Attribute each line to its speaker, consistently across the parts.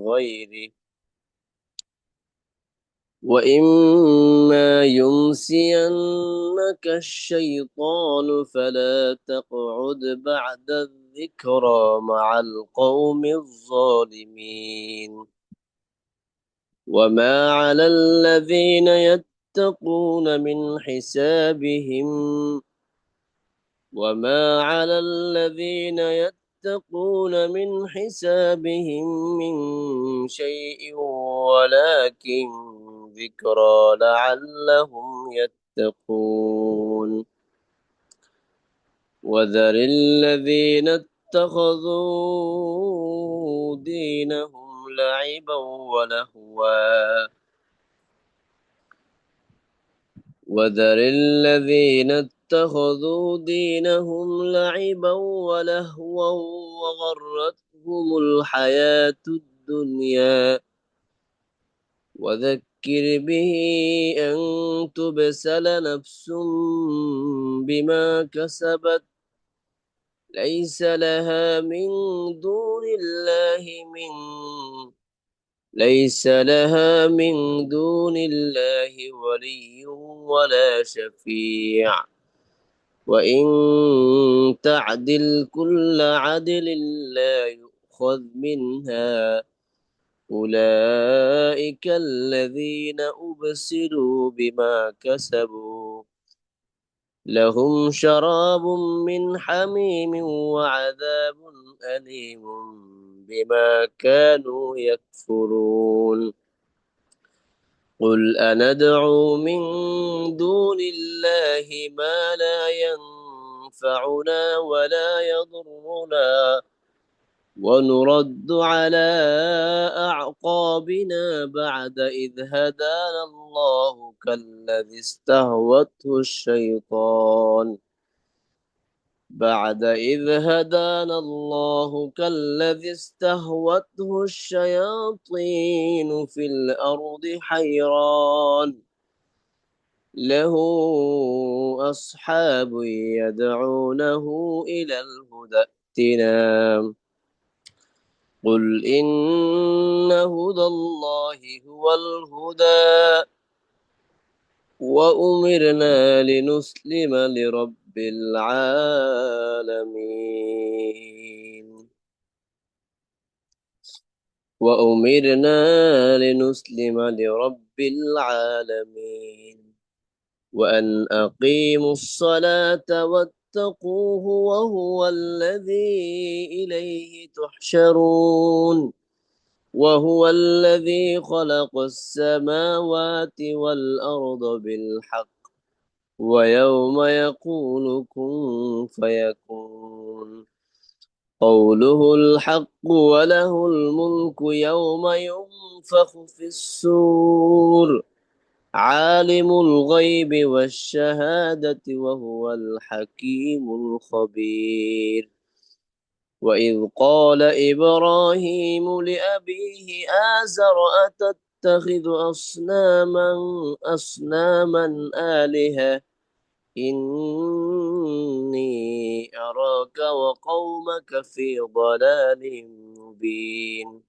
Speaker 1: غيره. وإما ينسينك الشيطان فلا تقعد بعد الذكرى مع القوم الظالمين. وما على الذين يتقون من حسابهم وما على الذين يتقون من حسابهم من شيء ولكن ذكرى لعلهم يتقون. وذر الذين اتخذوا دينهم لعبا ولهوا وذر الذين اتخذوا دينهم لعبا ولهوا وغرتهم الحياة الدنيا. وذكر به أن تبسل نفس بما كسبت ليس لها من دون الله ولي ولا شفيع. وإن تعدل كل عدل لا يؤخذ منها. أولئك الذين أبسلوا بما كسبوا لهم شراب من حميم وعذاب أليم بما كانوا يكفرون. قل أندعو من دون الله ما لا ينفعنا ولا يضرنا ونرد على أعقابنا بعد إذ هدانا الله كالذي استهوته الشياطين في الأرض حيران له أصحاب يدعونه إلى الهدى ائتنا. قل إن هدى الله هو الهدى وأمرنا لنسلم لرب العالمين وأن أقيموا الصلاة واتقوه وهو الذي إليه تحشرون. وهو الذي خلق السماوات والأرض بالحق ويوم يقول كن فيكون قوله الحق وله الملك يوم ينفخ في الصور عالم الغيب والشهادة وهو الحكيم الخبير. وإذ قال إبراهيم لأبيه آزر أتتخذ أصناما آلهة إني أراك وقومك في ضلال مبين.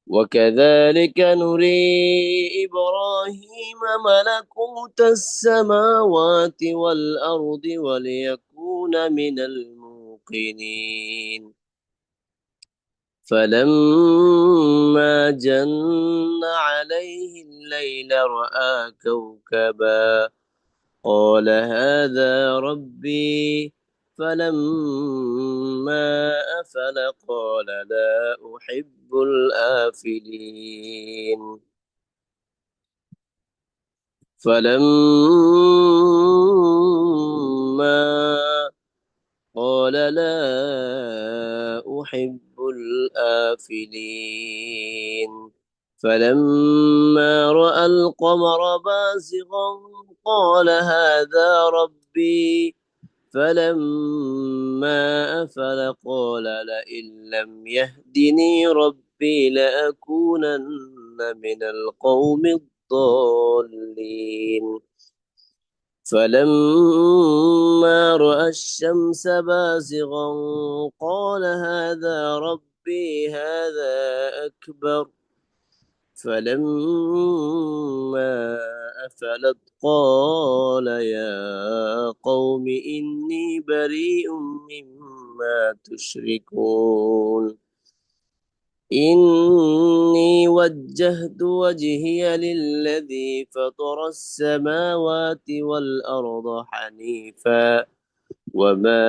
Speaker 1: وكذلك نري إبراهيم ملكوت السماوات والأرض وليكون من الموقنين. فلما جن عليه الليل رأى كوكبا قال هذا ربي. فلما أفل قال لا أحب الآفلين. فلما قال لا أحب الآفلين فلما رأى القمر بازغا قال هذا ربي. فلما أفل قال لئن لم يهدني ربي لأكونن من القوم الضالين. فلما رأى الشمس بازغا قال هذا ربي. ربي هذا أكبر. فلما أفلت قال يا قوم إني بريء مما تشركون. إني وجهت وجهي للذي فطر السماوات والأرض حنيفا وما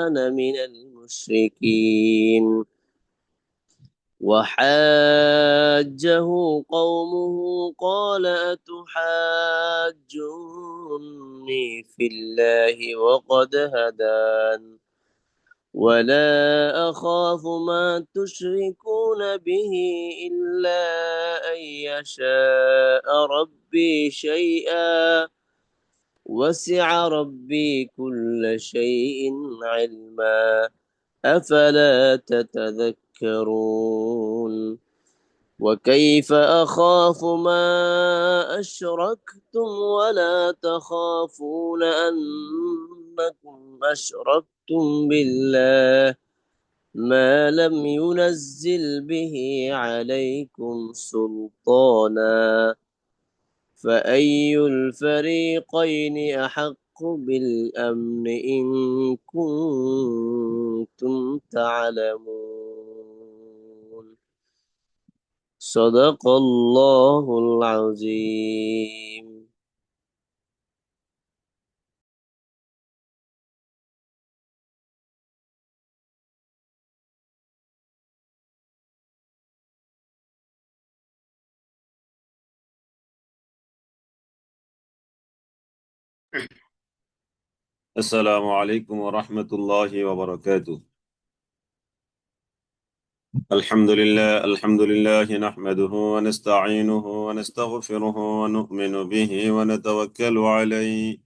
Speaker 1: أنا من المشركين. وحاجه قومه قال أتحاجوني في الله وقد هدان ولا أخاف ما تشركون به إلا أن يشاء ربي شيئا وسع ربي كل شيء علما أفلا تتذكرون. وكيف أخاف ما أشركتم ولا تخافون أنكم أشركتم بالله ما لم ينزل به عليكم سلطانا فأي الفريقين أحق بالأمن إن كنتم تعلمون. صدق الله العظيم.
Speaker 2: السلام عليكم ورحمة الله وبركاته. الحمد لله نحمده ونستعينه ونستغفره ونؤمن به ونتوكل عليه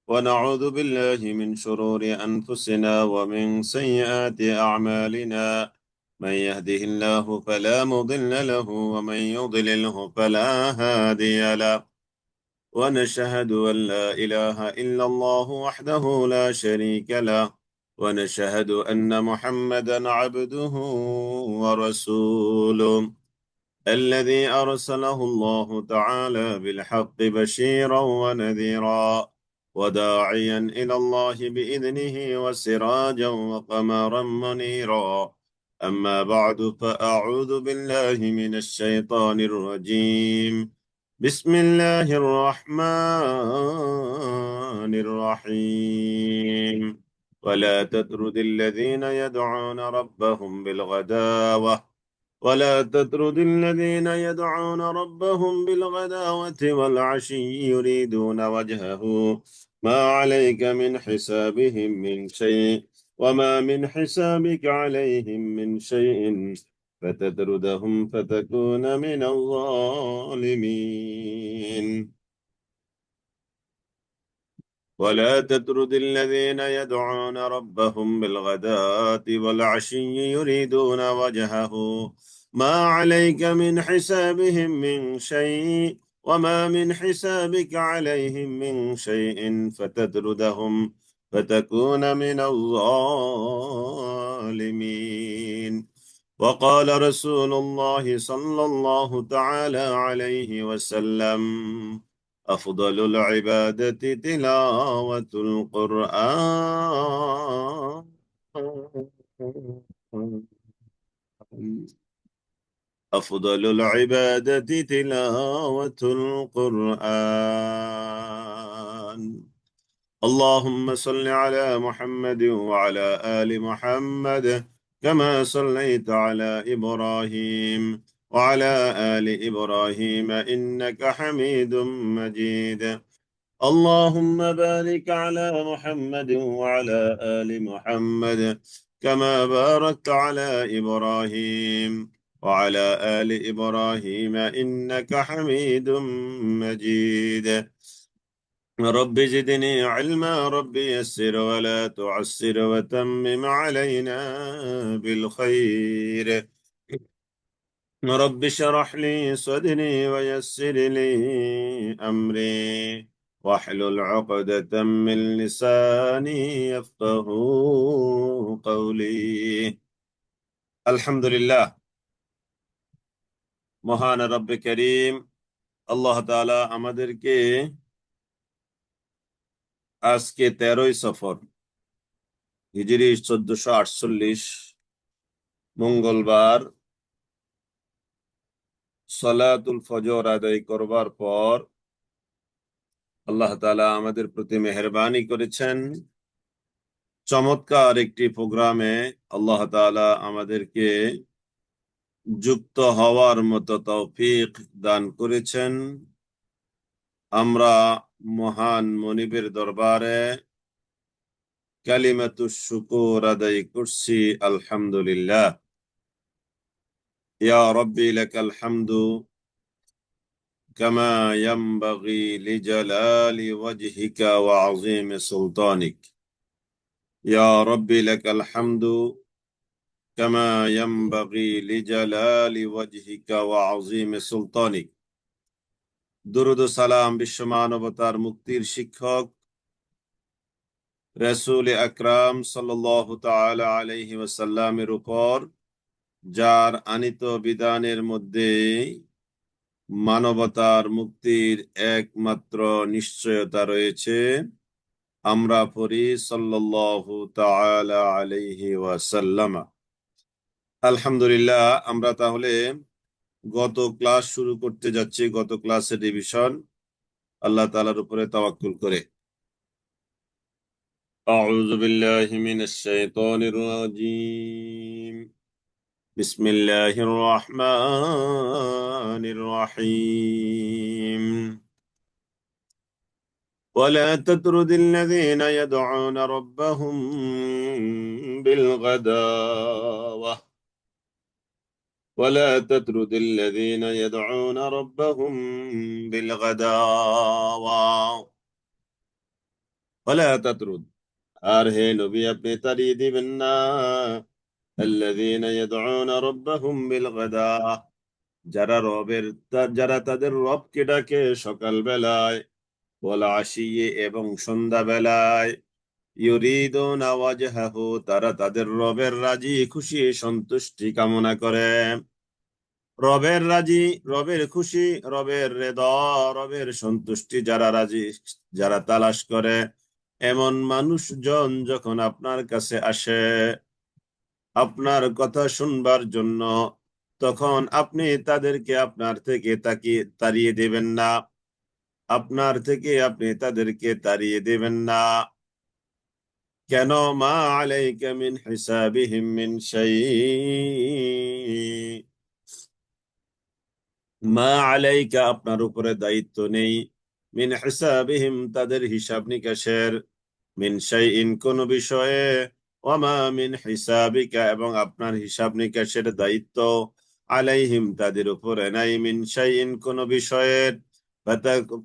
Speaker 2: ونعوذ بالله من شرور أنفسنا ومن سيئات أعمالنا. من يهده الله فلا مضل له ومن يضلله فلا هادي له. ونشهد أن لا إله إلا الله وحده لا شريك له. ونشهد أن محمدا عبده ورسوله الذي أرسله الله تعالى بالحق بشيرا ونذيرا وداعيا إلى الله بإذنه وسراجا وقمرا منيرا. أما بعد فأعوذ بالله من الشيطان الرجيم. بسم الله الرحمن الرحيم. ولا تطرد الذين يدعون ربهم بالغداوة ولا تطرد الذين يدعون ربهم بالغداوة والعشي يريدون وجهه ما عليك من حسابهم من شيء وما من حسابك عليهم من شيء فتطردهم فتكون من الظالمين. ولا تطرد الذين يدعون ربهم بالغداة والعشي يريدون وجهه ما عليك من حسابهم من شيء وما من حسابك عليهم من شيء فتطردهم فتكون من الظالمين. وقال رسول الله صلى الله تعالى عليه وسلم: أفضل العبادة تلاوة القرآن. أفضل العبادة تلاوة القرآن. اللهم صل على محمد وعلى آل محمد كما صليت على إبراهيم وعلى آل إبراهيم إنك حميد مجيد. اللهم بارك على محمد وعلى آل محمد كما باركت على إبراهيم وعلى آل إبراهيم إنك حميد مجيد. رب زدني علما رب يسر ولا تعسر وتمم علينا بالخير. رب اشرح لي صدري ويسر لي أمري واحلل عقدة من لساني يفقه قولي. আলহামদুলিল্লাহ, মহান রব্বে করিম আল্লাহ তাআলা আমাদেরকে আজকে 13ই সফর হিজরি 1448 মঙ্গলবার সালাতুল ফজর আদায় করবার পর আল্লাহ তাআলা আমাদের প্রতি মেহেরবানি করেছেন। চমৎকার একটি প্রোগ্রামে আল্লাহ তাআলা আমাদেরকে যুক্ত হওয়ার মতো তৌফিক দান করেছেন। আমরা মহান মনিবের দরবারে কালিমাতুশ শুকুর আদায় করছি, আলহামদুলিল্লাহ। ইয়া রব্বি লাকাল হামদু কামা ইয়ানবাগি লিজালালি ওয়াজহিকা ওয়া আযীমি সুলতানিক। ইয়া রব্বি লাকাল হামদু কামা ইয়ানবাগি লিজালালি ওয়াজহিকা ওয়া আযীমি সুলতানিক। দুরূদ ও সালাম বিশ্ব মানবতার মুক্তির শিক্ষক রাসূল আকরাম সাল্লাল্লাহু তাআলা আলাইহি ওয়াসাল্লামের উপর, যার আনিত বিধানের মধ্যে মানবতার মুক্তির একমাত্র নিশ্চয়তা রয়েছে। আমরা পড়ি সাল্লাল্লাহু তাআলা আলাইহি ওয়াসাল্লাম। আলহামদুলিল্লাহ, আমরা তাহলে গত ক্লাস শুরু করতে যাচ্ছি। গত ক্লাসের রিভিশন আল্লাহ তাআলার উপরে তাওয়াক্কুল করে। আউযু বিল্লাহি মিনাশ শাইতানির রাজীম। বিসমিল্লাহির রহমানির রহিম। ولا تطرد الذين يدعون ربهم بالغداوة ولا تطرد الذين يدعون ربهم بالغداوة ولا تطرد আর হে নবী, আপনি তাড়িয়ে দিবেন না الذين يدعون ربهم بالغداة, যারা তাদের রবকে ডাকে সকাল বেলায়, ওয়াল আশিয়ে এবং সন্ধ্যা বেলায়, ইউরিদুনা ওয়াজহাহু, তারা তাদের রবের রাজি খুশি সন্তুষ্টি কামনা করে। রবের রাজি, রবের খুশি, রবের রেদা, রবের সন্তুষ্টি যারা তালাশ করে, এমন মানুষজন যখন আপনার কাছে আসে আপনার কথা শুনবার জন্য, তখন আপনি তাদেরকে আপনার থেকে তাড়িয়ে দেবেন না। আপনার থেকে আপনি তাদেরকে তাড়িয়ে দেবেন না। কেন? মা আলাইকা মিন হিসাবিহিম মিন শাই, মা আলাইকা আপনার উপরে দায়িত্ব নেই, মিন হিসাবিহিম তাদের হিসাব নিকাশের, মিন শাইইন কোন বিষয়ে, ওয়ামা মিন হিসাবিকা এবং আপনার হিসাব নিকাশের দায়িত্ব, আলাইহিম তাদের উপরে নাই, মিন শাইইন কোন বিষয়ের।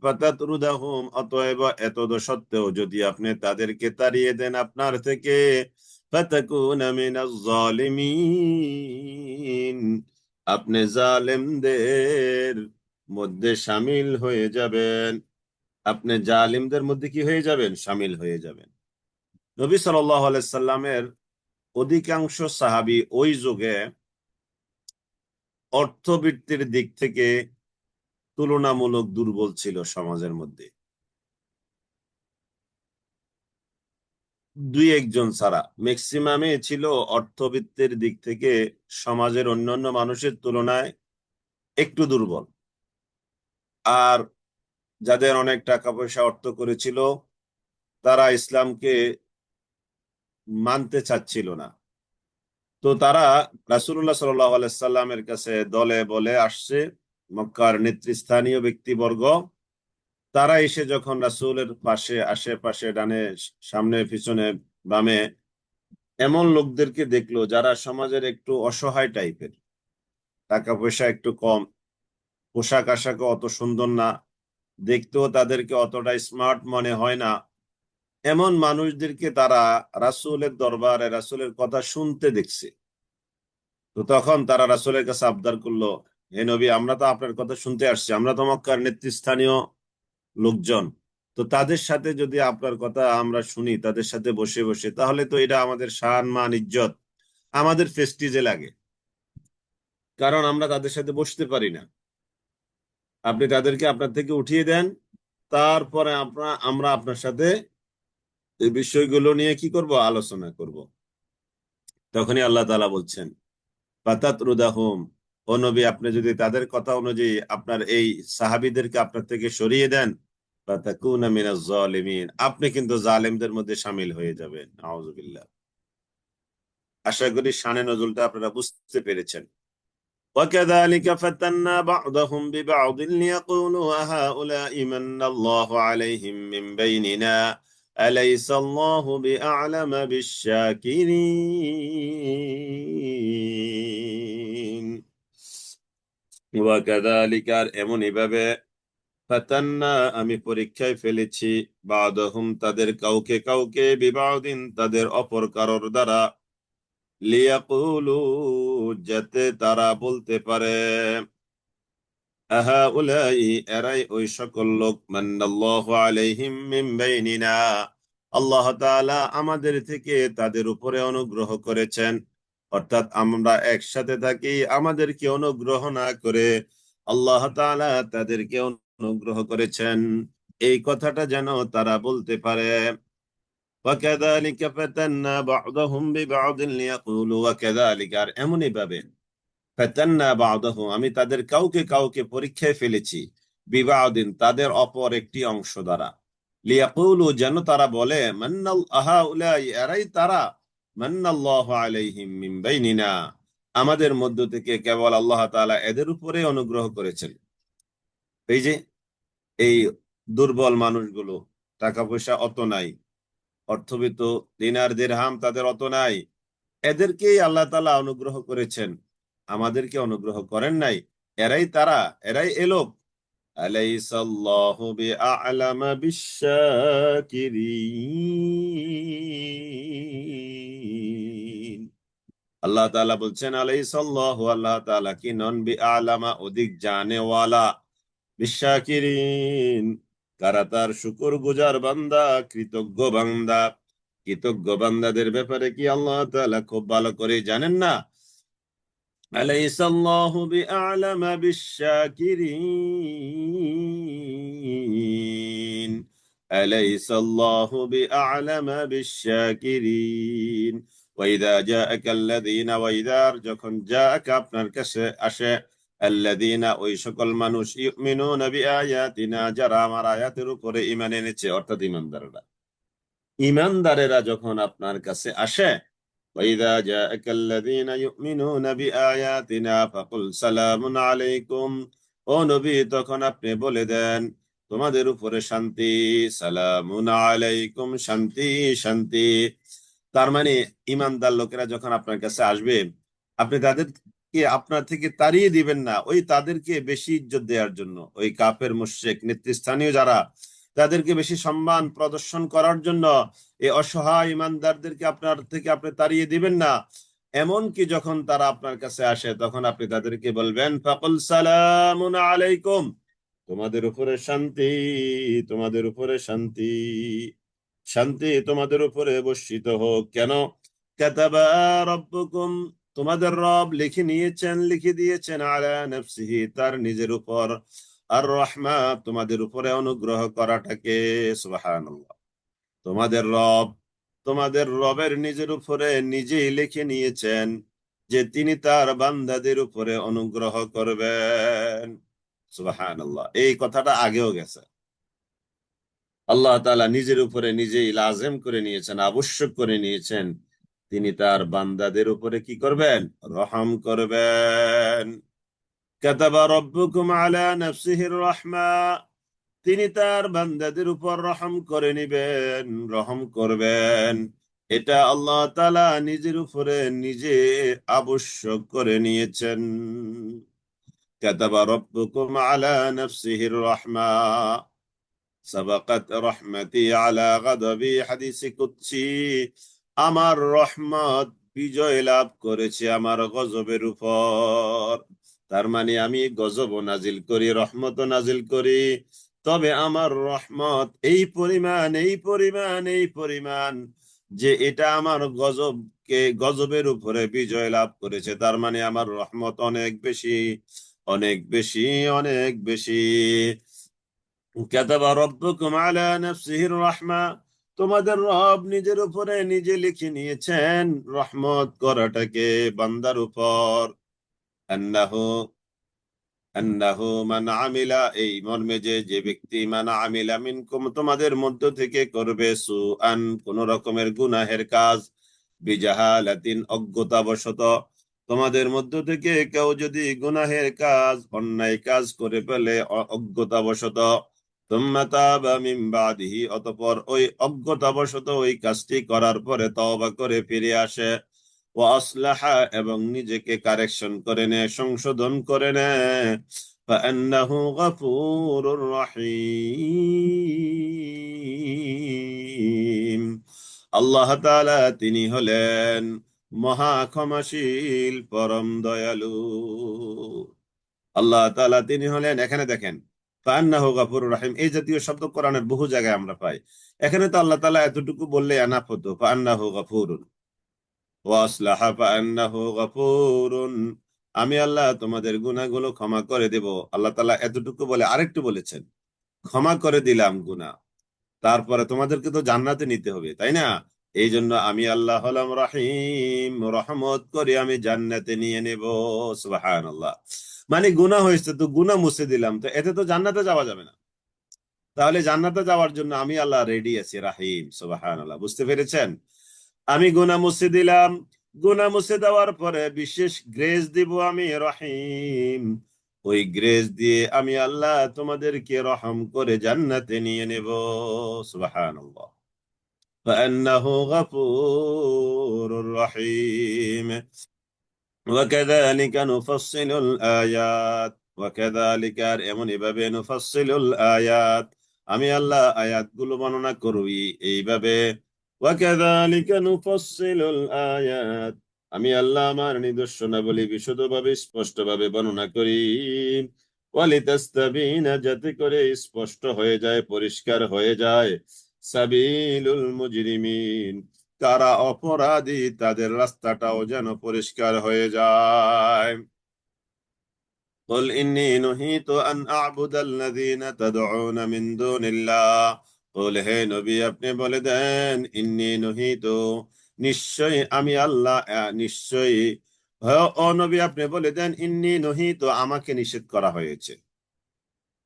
Speaker 2: ফাতাতরুদাহুম, অতএব এতদ সত্ত্বেও যদি আপনি তাদেরকে তাড়িয়ে দেন আপনার থেকে, ফাতাকুনা মিনাজ জালিমিন, আপনি জালেমদের মধ্যে শামিল হয়ে যাবেন। আপনি জালিমদের মধ্যে কি হয়ে যাবেন? শামিল হয়ে যাবেন। নবী সাল্লাল্লাহু আলাইহি সাল্লামের অধিকাংশ সাহাবী ওই যুগে অর্থবৃত্তির দিক থেকে তুলনামূলক দুর্বল ছিল সমাজের মধ্যে, দুই একজন ছাড়া ম্যাক্সিমামে ছিল অর্থবিত্তের দিক থেকে সমাজের অন্যান্য মানুষের তুলনায় একটু দুর্বল। আর যাদের অনেক টাকা পয়সা অর্থ করেছিল, তারা ইসলামকে মানতে চাচ্ছিল না। তো তারা রাসূলুল্লাহ সাল্লাল্লাহু আলাইহি সাল্লামের কাছে দলে বলে আসছে, মক্কার নেতৃস্থানীয় ব্যক্তিবর্গ। তারা এসে যখন রাসূলের পাশে, আশেপাশে, ডানে, সামনে, পিছনে, বামে এমন লোকদেরকে দেখলো যারা সমাজের একটু অসহায় টাইপের, টাকা পয়সা একটু কম, পোশাক আশাকও অত সুন্দর না, দেখতেও তাদেরকে অতটা স্মার্ট মনে হয় না, এমন মানুষদেরকে তারা রাসূলের দরবারে রাসূলের কথা শুনতে দেখছে। তো তখন তারা রাসূলের কাছে আবদার করলো, হে নবী, আমরা তো আপনার কথা শুনতে আসছি, আমরা তো মক্কার নেতৃস্থানীয় লোকজন, তো তাদের সাথে যদি আপনার কথা আমরা শুনি, তাদের সাথে বসে বসে, তাহলে তো এটা আমাদের শান মান ইজ্জত, আমাদের প্রেস্টিজে লাগে। কারণ আমরা তাদের সাথে বসতে পারি না। আপনি তাদেরকে আপনার থেকে উঠিয়ে দেন, তারপরে আমরা আপনার সাথে এই বিষয়গুলো নিয়ে কি করব, আলোচনা করব। তখনই আল্লাহ তাআলা বলছেন ফাতাতরুদাহুম, ও নবী আপনি যদি তাদের কথা অনুযায়ী আপনার এই সাহাবীদেরকে আপনার থেকে সরিয়ে দেন, ফাতাকুনা মিনাজ জালিমিন, আপনি কিন্তু জালেমদের মধ্যে শামিল হয়ে যাবেন। আউযুবিল্লাহ। আশা করি শানে নজুলটা আপনারা বুঝতে পেরেছেন। وكذلك فتنا بعضهم ببعض ليقولوا هؤلاء من الله عليهم من بيننا أليس الله بأعلم بالشاكرين وكذلك এমনই ভাবে ফাতান্না আমি পরীক্ষায় ফেলেছি বাদহুম তাদের কাউকে কাউকে বিবাউদিন তাদের অপর কারোর দ্বারা লিয়াকুলু যাতে তারা বলতে পারে আহাউলাই এরাই ওই সকল লোক মান্নাল্লাহু আলাইহিম মিন বাইনিনা, আল্লাহ তাআলা আমাদের থেকে তাদের উপরে অনুগ্রহ করেছেন। অর্থাৎ আমরা একসাথে থাকি, আমাদেরকে অনুগ্রহ না করে আল্লাহ তাআলা তাদেরকে অনুগ্রহ করেছেন, এই কথাটা যেন তারা বলতে পারে। ওয়াকাযালিকা ফাতান্না বা'দাহুম বিবা'দিন লিয়াকুলু ওয়াকাযালিকা, আর এমনই ভাবে ফাতান্না বা'দাহুম আমি তাদের কাউকে কাউকে পরীক্ষায় ফেলেছি বিবা'দিন তাদের অপর একটি অংশ দ্বারা, লিয়াকুলু যেন তারা বলে হাউলাই এরাই তারা, মান্নাল্লাহু আলাইহিম মিন বাইনিনা আমাদের মধ্য থেকে কেবল আল্লাহ তাআলা এদের উপরে অনুগ্রহ করেছেন। এই যে এই দুর্বল মানুষগুলো, টাকা পয়সা অত নাই, অর্থবিত্ত দিনার দিরহাম তাদের অত নাই, এদেরকেই আল্লাহ তাআলা অনুগ্রহ করেছেন, আমাদেরকে অনুগ্রহ করেন নাই। এরাই তারা, এরাই এলোক। আলাইসাল্লাহু বিআ'লামা বিশ-শাকিরিন, আল্লাহ তাআলা বলছেন আলাইসাল্লাহু, আল্লাহ তাআলা কি নন বিআ'লামা অধিক জানেওয়ালা, বিশ-শাকিরিন কারা তার শুকর গুজার বান্দা, কৃতজ্ঞ বান্দা। কৃতজ্ঞ বান্দাদের ব্যাপারে কি আল্লাহ তাআলা খুব ভালো করে জানেন না? আলাইসাল্লাহু বিআ'লামা বিশ-শাকিরিন, আলাইসাল্লাহু বিআ'লামা বিশ-শাকিরিন। ওয়াইদা জাআকাল্লাযীনা, ওয়াইদার যখন জাআকা আপনার কাছে আসে, আল্লাযীনা ওই সকল মানুষ, ইউমিনুনা বিআয়াতিনা যারা আমার আয়াতের উপরে ঈমান এনেছে, অর্থাৎ ঈমানদাররা। ঈমানদারেরা যখন আপনার কাছে আসে, وَإِذَا جَاءَكَ الَّذِينَ يُؤْمِنُونَ بِآيَاتِنَا فَقُلْ سَلَامٌ عَلَيْكُمْ, ও নবী তখন আপনি বলে দেন তোমাদের উপরে শান্তি, সালামুন আলাইকুম শান্তি শান্তি। তার মানে ঈমানদার লোকেরা যখন আপনার কাছে আসবে, আপনি তাদেরকে আপনার থেকে তাড়িয়ে দিবেন না, ওই তাদেরকে বেশি ইজ্জত দেওয়ার জন্য, ওই কাফের মুশরিক নেতৃস্থানীয় যারা, তাদেরকে বেশি সম্মান প্রদর্শন করার জন্য এই অসহায় ইমানদারদেরকে আপনার থেকে আপনি তাড়িয়ে দিবেন না। এমনকি যখন তারা আপনার কাছে আসে, তখন আপনি তাদেরকে বলবেন ফাকুল সালামুন আলাইকুম, তোমাদের উপরে শান্তি, তোমাদের উপরে শান্তি, শান্তি তোমাদের উপরে বর্ষিত হোক। কেন? কাতাবা রাব্বুকুম, তোমাদের রব লিখে নিয়েছেন, লিখে দিয়েছেন, আলা নাফসিহি তার নিজের উপর, আর রাহমা তোমাদের উপরে অনুগ্রহ করাটাকে। সুবহানাল্লাহ। তোমাদের রব, তোমাদের রবের নিজের উপরে নিজেই লিখে নিয়েছেন যে তিনি তার বান্দাদের উপরে অনুগ্রহ করবেন। সুবহানাল্লাহ। এই কথাটা আগেও গেছে। আল্লাহ তাআলা নিজের উপরে নিজেই লাজেম করে নিয়েছেন, আবশ্যক করে নিয়েছেন, তিনি তার বান্দাদের উপরে কি করবেন? রহম করবেন। কাতাবা রাব্বুকুম আলা নাফসিহির রাহমা, তিনি তার বান্দাদের উপর রহম করে নিবেন, রহম করবেন। এটা আল্লাহ তাআলা নিজের উপরে নিজে আবশ্যক করে নিয়েছেন। কাতাবা রাব্বুকুম আলা নাফসিহির রাহমা সাবাকাত রাহমাতি আলা গাদাবি, হাদিসে কুদসি, আমার রহমত বিজয় লাভ করেছে আমার গজবের উপর। তার মানে আমি গজব নাজিল করি, রহমত নাজিল করি, তবে আমার রহমত এই পরিমাণ, এই পরিমাণ, এই পরিমাণ যে এটা আমার গজবের উপরে বিজয় লাভ করেছে, তার মানে আমার রহমত অনেক বেশি, অনেক বেশি, অনেক বেশি। কাতাবা রাব্বুকুম আলা নাফসিহির রাহমা, তোমাদের রব নিজের উপরে নিজে লিখে নিয়েছেন রহমত করাটাকে বান্দার উপর। আন্নাহু আন্নাহু মান আমিলা, এই মর্মে যে যে ব্যক্তি মান আমিলা মিনকুম, তোমাদের মধ্য থেকে করবে সুআন, কোন রকমের গুনাহের কাজ, বিজাহালাতিন, অজ্ঞতাবশত, তোমাদের মধ্য থেকে কেউ যদি গুনাহের কাজ, অন্যায় কাজ করে ফেলে অজ্ঞতাবশত, তুম্মা তাবা মিন বাদিহি, অতঃপর ওই অজ্ঞতাবশত ওই কাজটি করার পরে তওবা করে ফিরে আসে, ও আসলাহা, এবং নিজেকে কারেকশন করে নেয়, সংশোধন করে নেয়, ফাআন্নাহু গফুরুর রহিম, আল্লাহ তাআলা তিনি হলেন মহা ক্ষমাশীল, পরম দয়ালু। আল্লাহ তাআলা তিনি হলেন, এখানে দেখেন ফাআন্নাহু গফুরুর রহিম, এই জাতীয় শব্দ কোরআনের বহু জায়গায় আমরা পাই। এখানে তো আল্লাহ তাআলা এতটুকু বললে এনাফ হতো, ফাআন্নাহু গফুরুন ওয়াসলাহা ফাআন্নাহু গফুরুন, আমি আল্লাহ তোমাদের গুনাহগুলো ক্ষমা করে দেব। আল্লাহ তাআলা এতটুকু বলে আরেকটু বলেছেন, ক্ষমা করে দিলাম গুনাহ, তারপরে তোমাদেরকে তো জান্নাতে নিতে হবে, তাই না? এই জন্য আমি আল্লাহ হলাম রহিম, রহমত করে আমি জান্নাতে নিয়ে নেব। সুবহানাল্লাহ। মানে গুনাহ হয়েছে তো গুনাহ মুছে দিলাম, তো এতে তো জান্নাতে যাওয়া যাবে না। তাহলে জান্নাতে যাওয়ার জন্য আমি আল্লাহ রেডি আছি, রাহিম। সুবহানাল্লাহ, বুঝতে পেরেছেন? আমি গুনাহ মুছে দিলাম, গুনাহ মুছে দেওয়ার পরে বিশেষ গ্রেস দিব আমি, রহিম। ওই গ্রেস দিয়ে আমি আল্লাহ তোমাদেরকে রহম করে জান্নাতে নিয়ে নেব। সুবহানাল্লাহ। فإنه غفور رحيم وكذلك نفصل الآيات وكذلك আর এমন এভাবে نفصل الآيات, আমি আল্লাহ আয়াতগুলো বর্ণনা করবি এইভাবে। وكذلك نفصل الآيات, আমি আল্লাহ আমার নিদর্শনাবলী বিশদভাবে স্পষ্টভাবে বর্ণনা করি। ওয়ালিতাস্তাবিনা, যাতে করে স্পষ্ট হয়ে যায়, পরিষ্কার হয়ে যায়, সাবিলুল মুজরিমিন, কারা অপরাধী তাদের রাস্তাটাও যেন পরিষ্কার হয়ে যায়। قل إني نهيت أن أعبد الذين تدعون من دون الله, قل হে নবী আপনি বলে দেন, ইন্নী নুহিত, নিশ্চয়ই আমি আল্লাহ, নিশ্চয়ই, ও নবী আপনি বলে দেন, ইন্নী নুহিত, আমাকে নিষেধ করা হয়েছে,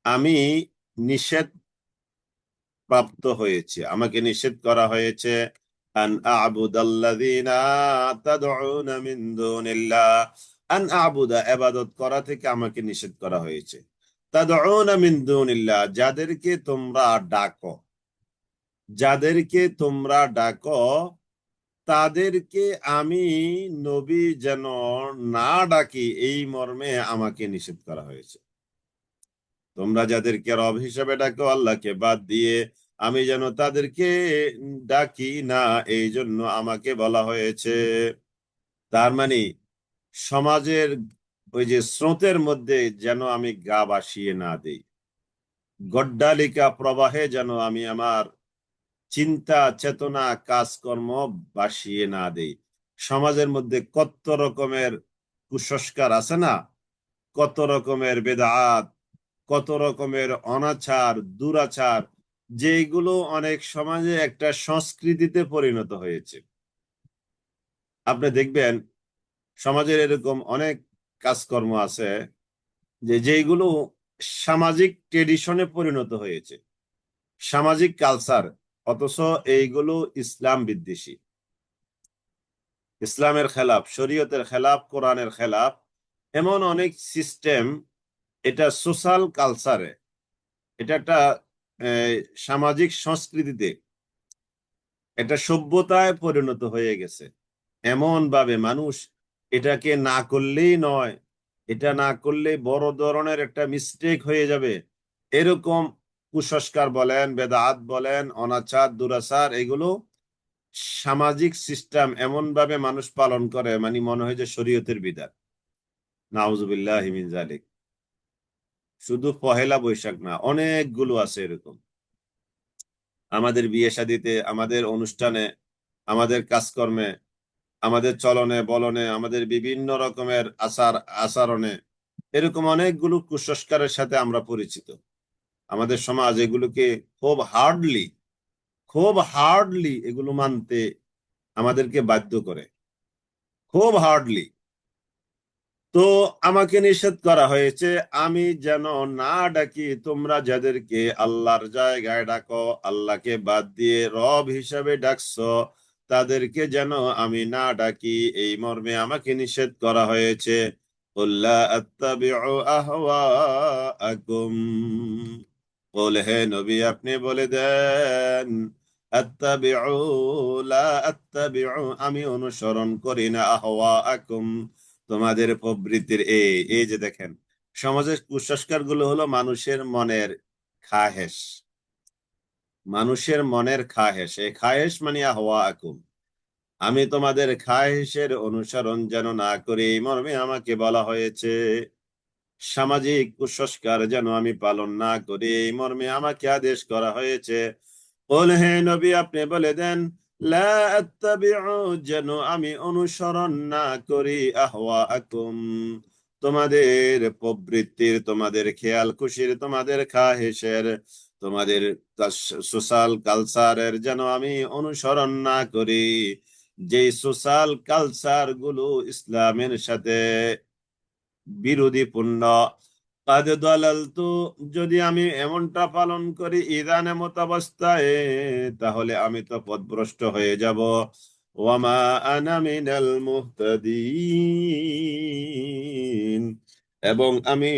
Speaker 2: আমি নিষেধ প্রাপ্ত হয়েছে, আমাকে নিষেধ করা হয়েছে, আন আ'বুদাল্লাযীনা তাদউনা মিন দুনিল্লাহ, আন আ'বুদা, ইবাদত করা থেকে আমাকে নিষেধ করা হয়েছে, তাদউনা মিন দুনিল্লাহ, যাদেরকে তোমরা ডাকো, যাদেরকে তোমরা ডাকো তাদেরকে আমি নবী যেন না ডাকি, এই মর্মে আমাকে নিষেধ করা হয়েছে। তোমরা যাদেরকে রব হিসেবে ডাকো আল্লাহকে বাদ দিয়ে, আমি যেন তাদেরকে ডাকি না, এই জন্য আমাকে বলা হয়েছে। তার মানে সমাজের ওই যে স্রোতের মধ্যে যেন আমি গা ভাসিয়ে না দেই, গড্ডালিকা প্রবাহে যেন আমি আমার চিন্তা চেতনা কাজকর্ম ভাসিয়ে না দেই। সমাজের মধ্যে কত রকমের কুসংস্কার আছে না, কত রকমের বেদাত, কত রকমের অনাচার দুরাচার, যেগুলো অনেক সমাজে একটা সংস্কৃতিতে পরিণত হয়েছে। আপনি দেখবেন সমাজের এরকম অনেক কাজকর্ম আছে যে যেগুলো সামাজিক ট্রেডিশনে পরিণত হয়েছে, সামাজিক কালচার, অথচ এইগুলো ইসলাম বিদ্বেষী, ইসলামের খেলাফ, শরীয়তের খেলাফ, কোরআনের খেলাফ। এমন অনেক সিস্টেম, এটা সোশ্যাল কালচারে, এটা একটা সামাজিক সংস্কৃতিতে, এটা সভ্যতায় পরিণত হয়ে গেছে। এমন ভাবে মানুষ এটাকে না করলেই নয়, এটা না করলে বড় ধরনের একটা মিস্টেক হয়ে যাবে, এরকম কুসংস্কার বলেন, বেদাত বলেন, অনাচার দুরাচার, এগুলো সামাজিক সিস্টেম এমন ভাবে মানুষ পালন করে, মানে মনে হয় যে শরীয়তের বিধান। নাউজুবিল্লাহি মিন যালিক। শুধু পহেলা বৈশাখ না, অনেকগুলো আছে এরকম। আমাদের বিয়ে শাদিতে, আমাদের অনুষ্ঠানে আমাদের কাজকর্মে, আমাদের চলনে বলনে, আমাদের বিভিন্ন রকমের আচরণে এরকম অনেকগুলো কুসংস্কারের সাথে আমরা পরিচিত। আমাদের সমাজ এগুলোকে খুব হার্ডলি এগুলো মানতে আমাদেরকে বাধ্য করে, খুব হার্ডলি। তো আমাকে নিষেধ করা হয়েছে আমি যেন না ডাকি তোমরা যাদেরকে আল্লাহর জায়গায় ডাকো, আল্লাহকে বাদ দিয়ে রব হিসাবে ডাকছো, তাদেরকে যেন আমি না ডাকি, এই মর্মে আমাকে নিষেধ করা হয়েছে। কুল্লা আত্তাবিউ আহওয়াআকুম, বল হে নবী আপনি বলে দেন, আত্তাবিউ লা আত্তাবিউ, আমি অনুসরণ করি না, আহওয়াআকুম, তোমাদের প্রবৃত্তির। এই যে দেখেন, সমাজের কুসংস্কার গুলো হলো মানুষের মনের খাহেশ, মানুষের মনের খাহেশ। এই খাহেশ মানে হওয়া আকুম, আমি তোমাদের খাহেশের অনুসরণ যেন না করি, এই মর্মে আমাকে বলা হয়েছে। সামাজিক কুসংস্কার যেন আমি পালন না করি, এই মর্মে আমাকে আদেশ করা হয়েছে। বল হে নবী আপনি বলে দেন, লা আত্তাবিউ, যেন আমি অনুসরণ না করি, আহওয়াআকুম, তোমাদের প্রবৃত্তির, তোমাদের খেয়াল খুশির, তোমাদের খাহেশের, তোমাদের সোশ্যাল কালচারের যেন আমি অনুসরণ না করি, যে সোশ্যাল কালচার গুলো ইসলামের সাথে বিরোধীপূর্ণ। কাদ দালালতু, যদি আমি এমনটা পালন করি ইদান এমত অবস্থায়, তাহলে আমি তো পথভ্রষ্ট হয়ে যাব। ওয়ামা আনা মিনাল মুহতাদিন, এবং আমি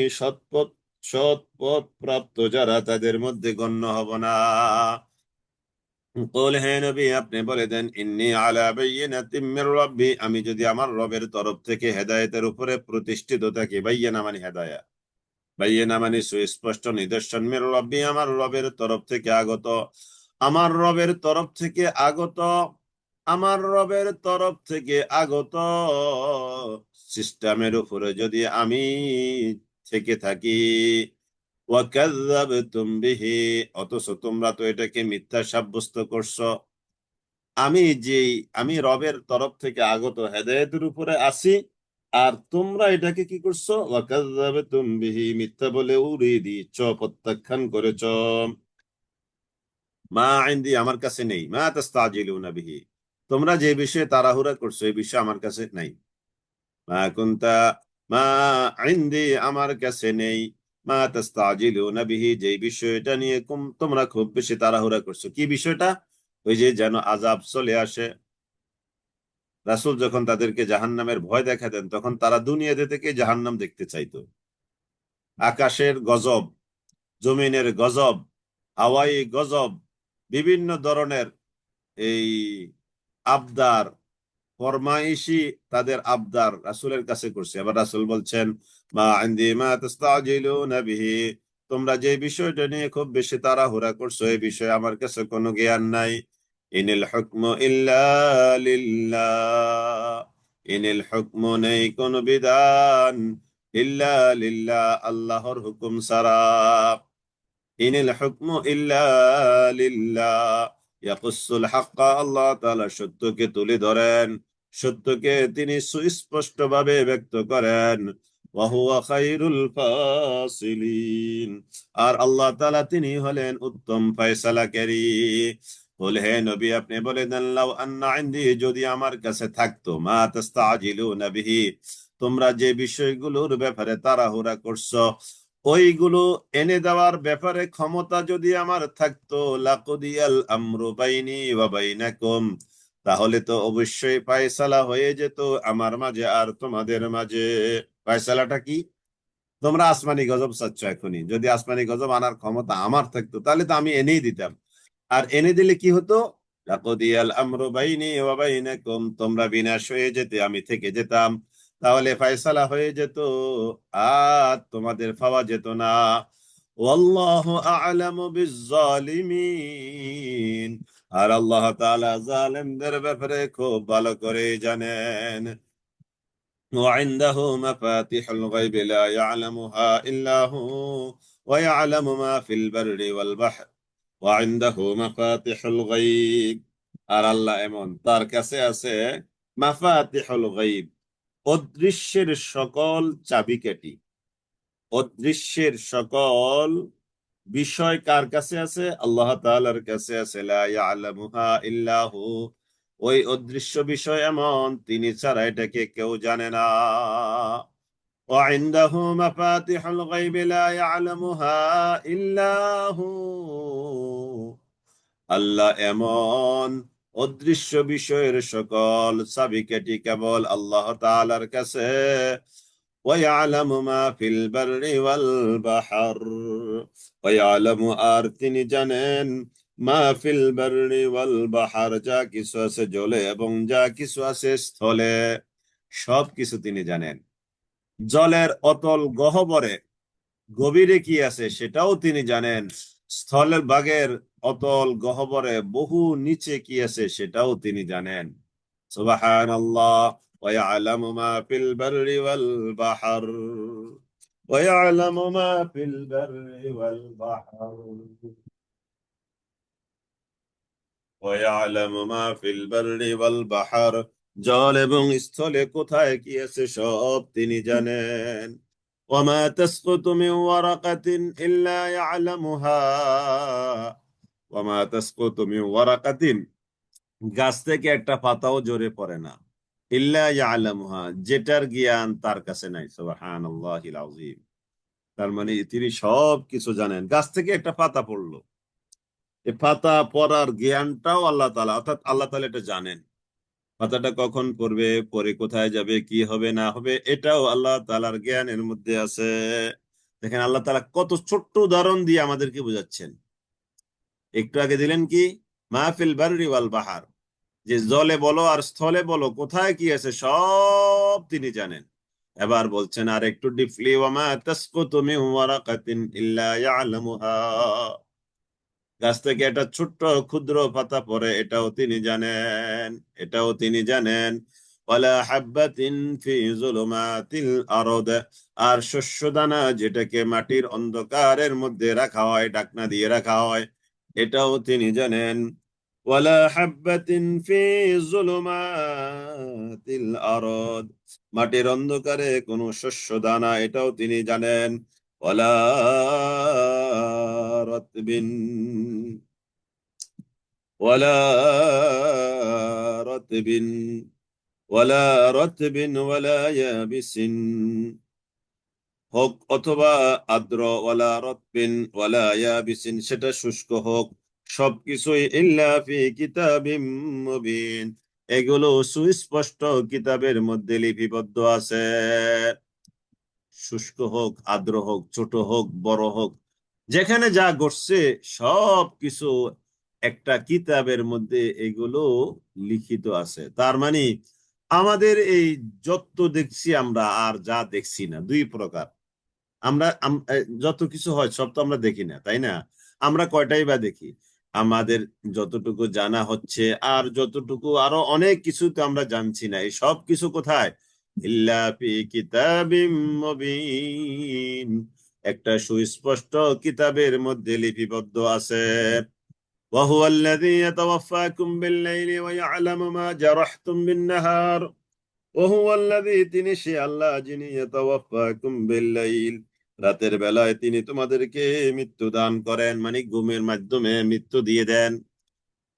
Speaker 2: সৎপথ প্রাপ্ত যারা তাদের মধ্যে গণ্য হব না। কুল হে নবী আপনি বলে দেন, ইন্নী আলা বাইয়িনাতিম মির রাব্বি, আমি যদি আমার রবের তরফ থেকে হেদায়েতের উপরে প্রতিষ্ঠিত থাকি, বাইয়িনা মানে হেদায়েত, বাইয়িনা মানে সুস্পষ্ট নিদর্শন, মির রাব্বি আমার রবের তরফ থেকে আগত, আমার রবের তরফ থেকে আগত, আমার রবের তরফ থেকে আগত সিস্টেমের উপরে যদি আমি থেকে থাকি, ওয়াকাযযাবতুম বিহি, অথচ তোমরা তো এটাকে মিথ্যা সাব্যস্ত করছো। আমি যেই আমি রবের তরফ থেকে আগত হেদায়েতের উপরে আছি, আর তোমরা এটাকে কি করছো, ওয়াকাযযাবতুম বিহি, মিথ্যা বলে উড়িয়ে দিয়েছ, প্রত্যাখ্যান করেছ। মা ইনদি, আমার কাছে নেই, মা তাস্তাজিলুনা বিহি, তোমরা যে বিষয়ে তাড়াহুড়া করছো এই বিষয় আমার কাছে নাই। মা কুনতা, মা ইনদি, আমার কাছে নেই, মা তাস্তাজিলুনা বিহি, যে বিষয়টা নিয়ে তোমরা খুব বেশি তাড়াহুড়া করছো। কি বিষয়টা? ওই যে যেন আযাব চলে আসে। রাসূল যখন তাদেরকে জাহান্নামের ভয় দেখাতেন তখন তারা দুনিয়াতে থেকে জাহান্নাম দেখতে চাইতো। আকাশের গজব, জমিনের গজব, হাওয়াই গজব, বিভিন্ন ধরনের এই আবদার, ফরমাইশি, তাদের আবদার রাসূলের কাছে করছে। আবার রাসূল বলছেন, মা ইনদি মা তাস্তাজিলুনা বিহি, তোমরা যে বিষয়টা নিয়ে খুব বেশি তাড়াহুড়া করছো এই বিষয়ে আমার কাছে কোনো জ্ঞান নাই। ইনিল হুকমু ইল্লা লিল্লাহ, ইনিল হুকমু, নেই কোন বিধান, ইল্লা লিল্লাহ, আল্লাহর হুকুম ছাড়া। ইনিল হুকমু ইল্লা লিল্লাহ, ইয়াকুসুল হাক্কা, আল্লাহ তাআলা সত্যকে তুলে ধরেন, সত্যকে তিনি সুস্পষ্টভাবে ব্যক্ত করেন। ওয়া হুয়া খায়রুল ফাসিলিন, আর আল্লাহ তাআলা তিনি হলেন উত্তম ফয়সালাকারী। বলে হে নবী আপনি বলে দেন, লাউ আন্না ইনদি, যদি আমার কাছে থাকতো, মা তাস্তাজিলুনা বিহি, তোমরা যে বিষয়গুলোর ব্যাপারে তাড়াহুড়া করছো ওইগুলো এনে দেওয়ার ব্যাপারে ক্ষমতা যদি আমার থাকতো, লাকুদিয়াল আমরু বাইনি ওয়া বাইনাকুম, তাহলে তো অবশ্যই ফায়সালা হয়ে যেত আমার মাঝে আর তোমাদের মাঝে। ফায়সালাটা কি? তোমরা আসমানি গজব চাচ্ছ, এখনই যদি আসমানি গজব আনার ক্ষমতা আমার থাকতো তাহলে তো আমি এনেই দিতাম। আর এনে দিলে কি হতো, লাকুদিয়াল আমরু বাইনি ওয়া বাইনাকুম, তোমরা বিনাশ হয়ে যেতে আমি থেকে যেতাম, তাহলে ফয়সালা হয়ে যেত, আর তোমাদের পাওয়া যেত না। ওয়াল্লাহু আ'লামু বিজ-জালিমিন, আর আল্লাহ তাআলা জালেমদের ব্যাপারে খুব ভালো করে জানেন। وعنده مفاتيح الغيب لا يعلمها إلا هو ويعلم ما في البر والبحر وعنده مفاتيح الغيب আর আল্লাহ এমন, তার কাছে আছে মাফাতিহুল গায়ব, অদৃশ্যের সকল চাবিকাঠি। অদৃশ্যের সকল বিষয় কার কাছে আছে? আল্লাহ তাআলার কাছে আছে। লা ইয়ালামুহা ইল্লাহু, ওই অদৃশ্য বিষয় এমন, তিনি ছাড়া এটাকে কেউ জানে না। وعنده مفاتح الغيب لا يعلمها إلا هو, আল্লাহ এমন, অদৃশ্য বিষয়ের সকল চাবিকাঠি কেবল আল্লাহ তাআলার কাছে। ويعلم ما في البر والبحر, ويعلم, আর তিনি জানেন, মা ফিল বাররি ওয়াল বাহার, যা কিছু আছে জলে এবং যা কিছু আছে স্থলে, সব কিছু তিনি জানেন। জলের অতল গহ্বরে গভীরে কি আছে সেটাও তিনি জানেন। স্থলের ভাগের অতল গহ্বরে বহু নিচে কি আছে সেটাও তিনি জানেন। সুবহানাল্লাহ, ওয়া ইয়ালামু মা ফিল বাররি ওয়াল বাহর, ওয়া ইয়ালামু মা ফিল বাররি ওয়াল বাহর, ওয়া ইয়ালামু মা ফিল বাররি ওয়াল বাহর, জল এবং স্থলে কোথায় কি আছে সব তিনি জানেন। وما تسقط من ورقة إلا يعلمها, وما تسقط من ورقة, গাছ থেকে একটা পাতাও ঝরে পড়ে না, ইল্লা ইয়ালামুহা, যেটার জ্ঞান তার কাছে নাই। সুবহানাল্লাহিল আযীম। তার মানে তিনি সব কিছু জানেন। গাছ থেকে একটা পাতা পড়লো, এই পাতা পড়ার জ্ঞানটাও আল্লাহ তাআলা, অর্থাৎ আল্লাহ তাআলা এটা জানেন। পাতাটা কখন পড়বে, পরে কোথায় যাবে, কি হবে না হবে, এটাও আল্লাহ তাআলার জ্ঞানের মধ্যে আছে। দেখেন আল্লাহ তাআলা কত ছোট্ট উদাহরণ দিয়ে আমাদেরকে বোঝাচ্ছেন। একটু আগে দিলেন কি, মাহফিল বাররি ওয়াল বাহার, যে জলে বলো আর স্থলে বলো কোথায় কি আছে সব তিনি জানেন। এবার বলছেন আর একটু ডিপলি, ওয়ামা তাসকুতু মিন ওয়ারাকাতিন ইল্লা ইয়ালামুহা, গাছ থেকে একটা ছোট্ট ক্ষুদ্র পাতা পড়ে এটাও তিনি জানেন, এটাও তিনি জানেন। ওয়ালা হাব্বাতিন ফি যুলুমাতিল আরদ, আর শস্য দানা যেটাকে মাটির অন্ধকারের মধ্যে রাখা হয়, ঢাকনা দিয়ে রাখা হয়, এটাও তিনি জানেন। ওয়ালা হাব্বাতিন ফি যুলুমাতিল আরদ, মাটির অন্ধকারে কোন শস্য দানা, এটাও তিনি জানেন। ওয়ালা রাতবিন, ওয়ালা রাতবিন, ওয়ালা রাতবিন ওয়ালা ইয়াবিসিন, হোক অথবা আর্দ্র, ওয়ালা রাতবিন ওয়ালা ইয়াবিসিন, সেটা শুষ্ক হোক, সবকিছুই ইল্লা ফি কিতাবিম মুবিন, এগুলো সুস্পষ্ট কিতাবের মধ্যে লিপিবদ্ধ আছে। শুষ্ক হোক, আর্দ্র হোক, ছোট হোক, বড় হোক, যেখানে যা ঘটছে সব কিছু একটা কিতাবের মধ্যে এগুলো লিখিত আছে। তার মানে আমাদের এই যত দেখছি আমরা আর যা দেখছি না, দুই প্রকার। আমরা যত কিছু হয় সব তো আমরা দেখি না, তাই না? আমরা কয়টাই বা দেখি? আমাদের যতটুকু জানা হচ্ছে আর যতটুকু আরো অনেক কিছু তো আমরা জানছি না, এই সব কিছু কোথায়? ইল্লা ফি কিতাবিম মুবিন, একটা সুস্পষ্ট কিতাবের মধ্যে লিপিবদ্ধ আছে। وهو الذي يتوفاكم بالليل ويعلم ما جرحتم بالنهار, وهو الذي, তিনি সে আল্লাহ যিনি ইয়াতাওয়াফাকুম বিল্লাইল, রাতের বেলায় তিনি তোমাদেরকে মৃত্যু দান করেন, মানে ঘুমের মাধ্যমে মৃত্যু দিয়ে দেন।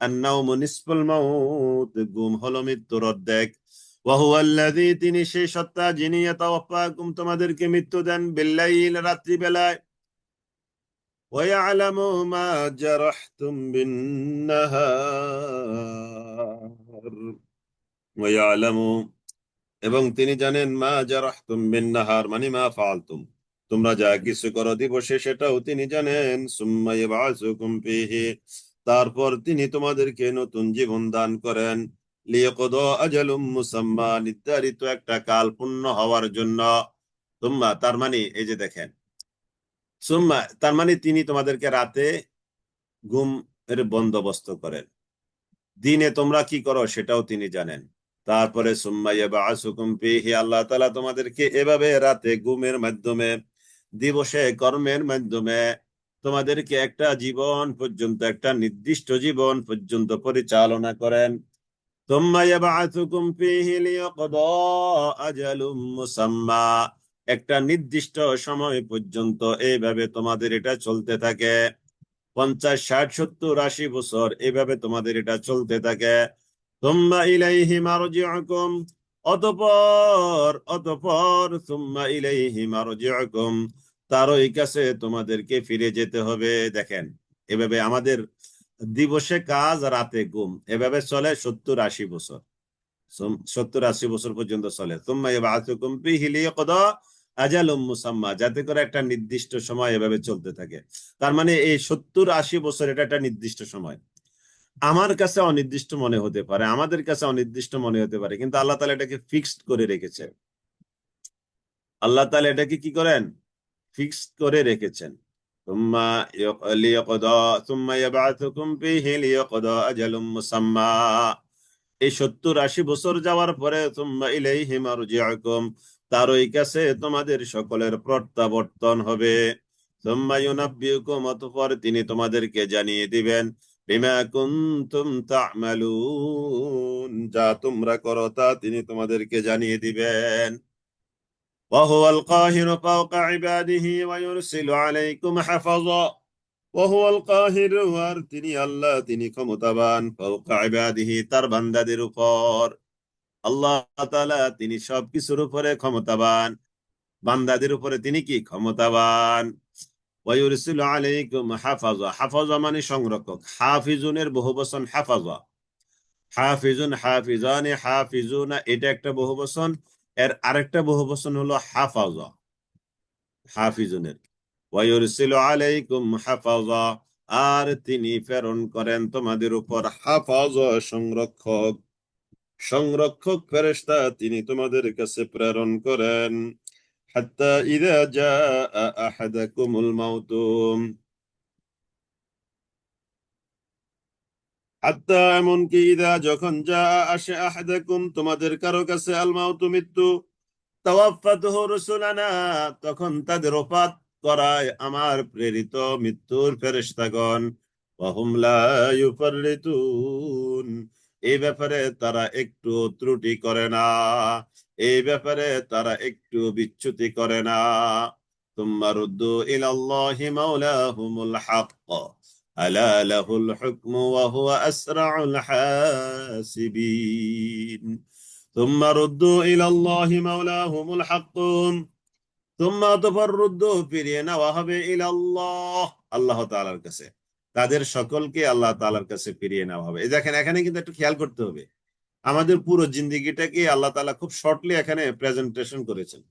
Speaker 2: আন-নাওমু নিসফুল মাউত, ঘুম হলো মৃত্যুর অর্ধেক। ওয়া হুয়া আল্লাযী, তিনি সেই সত্তা যিনি ইয়াতাওয়াফাকুম, তোমাদেরকে মৃত্যু দেন, বিল্লাইল, রাত্রি বেলায়। ওয়া ইয়ালামু মা জারাহতুম বিন-নাহার, ওয়া ইয়ালামু, এবং তিনি জানেন, মা জারাহতুম বিন নাহার, মানে মা ফাআলতুম, তোমরা যা কিছু করো দিবসে সেটাও তিনি জানেন। সুম্মা ইয়াবআসুকুম ফীহি, তারপর তিনি তোমাদেরকে নতুন জীবন দান করেন। লিয়াকদা আজালুম মুসাম্মা, নির্ধারিত একটা কাল পূর্ণ হওয়ার জন্য। সুম্মা, তার মানে এই যে দেখেন, সুম্মা তার মানে তিনি তোমাদেরকে রাতে ঘুম এর বন্দোবস্ত করেন, দিনে তোমরা কি করো সেটাও তিনি জানেন। তারপরে সুম্মা ইয়াবআসুকুম ফীহি, আল্লাহ তাআলা তোমাদেরকে এভাবে রাতে ঘুমের মাধ্যমে, দিবসে কর্মের মাধ্যমে, তোমাদেরকে একটা জীবন পর্যন্ত, একটা নির্দিষ্ট জীবন পর্যন্ত পরিচালনা করেন। ثم يبعثكم فيه ليقضى أجل مسمى, একটা নির্দিষ্ট সময় পর্যন্ত এইভাবে তোমাদের এটা চলতে থাকে। 50, 60, 70, 80 বছর এইভাবে তোমাদের এটা চলতে থাকে। তুম্মা ইলাইহি মারজিউকুম, অতঃপর তুম্মা ইলাইহি মারজিউকুম, তারই কাছে তোমাদেরকে ফিরে যেতে হবে। দেখেন, এভাবে আমাদের দিবসে কাজ, রাতে ঘুম, এভাবে চলে 70, 80 বছর। 70, 80 বছর পর্যন্ত চলে। তুম্মা ইয়াবআসুকুম ফীহি লিয়াকদা আজালুম মুসাম্মা, যাতে করে একটা নির্দিষ্ট সময় এভাবে চলতে থাকে। তার মানে এই 70, 80 বছর এটা একটা নির্দিষ্ট সময়। আমার কাছে অনির্দিষ্ট মনে হতে পারে, আমাদের কাছে অনির্দিষ্ট মনে হতে পারে, কিন্তু আল্লাহ তাআলা এটাকে ফিক্সড করে রেখেছে। আল্লাহ তাআলা এটাকে কি করেন? ফিক্সড করে রেখেছেন। তুম্মা লিয়াকদা তুম্মা ইয়াবআসুকুম ফীহি লিয়াকদা আজালুম মুসাম্মা, এই 70, 80 বছর যাওয়ার পরে তুম্মা ইলাইহি মারজিউকুম, তারই কাছে তোমাদের সকলের প্রত্যাবর্তন হবে। তুম্মা ইউনাব্বিউকুম, অতঃপর তিনি তোমাদেরকে জানিয়ে দিবেন, বিমা কুনতুম তা'মালুন, যা তোমরা করো তা তিনি তোমাদেরকে জানিয়ে দিবেন। وهو القاهر فوق عباده ويرسل عليكم حفظا, وهو القاهر, আর তিনি আল্লাহ, তিনি ক্ষমতাবান, ফাওকা ইবাদিহি, তার বান্দাদের উপর। আল্লাহ তাআলা তিনি সবকিছুর উপরে ক্ষমতাবান, বান্দাদের উপরে তিনি কি ক্ষমতাবান। ওয়ায়ুরসিলু আলাইকুম হাফাজা, হাফাজা মানে সংরক্ষক। হাফিজুনের বহুবচন হাফাজা। হাফিজুন, হাফিজানি, হাফিজুনা, এটা একটা বহুবচন। এর আরেকটা বহুবচন হলো হাফাজা, হাফিজুনের। ওয়ায়ুরসিলু আলাইকুম হাফাজা, আর তিনি প্রেরণ করেন তোমাদের উপর হাফাজা, সংরক্ষক। সংরক্ষক ফেরেশতা তিনি তোমাদের কাছে প্রেরণ করেন। হাত্তা ইযা জাআ আহাদাকুমুল মাউত, হাত্তা এমনকি, ইযা যখন, জাআ আসে, আহাদাকুম তোমাদের কারো কাছে, আল মাউত মৃত্যু, তাওয়াফাতুহু রুসুলানা, তখন তাদের ওফাত করায় আমার প্রেরিত মৃত্যুর ফেরেশতাগণ। ওয়া হুম লা ইউফাররিতুন, এই ব্যাপারে তারা একটু ত্রুটি করে না, এই ব্যাপারে তারা একটু বিচ্যুতি করে না। তুম্মা রুদ্দু ইলাল্লাহি মাওলাহুমুল হক, আলা লাহুল হুকমু ওয়া হুয়া আসরাউল হাসিবিন। ثم ردوا إلى الله مولاهم الحق, ثم অতঃপর রুদ্দু ফিরিয়ে নেওয়া হবে ইলাল্লাহ, আল্লাহ তাআলার কাছে। তাদের সকলকে আল্লাহ তাআলার কাছে ফিরিয়ে নেওয়া হবে। এই দেখেন, এখানে কিন্তু একটু খেয়াল করতে হবে, আমাদের পুরো জিন্দেগিটাকে আল্লাহ তাআলা খুব শর্টলি এখানে প্রেজেন্টেশন করেছেন,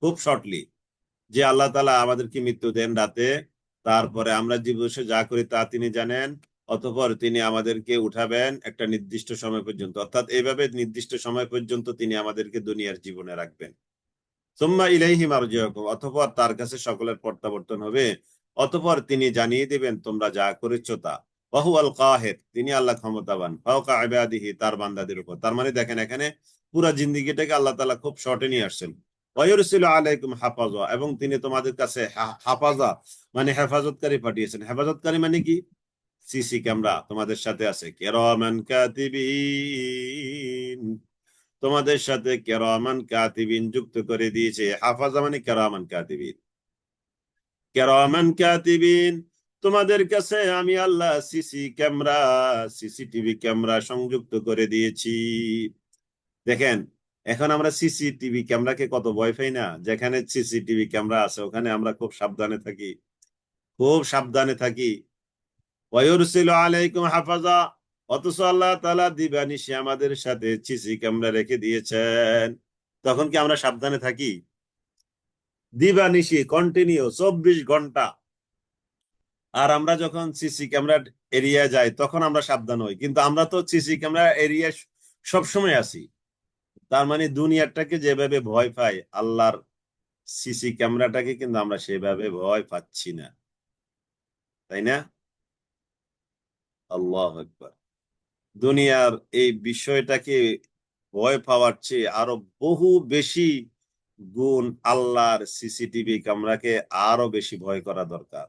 Speaker 2: খুব শর্টলি। যে আল্লাহ তাআলা আমাদেরকে মৃত্যু দেন রাতে, তারপরে আমরা দিবসে যা করি তা তিনি জানেন, অতঃপর তিনি আমাদেরকে উঠাবেন একটা নির্দিষ্ট সময় পর্যন্ত, অর্থাৎ এইভাবে নির্দিষ্ট সময় পর্যন্ত তিনি আমাদেরকে দুনিয়ার জীবনে রাখবেন। সুম্মা ইলাইহি মারজিউকুম, অতঃপর তার কাছে সকলের প্রত্যাবর্তন হবে। অতঃপর তিনি জানিয়ে দিবেন তোমরা যা করেছো তা। ওয়া হুয়াল কাহির, তিনি আল্লাহ ক্ষমতাবান, ফাওকা ইবাদিহি, তার বান্দাদের উপর। তার মানে দেখেন, এখানে পুরো জিন্দেগিটাকে আল্লাহ তাআলা খুব শর্টে নিয়ে আসছেন। ওয়া ইউরসিলু আলাইকুম হাফাজা, এবং তিনি তোমাদের কাছে হাফাজা মানে হেফাজতকারী পাঠিয়েছেন। হেফাজতকারী মানে কি? সিসি ক্যামেরা তোমাদের সাথে আছে, কিরামান কাতিবিন, তোমাদের সাথে কেরামান কাতিবিন যুক্ত করে দিয়েছে। হাফাজা মানে কেরামান কাতিবিন, কেরামান কাতিবিন, তোমাদের কাছে আমি আল্লাহ সিসি ক্যামেরা, সিসিটিভি ক্যামেরা সংযুক্ত করে দিয়েছি। দেখেন, এখন আমরা সিসিটিভি ক্যামেরাকে কত ভয় পাই না? যেখানে সিসিটিভি ক্যামেরা আছে ওখানে আমরা খুব সাবধানে থাকি, খুব সাবধানে থাকি। ওয়ায়ুরসিলু আলাইকুম হাফাজা, অথচ আল্লাহ তাআলা দিবানিশি আমাদের সাথে সিসি ক্যামেরা রেখে দিয়েছেন। তখন কি আমরা সাবধানে থাকি? দিবানিশি, কন্টিনিউ 24 ঘন্টা। আর আমরা যখন সিসি ক্যামেরা এরিয়া যাই তখন আমরা সাবধান হই, কিন্তু আমরা তো সিসি ক্যামেরা এরিয়া সবসময় আছি। তার মানে দুনিয়াটাকে যেভাবে ভয় পাই, আল্লাহর সিসি ক্যামেরাটাকে কিন্তু আমরা সেভাবে ভয় পাচ্ছি না, তাই না? আল্লাহু আকবার। দুনিয়ার এই বিষয়টাকে ভয় পাওয়ার চেয়ে আরো বহু বেশি গুণ আল্লাহর সিসিটিভি ক্যামেরাকে আরো বেশি ভয় করা দরকার।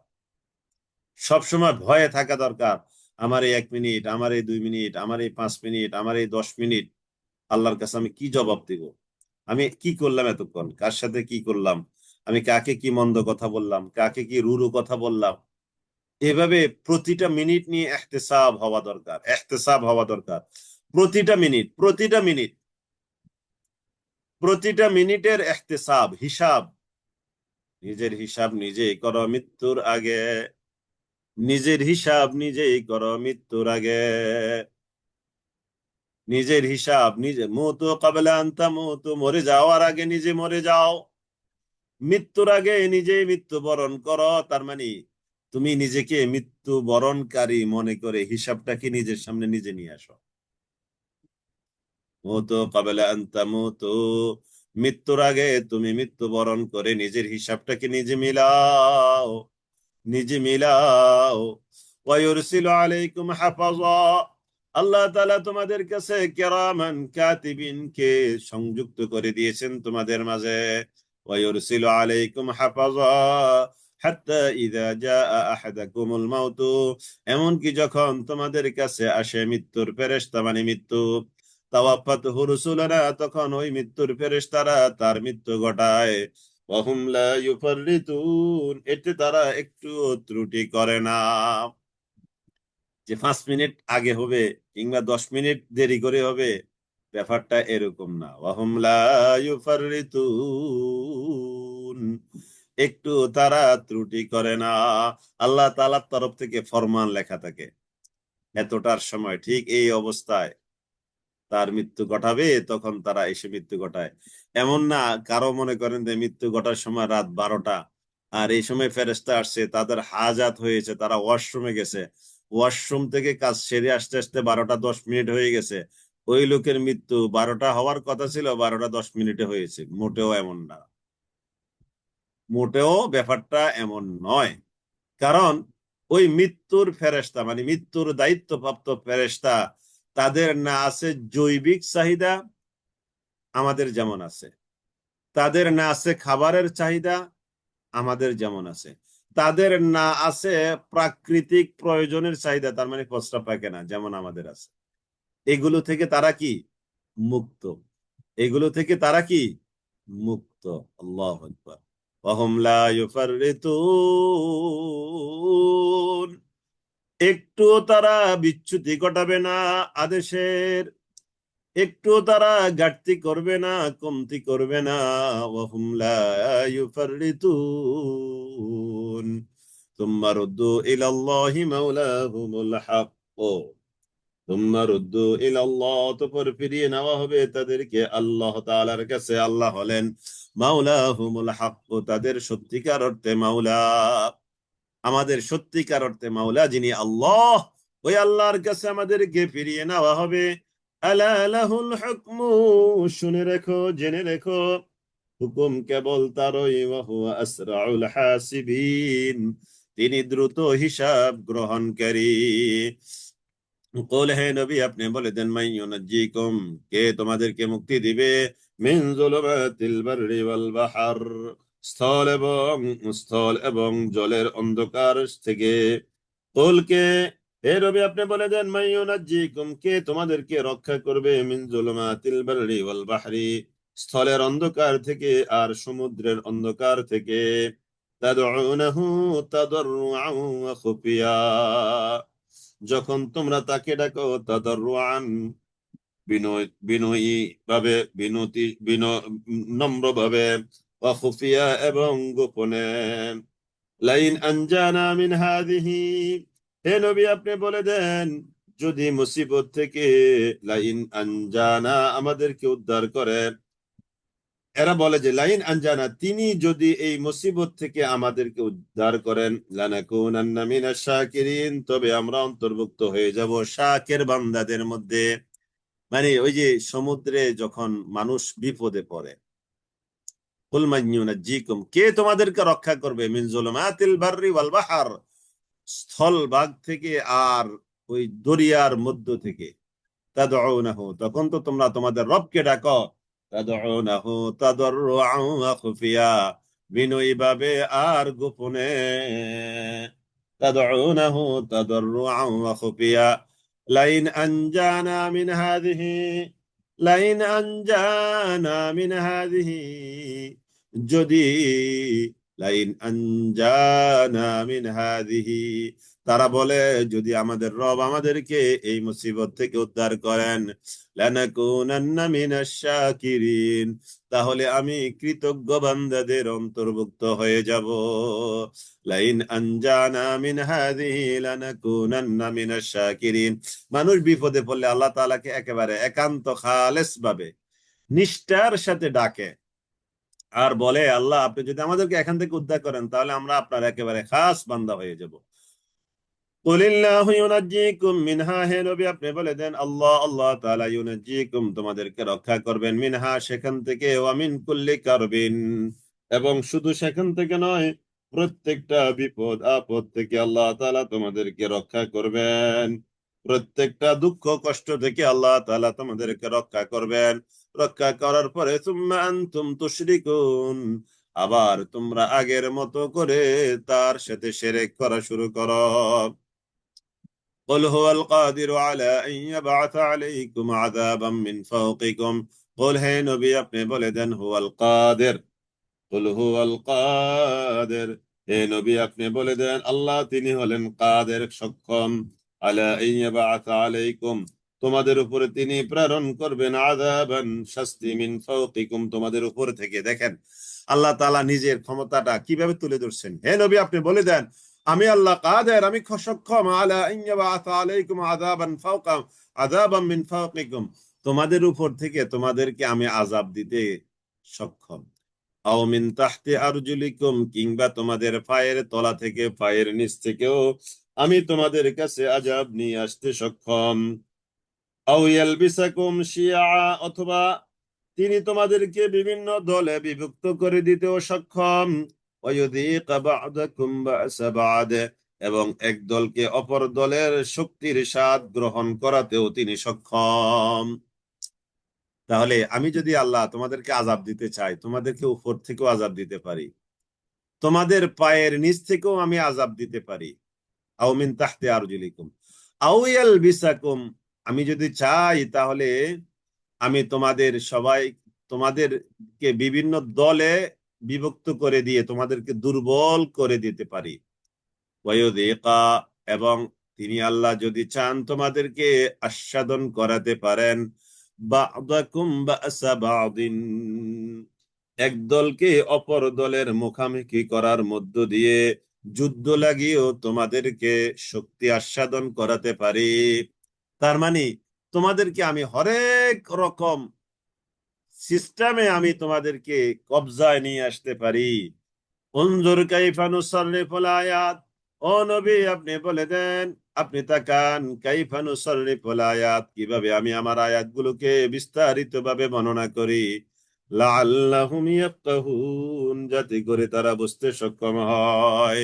Speaker 2: সবসময় ভয়ে থাকা দরকার। আমার এই 1 মিনিট, আমার এই 2 মিনিট, আমার এই 5 মিনিট, আমার এই 10 মিনিট আল্লাহর কাছে আমি কি জবাব দিব? আমি কি করলাম এতক্ষণ, কার সাথে কি করলাম, আমি কাকে কি মন্দ কথা বললাম, কাকে কি রুরু কথা বললাম। এভাবে প্রতিটা মিনিট নিয়ে এহতেসাব হওয়া দরকার, এহতেসাব হওয়া দরকার। প্রতিটা মিনিট, প্রতিটা মিনিট, প্রতিটা মিনিটের এহতেসাব, হিসাব। নিজের হিসাব নিজেই করো মৃত্যুর আগে, নিজের হিসাব নিজেই করো মৃত্যুর আগে। নিজের হিসাব নিজে, মুতু ক্বাবলা আন তামুতু, মরে যাওয়ার আগে নিজে মরে যাও। মৃত্যুর আগে নিজেই মৃত্যুবরণ করো। তার মানে তুমি নিজেকে মৃত্যুবরণকারী মনে করে হিসাবটাকে নিজের সামনে নিজে নিয়ে আসো। মুতু ক্বাবলা আন তামুতু, মৃত্যুর আগে তুমি মৃত্যুবরণ করে নিজের হিসাবটাকে নিজে মিলাও, নিজে মিলাও। ওয়ায়ুরসিলু আলাইকুম হাফাযা, আল্লাহ তাআলা তোমাদের কাছে কিরামান কাতিবিন কে সংযুক্ত করে দিয়েছেন তোমাদের মাঝে। ওয়ায়ুরসিলু আলাইকুম হাফাযা হাত্তা ইযা জাআ আহাদাকুমুল মাউত, এমনকি যখন তোমাদের কাছে আসে মৃত্যুর ফেরেশতা, মানে মৃত্যু, তাওয়াফাতুহু রুসুলানা, তখন ওই মৃত্যুর ফেরেশতারা তার মৃত্যু ঘটায়। ওয়াহুম লা ইউফাররিতুন, এতে তারা একটু ত্রুটি করে না। যে 5 মিনিট আগে হবে কিংবা 10 মিনিট দেরি করে হবে, ব্যাপারটা এরকম না। ওয়াহুম লা ইউফাররিতুন, একটু তারা ত্রুটি করে না। আল্লাহ তাআলার তরফ থেকে ফরমান লেখা থাকে, এতটার সময় ঠিক এই অবস্থায় তার মৃত্যু ঘটাবে, তখন তারা এসে মৃত্যু ঘটায়। এমন না কারো মনে করেন যে মৃত্যু ঘটার সময় রাত 12টা, আর এই সময় ফেরেশতা আসছে, তাদের হাজাত হয়েছে, তারা ওয়াশরুমে গেছে, ওয়াশরুম থেকে কাজ সেরে আসতে আসতে 12টা 10 মিনিট হয়ে গেছে, ওই লোকের মৃত্যু 12টা হওয়ার কথা ছিল 12টা 10 মিনিটে হয়েছে। মোটেও এমন না, মোটেও ব্যাপারটা এমন নয়। কারণ ওই মৃত্যুর ফেরেশতা, মানে মৃত্যুর দায়িত্বপ্রাপ্ত ফেরেশতা, তাদের না আছে জৈবিক চাহিদা আমাদের যেমন আছে, তাদের না আছে খাবারের চাহিদা আমাদের যেমন আছে, তাদের না আছে প্রাকৃতিক প্রয়োজনের চাহিদা, তার মানে প্রস্রাব পায়খানা যেমন আমাদের আছে। এগুলো থেকে তারা কি মুক্ত, এগুলো থেকে তারা কি মুক্ত। আল্লাহু আকবার। ওয়াহুম লা ইউফাররিতুন, একটু তারা বিচ্যুতি ঘটাবে না আদেশের, একটু তারা ঘাটতি করবে না, কমতি করবে না। ওয়াহুম লা ইউফাররিতুন সুম্মা রুদ্দু ইলাল্লাহি মাওলাহুমুল হক, সুম্মা রুদ্দু ইলাল্লাহ, অতঃপর ফিরিয়ে নেওয়া হবে তাদেরকে আল্লাহ তাআলার কাছে। আল্লাহ হলেন মাওলাহুমুল হক, তাদের সত্যিকার অর্থে মাওলা, আমাদের সত্যিকার অর্থে মাওলা যিনি আল্লাহ, ওই আল্লাহর কাছে আমাদেরকে ফিরিয়ে নেওয়া হবে। আলা লাহুল হুকমু, শুনে রেখো, জেনে রেখো, হুকুম কেবল তারই, ওয়া হুয়া আসরাউল হাসিবিন, তিনি দ্রুত হিসাব গ্রহণকারী। কুল, হে নবী আপনি বলে দেন, মান ইউনাজ্জিকুম, কে তোমাদেরকে মুক্তি দিবে, মিন যুলুমাতিল বাররি ওয়াল বাহর, স্থল এবং জলের অন্ধকার থেকে। কুল, কে, হে নবী আপনি বলে দেন, মান ইউনাজ্জিকুম, কে তোমাদেরকে রক্ষা করবে, মিন যুলুমাতিল বাররি ওয়াল বাহরি, স্থলের অন্ধকার থেকে আর সমুদ্রের অন্ধকার থেকে। তাদউনাহু তাদাররুআন ওয়া খুফিয়া, যখন তোমরা তাকে ডাকো, তাদাররুআন, বিনয়ী ভাবে, নম্র ভাবে, ওয়া খুফিয়া, এবং গোপনে। লাইন আনজানা মিন হাযিহি, হে নবী আপনি বলে দেন, যদি মুসিবত থেকে, লাইন আনজানা, আমাদেরকে উদ্ধার করে। এরা বলে যে লাইন আনজানা, তিনি যদি এই মুসিবত থেকে আমাদেরকে উদ্ধার করেন, লানাকুনান্না মিনাশ শাকিরিন, তবে আমরা অন্তর্ভুক্ত হয়ে যাব শাকের বান্দাদের মধ্যে। মানে ওই যে সমুদ্রে যখন মানুষ বিপদে পড়ে, কুল মান ইউনাজ্জিকুম, কে তোমাদেরকে রক্ষা করবে, মিন যুলুমাতিল বাররি ওয়াল বাহর, স্থল ভাগ থেকে আর ওই দরিয়ার মধ্য থেকে। তাদউনাহু, তখন তো তোমরা তোমাদের রবকে ডাকো, তাদউনাহু তাদাররুআন ওয়া খুফিয়া, বিনয়ীভাবে আর গোপনে। তাদউনাহু তাদাররুআন ওয়া খুফিয়া লাইন আনজানা মিন হাযিহি, লাইন আনজানা মিন হাযিহি, যদি, লাইন আনজানা মিন হাযিহি, তারা বলে যদি আমাদের রব আমাদেরকে এই মুসিবত থেকে উদ্ধার করেন, লানাকুনান্না মিনাশ শাকিরিন, তাহলে আমি কৃতজ্ঞ বান্দাদের অন্তর্ভুক্ত হয়ে যাব। লাইন আনজানা মিন হাযিহি লানাকুনান্না মিনাশ শাকিরিন, মানুষ বিপদে পড়লে আল্লাহ তাআলাকে একেবারে একান্ত খালেস ভাবে নিষ্ঠার সাথে ডাকে আর বলে, আল্লাহ আপনি যদি আমাদেরকে এখান থেকে উদ্ধার করেন তাহলে আমরা আপনার একেবারে খাস বান্দা হয়ে যাব। কুলিল্লাহু ইউনাজ্জিকুম মিনহা, হে নবী আপনি বলে দেন আল্লাহ আল্লাহ তাআলা ইউনাজ্জিকুম তোমাদেরকে রক্ষা করবেন, মিনহা সেখান থেকে, ওয়া মিন কুল্লি কারবিন এবং শুধু সেখান থেকে নয়, প্রত্যেকটা বিপদ আপদ থেকে আল্লাহ তাআলা তোমাদেরকে রক্ষা করবেন, প্রত্যেকটা দুঃখ কষ্ট থেকে আল্লাহ তাআলা তোমাদেরকে রক্ষা করবেন। রক্ষা করার পরে সুম্মা আনতুম তুশরিকুন, আবার তোমরা আগের মতো করে তার সাথে শিরক করা শুরু করো। قل هو القادر على أن يبعث عليكم عذابا من فوقكم, قل হে নবী আপনি বলে দেন হুয়াল কাদের, قل هو القادر, হে নবী আপনি বলে দেন আল্লাহ তিনি হলেন কাদের সক্ষম, আলা আন ইয়াবআথ আলাইকুম তোমাদের উপরে তিনি প্রেরণ করবেন, আযাবান শাস্তি, মিন ফাওকিকুম তোমাদের উপর থেকে। দেখেন আল্লাহ তাআলা নিজের ক্ষমতাটা কিভাবে তুলে ধরছেন। হে নবী আপনি বলে দেন আমি আল্লাহ কাদের, আমি সক্ষম, আলা আন ইয়াবআথ আলাইকুম আযাবান ফাওকা, আযাবান মিন ফাওকিকুম তোমাদের উপর থেকে তোমাদেরকে আমি আযাব দিতে সক্ষম, আও মিন তাহতি আরজুলিকুম কিংবা তোমাদের পায়ের তলা থেকে পায়ের নিচ থেকেও আমি তোমাদের কাছে আযাব নিয়ে আসতে সক্ষম, আও ইয়ালবিসাকুম শিয়া অথবা তিনি তোমাদেরকে বিভিন্ন দলে বিভক্ত করে দিতেও সক্ষম, ওয়ায়ুযীকা বা'দাকুম বা'সা বা'দ এবং এক দলকে অপর দলের শক্তির স্বাদ গ্রহণ করাতেও তিনি সক্ষম। তাহলে আমি যদি আল্লাহ তোমাদেরকে আযাব দিতে চাই, তোমাদেরকে উপর থেকেও আযাব দিতে পারি, তোমাদের পায়ের নিচ থেকেও আমি আযাব দিতে পারি, আও মিন তাহতি আরজুলিকুম আও ইয়ালবিসাকুম, আমি যদি চাই তাহলে আমি তোমাদেরকে বিভিন্ন দলে বিভক্ত করে দিয়ে তোমাদেরকে দুর্বল করে দিতে পারি, ওয়ায়ুযীকা এবং তিনি আল্লাহ যদি চান তোমাদেরকে আস্বাদন করাতে পারেন, বা'দাকুম বা'সা বা'দিন এক দলকে অপর দলের মুখামুখি করার মধ্য দিয়ে যুদ্ধ লাগিয়েও তোমাদেরকে শক্তি আস্বাদন করাতে পারি। তার মানে তোমাদেরকে আমি হরেক রকম সিস্টেমে আমি তোমাদেরকে কবজায় নিয়ে আসতে পারি। উনজুর কাইফা নুসাররিফুল আয়াত, ও নবী আপনি বলে দেন, আপনি তাকান কাইফা নুসাররিফুল আয়াত কিভাবে আমি আমার আয়াতগুলোকে বিস্তারিত ভাবে বর্ণনা করি, লাআল্লাহুম ইয়াফকাহুন যাতে করে তারা বুঝতে সক্ষম হয়।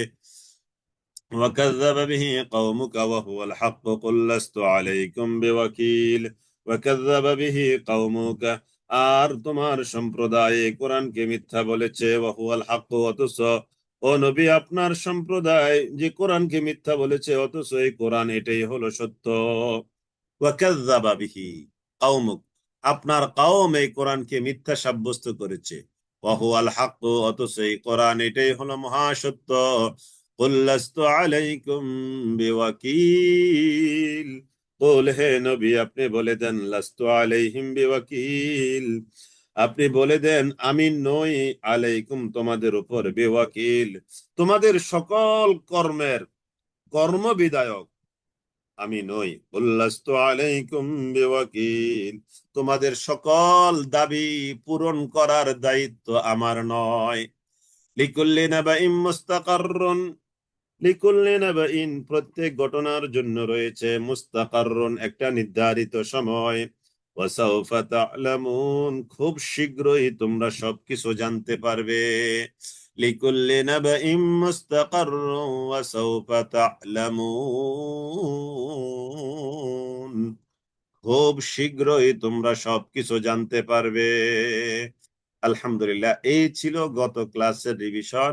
Speaker 2: وكذب به قومك وهو الحق قل لست عليكم بوكيل, وكذب به قومك আর তোমার সম্প্রদায় কোরআনকে মিথ্যা বলেছে, ওয়াহুয়াল হক অথচ ও নবী আপনার সম্প্রদায় যে কোরআনকে মিথ্যা বলেছে অথচ এই কোরআন এটাই হলো সত্য। ওয়াকাযযাবা বিহি কওমুক, আপনার কওম এই কোরআনকে মিথ্যা সাব্যস্ত করেছে, ওয়াহুয়াল হক অথচ এই কোরআন এটাই হলো মহাসত্য। কুল লাস্তু আলাইকুম বিওয়াকিল, কুল হে নবী আপনি বলে দেন লাস্তু আলাইহিম বিওয়াকিল, আপনি বলে দেন আমি নই আলাইকুম তোমাদের উপর বিওয়াকিল, তোমাদের সকল কর্মের কর্মবিধায়ক আমি নই। উল্লাস্তু আলাইকুম বিওয়াকিল, তোমাদের সকল দাবি পূরণ করার দায়িত্ব আমার নয়। লিকুল্লি নাবাইন মুস্তাকাররুন, লিকুল্লি নাবাইন প্রত্যেক ঘটনার জন্য রয়েছে, মুস্তাকাররুন একটা নির্ধারিত সময়, ওয়া সাউফা তা'লামুন খুব শীঘ্রই তোমরা সবকিছু জানতে পারবে। লিকুল্লি নাবাইন মুস্তাকাররুন ওয়া সাউফা তা'লামুন, খুব শীঘ্রই তোমরা সবকিছু জানতে পারবে। আলহামদুলিল্লাহ, এই ছিল গত ক্লাসের রিভিশন।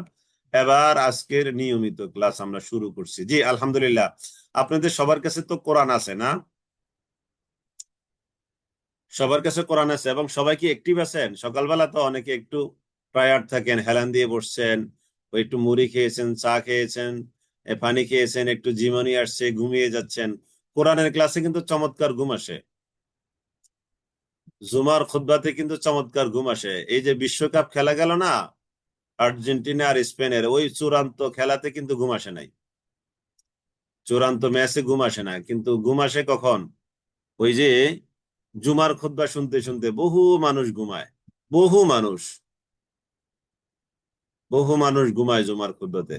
Speaker 2: এবার আজকের নিয়মিত ক্লাস আমরা শুরু করছি। জি আলহামদুলিল্লাহ। আপনাদের সবার কাছে তো কোরআন আছে না? সবার কাছে কোরআন আছে এবং সবাই কি অ্যাক্টিভ আছেন? সকালবেলা তো অনেকে একটু টায়ার্ড থাকেন, হেলান দিয়ে বসছেন, ওই একটু মুড়ি খেয়েছেন, চা খেয়েছেন, পানি খেয়েছেন, একটু ঝিমুনি আসছে, ঘুমিয়ে যাচ্ছেন। কোরআনের ক্লাসে কিন্তু চমৎকার ঘুম আসে। জুমার খুতবাতে কিন্তু চমৎকার ঘুম আসে। এই যে বিশ্বকাপ খেলা গেল না, আর্জেন্টিনা আর স্পেনের, ওই চূড়ান্ত খেলাতে কিন্তু ঘুম আসে নাই। চূড়ান্ত ম্যাচে ঘুম আসে না, কিন্তু ঘুম আসে কখন? ওই যে জুমার খুতবা শুনতে শুনতে বহু মানুষ ঘুমায়। বহু মানুষ বহু মানুষ ঘুমায় জুমার খুতবাতে,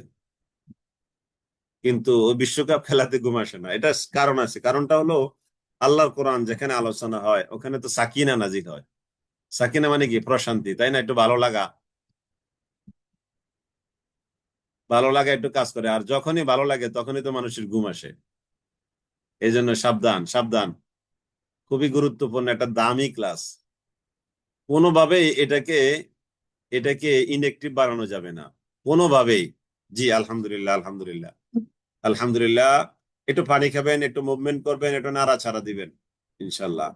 Speaker 2: কিন্তু ওই বিশ্বকাপ খেলাতে ঘুম আসে না। এটা কারণ আছে। কারণটা হলো, আল্লাহর কোরআন যেখানে আলোচনা হয় ওখানে তো সাকিনা নাজিল হয়। সাকিনা মানে কি? প্রশান্তি, তাই না? একটু ভালো লাগা, ভালো লাগা একটু কাজ করে। আর যখনই ভালো লাগে তখনই তো মানুষের ঘুম আসে। এই জন্য সাবধান, সাবধান। খুবই গুরুত্বপূর্ণ একটা দামি ক্লাস। কোনোভাবেই এটাকে এটাকে ইনএক্টিভ বানানো যাবে না, কোনোভাবেই। জি আলহামদুলিল্লাহ, আলহামদুলিল্লাহ, আলহামদুলিল্লাহ। একটু পানি খাবেন, একটু মুভমেন্ট করবেন, একটু নাড়াচাড়া দিবেন, ইনশাল্লাহ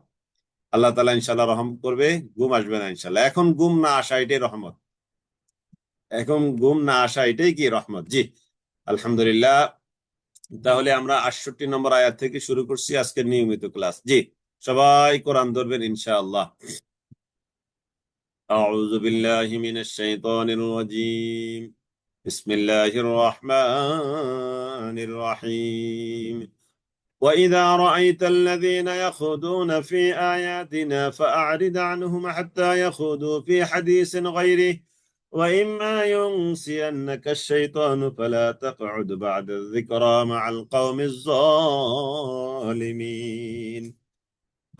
Speaker 2: আল্লাহ তাআলা ইনশাল্লাহ রহম করবে। ঘুম আসবে না ইনশাল্লাহ। এখন ঘুম না আসা এটাই রহমত। এখন ঘুম না আসা এটাই কি? রহমত। জি আলহামদুলিল্লাহ। তাহলে আমরা 68 নম্বর আয়াত থেকে শুরু করছি আজকের নিয়মিত ক্লাস। জি, সবাই কোরআন ধরবেন ইনশাআল্লাহ। أعوذ بالله من الشيطان الرجيم. بسم الله الرحمن الرحيم. وإذا رأيت الذين يخوضون في آياتنا فأعرض عنهم حتى يخوضوا في حديث غيره وإما ينسينك الشيطان فلا تقعد بعد الذكرى مع القوم الظالمين.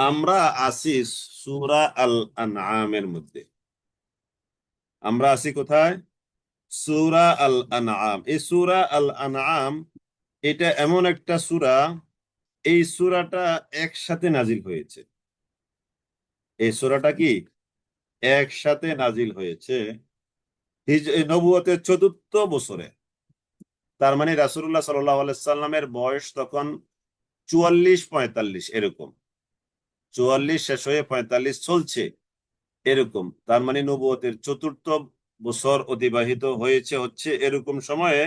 Speaker 2: আমরা আছি সূরা আল আনআমের মধ্যে। আমরা আছি কোথায়? সূরা আল আনআম। এই সূরা আল আনআম এটা এমন একটা সূরা, এই সূরাটা একসাথে নাজিল হয়েছে। এই সূরাটা কি একসাথে নাজিল হয়েছে নবুয়তের ৪র্থ বছরে। তার মানে রাসূলুল্লাহ সাল্লাল্লাহু আলাইহি সাল্লামের বয়স তখন ৪৪-৪৫ এরকম। ৪৪ শেষ হয়ে ৪৫ চলছে এরকম। তার মানে নবুয়তের ৪র্থ বছর অতিবাহিত হয়েছে হচ্ছে এরকম সময়ে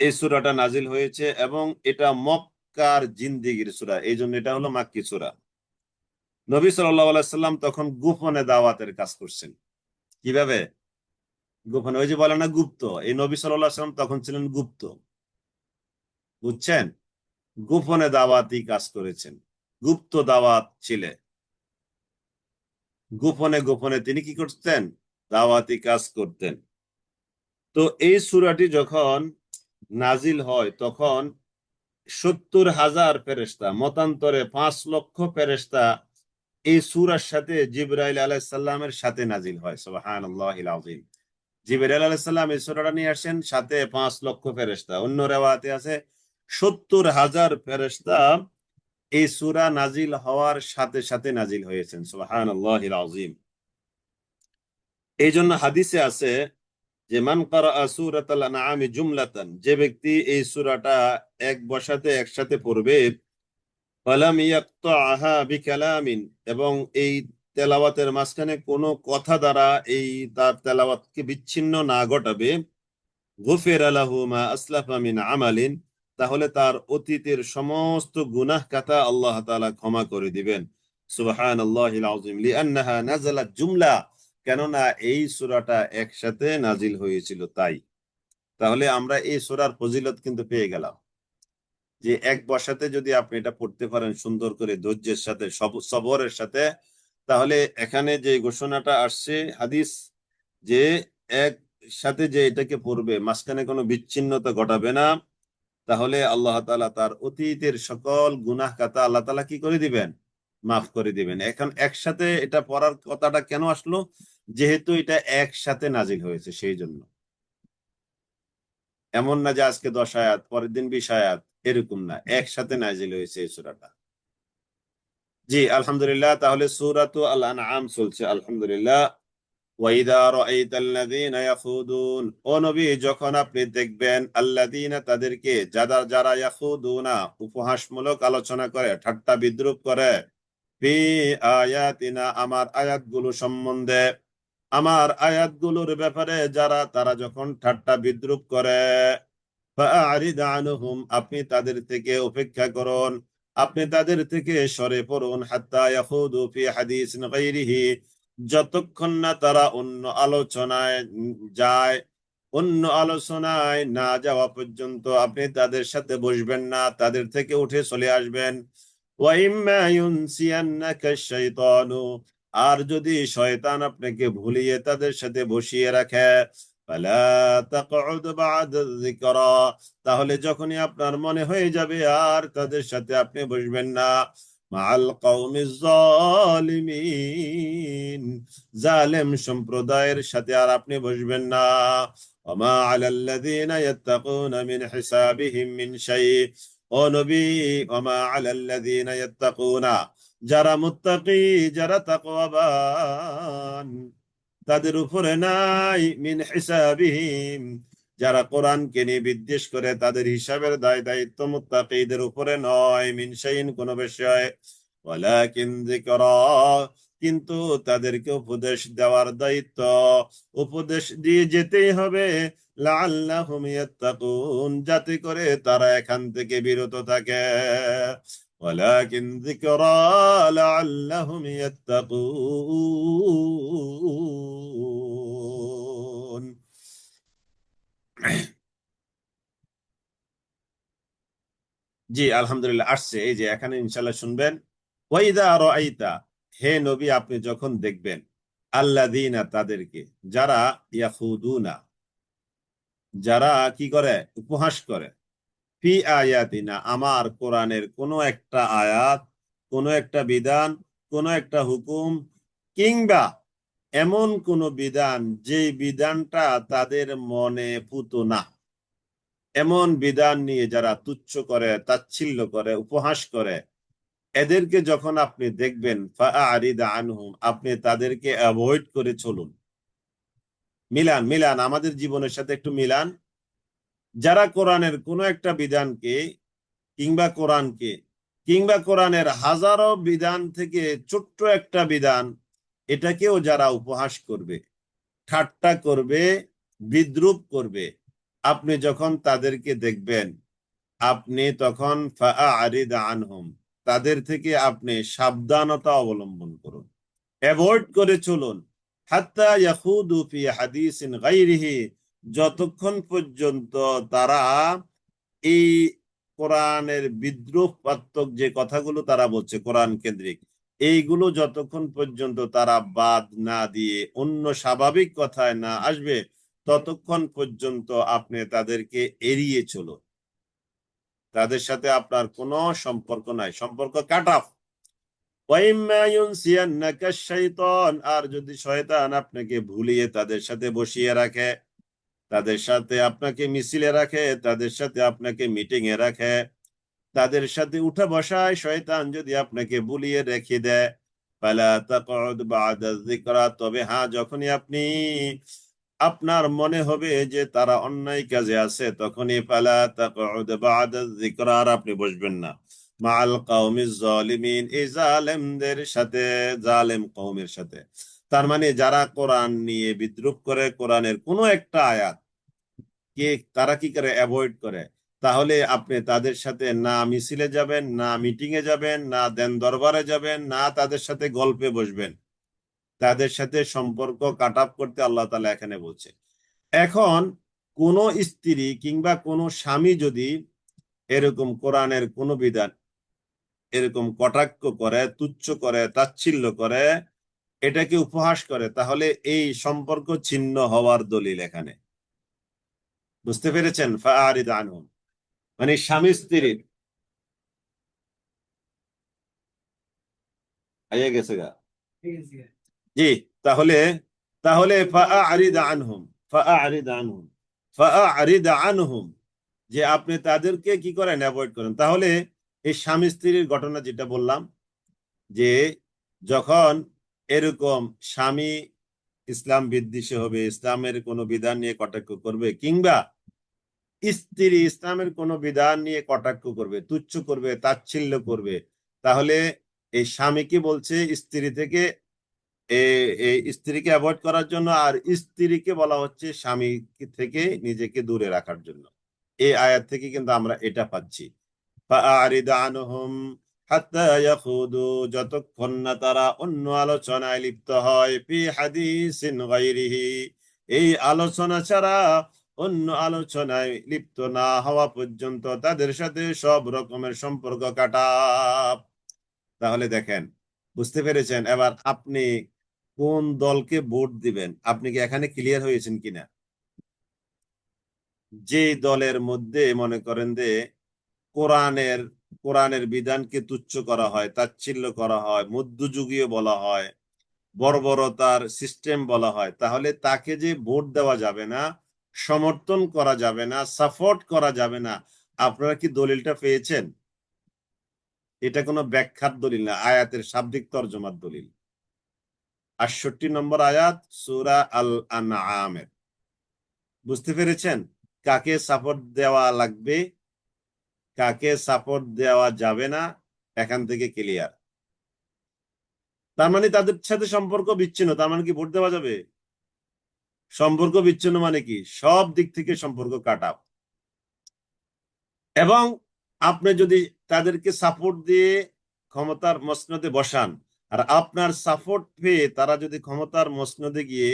Speaker 2: এই সূরাটা নাজিল হয়েছে। এবং এটা মক্কার জিন্দেগির সূরা, এই জন্য এটা হলো মাক্কি সূরা। নবী সাল্লাল্লাহু আলাইহি সাল্লাম তখন গোপনে দাওয়াতের কাজ করছেন। কিভাবে? গোপনে। ওই যে বলে না গুপ্ত, এই নবী সাল্লাল্লাহু আলাইহি সাল্লাম তখন ছিলেন গুপ্ত, বুঝছেন? গোপনে দাওয়াতি কাজ করেছেন, গুপ্ত দাওয়াত ছিলেন। গোপনে গোপনে তিনি কি করতেন? দাওয়াতি কাজ করতেন। তো এই সূরাটি যখন নাজিল হয় তখন ৭০,০০০ ফেরেশতা, মতান্তরে ৫,০০,০০০ ফেরেশতা এই সূরার সাথে জিবরাইল আলাইহিস সালামের সাথে নাজিল হয়। সুবহানাল্লাহিল আযীম। জিবরাইল আলাইহিস সালাম এই সূরাটা নিয়ে আসেন, সাথে ৫,০০,০০০ ফেরেশতা। অন্য রিওয়ায়াতে আছে ৭০,০০০ ফেরেশতা এই সূরা নাজিল হওয়ার সাথে সাথে নাজিল হয়েছেন। সুবহানাল্লাহিল আযীম। এই জন্য হাদিসে আছে যে মান ক্বারাআ সূরাতাল আনআম জুমলাতান, যে ব্যক্তি এই সূরাটা এক বসাতে একসাথে পড়বে, ফালাম ইয়াকতাআহা বিকালামিন, এবং এই তেলাওয়াতের মাঝখানে কোনো কথা দ্বারা এই তার তেলাওয়াতকে বিচ্ছিন্ন না ঘটাবে, গুফিরা লাহু মা আসলাফা মিন আমালিন, তাহলে তার অতীতের সমস্ত গুনাহ খাতা আল্লাহ তাআলা ক্ষমা করে দিবেন। সুবহানাল্লাহিল আযীম। লিআন্নাহা নাযালাত জুমলা, কেননা এই সূরাটা একসাথে নাজিল হয়েছিল তাই। তাহলে আমরা এই সূরার ফজিলত কিন্তু পেয়ে গেলাম, যে এক বসাতে যদি আপনি এটা পড়তে পারেন সুন্দর করে, ধৈর্যের সাথে, সবরের সাথে, তাহলে এখানে যে ঘোষণাটা আসছে হাদিস, যে এক সাথে যে এটাকে পড়বে, মাঝখানে কোনো বিচ্ছিন্নতা ঘটাবে না, তাহলে আল্লাহ তাআলা তার অতীতের সকল গুনাহ খাতা আল্লাহ তাআলা কি করে দিবেন? মাফ করে দিবেন। এখন একসাথে এটা পড়ার কথাটা কেন আসলো? যেহেতু এটা একসাথে নাজিল হয়েছে সেই জন্য। এমন না যে আজকে ১০ আয়াত, পরের দিন ২০ আয়াত, এরকম না, একসাথে নাজিল হয়েছে এই সূরাটা। জি আলহামদুলিল্লাহ, তাহলে সূরাতু আল আনআম চলছে আলহামদুলিল্লাহ। ওয়াইদা রাআইতাল্লাযীনা ইয়াখুদুন, ও নবী যখন আপনি দেখবেন আল্লাযীনা তাদেরকে, যারা যারা ইয়াখুদুনা উপহাসমূলক আলোচনা করে, ঠাট্টা বিদ্রূপ করে, ফি আয়াতিনা আমার আয়াতগুলো সম্বন্ধে, আমার আয়াতগুলোর ব্যাপারে যারা তারা যখন ঠাট্টা বিদ্রূপ করে, ফাআরিদ আনহুম আপনি তাদের থেকে উপেক্ষা করুন, আপনি তাদের থেকে সরে পড়ুন, হাত্তা ইয়াখুদু ফি হাদিসিন গায়রিহি যতক্ষণ না তারা অন্য আলোচনায় যায়, অন্য আলোচনায় না যাওয়া পর্যন্ত আপনি তাদের সাথে বসবেন না, তাদের থেকে উঠে চলে আসবেন। ওয়াইম্মা ইউনসিয়ান্নাকা শাইতানু, আর যদি শয়তান আপনাকে ভুলিয়ে তাদের সাথে বসিয়ে রাখে, ফালা তাকউদ বা'দা যিকরা, তাহলে যখনই আপনার মনে হয়ে যাবে আর তাদের সাথে আপনি বসবেন না, মাআল কওমিজ জালিমিন, জালেম সম্প্রদায়ের সাথে আর আপনি বসবেন না। ওমা আলাল্লাযীনা ইয়াত্তাকুনা মিন হিসাবিহিম মিন শাই, ও নবী ওমা আলাল্লাযীনা ইয়াত্তাকুনা, যারা মুত্তাকি, যারা তাকওয়াবান, তাদের উপরে নাই মিন হিসাবিহিম, যারা কোরআনকে নিয়ে বিদ্বেষ করে তাদের হিসাবের দায় দায়িত্ব মুত্তাকিদের উপরে নয়, মিন শাইইন কোনো বিষয়, ওয়ালাকিন যিকরা, কিন্তু তাদেরকে উপদেশ দেওয়ার দায়িত্ব, উপদেশ দিয়ে যেতেই হবে, লাআল্লাহুম ইয়াত্তাকুন, যাতে করে তারা এখান থেকে বিরত থাকে, ওয়ালাকিন যিকরা লাআল্লাহুম ইয়াত্তাকুন। জি আলহামদুলিল্লাহ, আসছে এই যে এখানে ইনশাআল্লাহ শুনবেন। ওয়াইদা রাআইতা, হে নবী আপনি যখন দেখবেন, আল্লাযীনা তাদেরকে, যারা ইয়াখুদুনা, যারা কি করে, উপহাস করে, ফি আয়াতিনা আমার কোরআনের কোন একটা আয়াত, কোন একটা বিধান, কোন একটা হুকুম, কিংবা এমন কোন বিধান যে বিধানটা তাদের মনে পুত না, এমন বিধান নিয়ে যারা তুচ্ছ করে, তাচ্ছিল্য করে, উপহাস করে, এদেরকে যখন আপনি দেখবেন, ফাআরিদ আনহুম আপনি তাদেরকে অ্যাভয়েড করে চলুন। মিলান মিলান আমাদের জীবনের সাথে একটু মিলান। যারা কোরআনের কোন একটা বিধানকে, কিংবা কোরআনকে, কিংবা কোরআনের হাজারো বিধান থেকে ছোট্ট একটা বিধান, এটাকেও যারা উপহাস করবে, ঠাট্টা করবে, বিদ্রূপ করবে, আপনি যখন তাদেরকে দেখবেন, আপনি তখন ফাআরিদ আনহুম তাদের থেকে আপনি সাবধানতা অবলম্বন করুন, অ্যাভয়েড করে চলুন, হাত্তা ইয়াখুদু ফি হাদিসিন গায়রিহি যতক্ষণ পর্যন্ত তারা এই কোরআনের বিদ্রূপাত্মক যে কথাগুলো তারা বলছে কোরআন কেন্দ্রিক, এইগুলো যতক্ষণ পর্যন্ত তারা বাদ না দিয়ে অন্য স্বাভাবিক কথায় না আসবে, ততক্ষণ পর্যন্ত আপনি তাদেরকে এড়িয়ে চলুন, তাদের সাথে আপনার কোনো সম্পর্ক নাই, সম্পর্ক কাট অফ। ওয়াইম্মা ইউনসিয়ান্নাকা শাইতান, আর যদি শয়তান আপনাকে ভুলিয়ে তাদের সাথে বসিয়ে রাখে, তাদের সাথে আপনাকে মিছিলে রাখে, তাদের সাথে আপনাকে মিটিং এ রাখে, তাদের সাথে উঠা বসায় শয়তান যদি আপনাকে ভুলিয়ে রেখে দেয়, ফালা তাকউদ বা'দা যিকরা, তবে হ্যাঁ যখনই আপনি, আপনার মনে হবে যে তারা অন্যায় কাজে আছে, তখনই ফালা তাকউদ বা'দা যিকরা, আর আপনি বসবেন না, মাআল কওমিজ জালিমিন এই জালেমদের সাথে, জালেম কওমের সাথে। তার মানে যারা কোরআন নিয়ে বিদ্রূপ করে, কোরআনের কোনো একটা আয়াত কে তারা কি করে, অ্যাভয়েড করে, তাহলে আপনি তাদের সাথে না মিছিলে যাবেন, না মিটিং এ যাবেন, না দেন দরবারে যাবেন, না তাদের সাথে গল্পে বসবেন, তাদের সাথে সম্পর্ক কাট অফ করতে আল্লাহ তাআলা এখানে বলছে। এখন কোন স্ত্রী কিংবা কোন স্বামী যদি এরকম কোরআনের কোন বিধান এরকম কটাক্ষ করে, তুচ্ছ করে, তাচ্ছিল্য করে, এটাকে উপহাস করে, তাহলে এই সম্পর্ক ছিন্ন হওয়ার দলিল এখানে। বুঝতে পেরেছেন? ফাআরিদ আনহুম মানে স্বামী স্ত্রীর, আইয়া গেছে গা। জি, তাহলে তাহলে ফাআরিদ আনহুম, ফাআরিদ আনহুম, ফাআরিদ আনহুম, যে আপনি তাদেরকে কি করেন, অ্যাভয়েড করেন। তাহলে এই স্বামী স্ত্রীর ঘটনা যেটা বললাম, যে যখন এরকম স্বামী ইসলাম বিদ্বেষী হবে, ইসলামের কোনো বিধান নিয়ে কটাক্ষ করবে, কিংবা স্ত্রী ইসলামের কোনো বিধান নিয়ে কটাক্ষ করবে, তুচ্ছ করবে, তাচ্ছিল্য করবে, তাহলে এই স্বামীকে বলছে স্ত্রী থেকে স্ত্রীকে অ্যাভয়েড করার জন্য, আর স্ত্রীকে বলা হচ্ছে স্বামী থেকে নিজেকে দূরে রাখার জন্য। এই আয়াত থেকে কিন্তু আমরা এটা পাচ্ছি। ফাআরিদ আনহুম হাত্তা ইয়াখুদু, যতক্ষণ না তারা অন্য আলোচনায় লিপ্ত হয়, ফি হাদিসিন গায়রিহি, এই আলোচনা ছাড়া অন্য আলোচনায় লিপ্ত না হওয়া পর্যন্ত তাদের সাথে সব রকমের সম্পর্ক কাটা। তাহলে দেখেন, বুঝতে পেরেছেন এবার আপনি কোন দলকে ভোট দিবেন? আপনি কি এখানে ক্লিয়ার হয়েছেন কিনা? যে দলের মধ্যে মনে করেন যে কোরআনের কোরআনের বিধানকে তুচ্ছ করা হয়, তাচ্ছিল্য করা হয়, মধ্যযুগীয় বলা হয়, বর্বরতার সিস্টেম বলা হয়, তাহলে তাকে যে ভোট দেওয়া যাবে না, সমর্থন করা যাবে না, সাপোর্ট করা যাবে না, আপনারা কি দলিলটা পেয়েছেন? এটা কোনো ব্যাখ্যার দলিল না, আয়াতের শাব্দিক তর্জমার দলিল। ৬৮ নম্বর আয়াত সূরা আল আনআমের। বুঝতে পেরেছেন কাকে সাপোর্ট দেওয়া লাগবে, কাকে সাপোর্ট দেওয়া যাবে না? এখান থেকে ক্লিয়ার। তার মানে তাদের সাথে সম্পর্ক বিচ্ছিন্ন, তার মানে কি ভোট দেওয়া যাবে? সম্পর্ক বিচ্ছিন্ন মানে কি সব দিক থেকে সম্পর্ক কাটা। এবং আপনি যদি তাদেরকে সাপোর্ট দিয়ে ক্ষমতার মসনদে বসান, আর আপনার সাপোর্ট পেয়ে তারা যদি ক্ষমতার মসনদে গিয়ে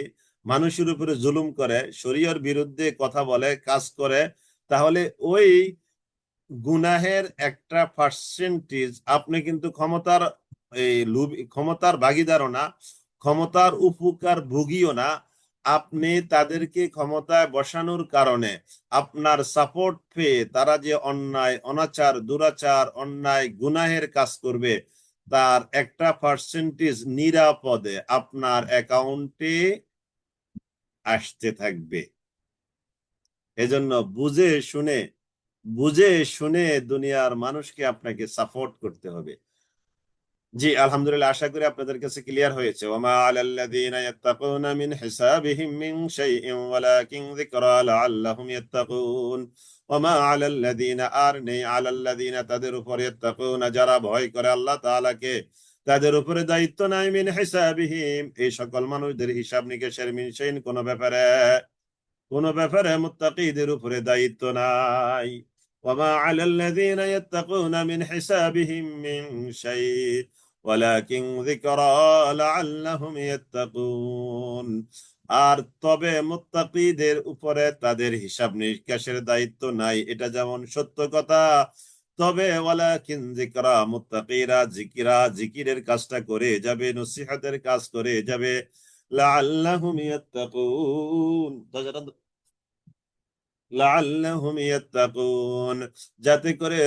Speaker 2: মানুষের উপরে জুলুম করে, শরীয়র বিরুদ্ধে কথা বলে, কাজ করে, তাহলে ওই গুনাহের একটা পার্সেন্টেজ আপনি কিন্তু ক্ষমতার ভাগীদারও না, ক্ষমতার উপকার ভোগীও না। আপনি তাদেরকে ক্ষমতায় বসানোর কারণে আপনার সাপোর্ট পেয়ে তারা যে অন্যায়, অনাচার, দুরাচার, অন্যায়, গুনাহের কাজ করবে, তার একটা পার্সেন্টেজ নিরাপদে আপনার অ্যাকাউন্টে আসতে থাকবে। এজন্য বুঝে শুনে দুনিয়ার মানুষকে আপনাকে সাপোর্ট করতে হবে। জি আলহামদুলিল্লাহ, আশা করি আপনাদের কাছে ক্লিয়ার হয়েছে। ওমা আলাল্লাযীনা ইয়াত্তাকুনা মিন হিসাবিহিম মিন শাইইন ওয়ালাকিন যিকরা লাআল্লাহুম ইয়াত্তাকুন। ওমা আলাল্লাযীনা, আর নেই, আলাল্লাযীনা তাদের উপর, ইয়াত্তাকুনা যারা ভয় করে আল্লাহ তাআলাকে, তাদের উপরে দায়িত্ব নাই, মিন হিসাবিহিম এই সকল মানুষদের হিসাব নিকেশের, মিন শাইইন কোন ব্যাপারে মুত্তাকিদের উপরে দায়িত্ব নাই। ওয়ামা আলাল্লাযীনা ইয়াত্তাকুনা মিন হিসাবিহিম মিন শাইইন ওয়ালাকিন যিকরা লাআল্লাহুম ইয়াত্তাকুন। আর তবে মুত্তাকিদের উপরে তাদের হিসাব নিকাশের দায়িত্ব নাই, এটা যেমন সত্য কথা, তবে ওয়ালাকিন যিকরা, মুত্তাকিরা জিকিরের কাজটা করে যাবে, নসিহতের কাজ করে যাবে, লাআল্লাহুম ইয়াত্তাকুন, লাআল্লাহুম ইয়াত্তাকুন, যাতে করে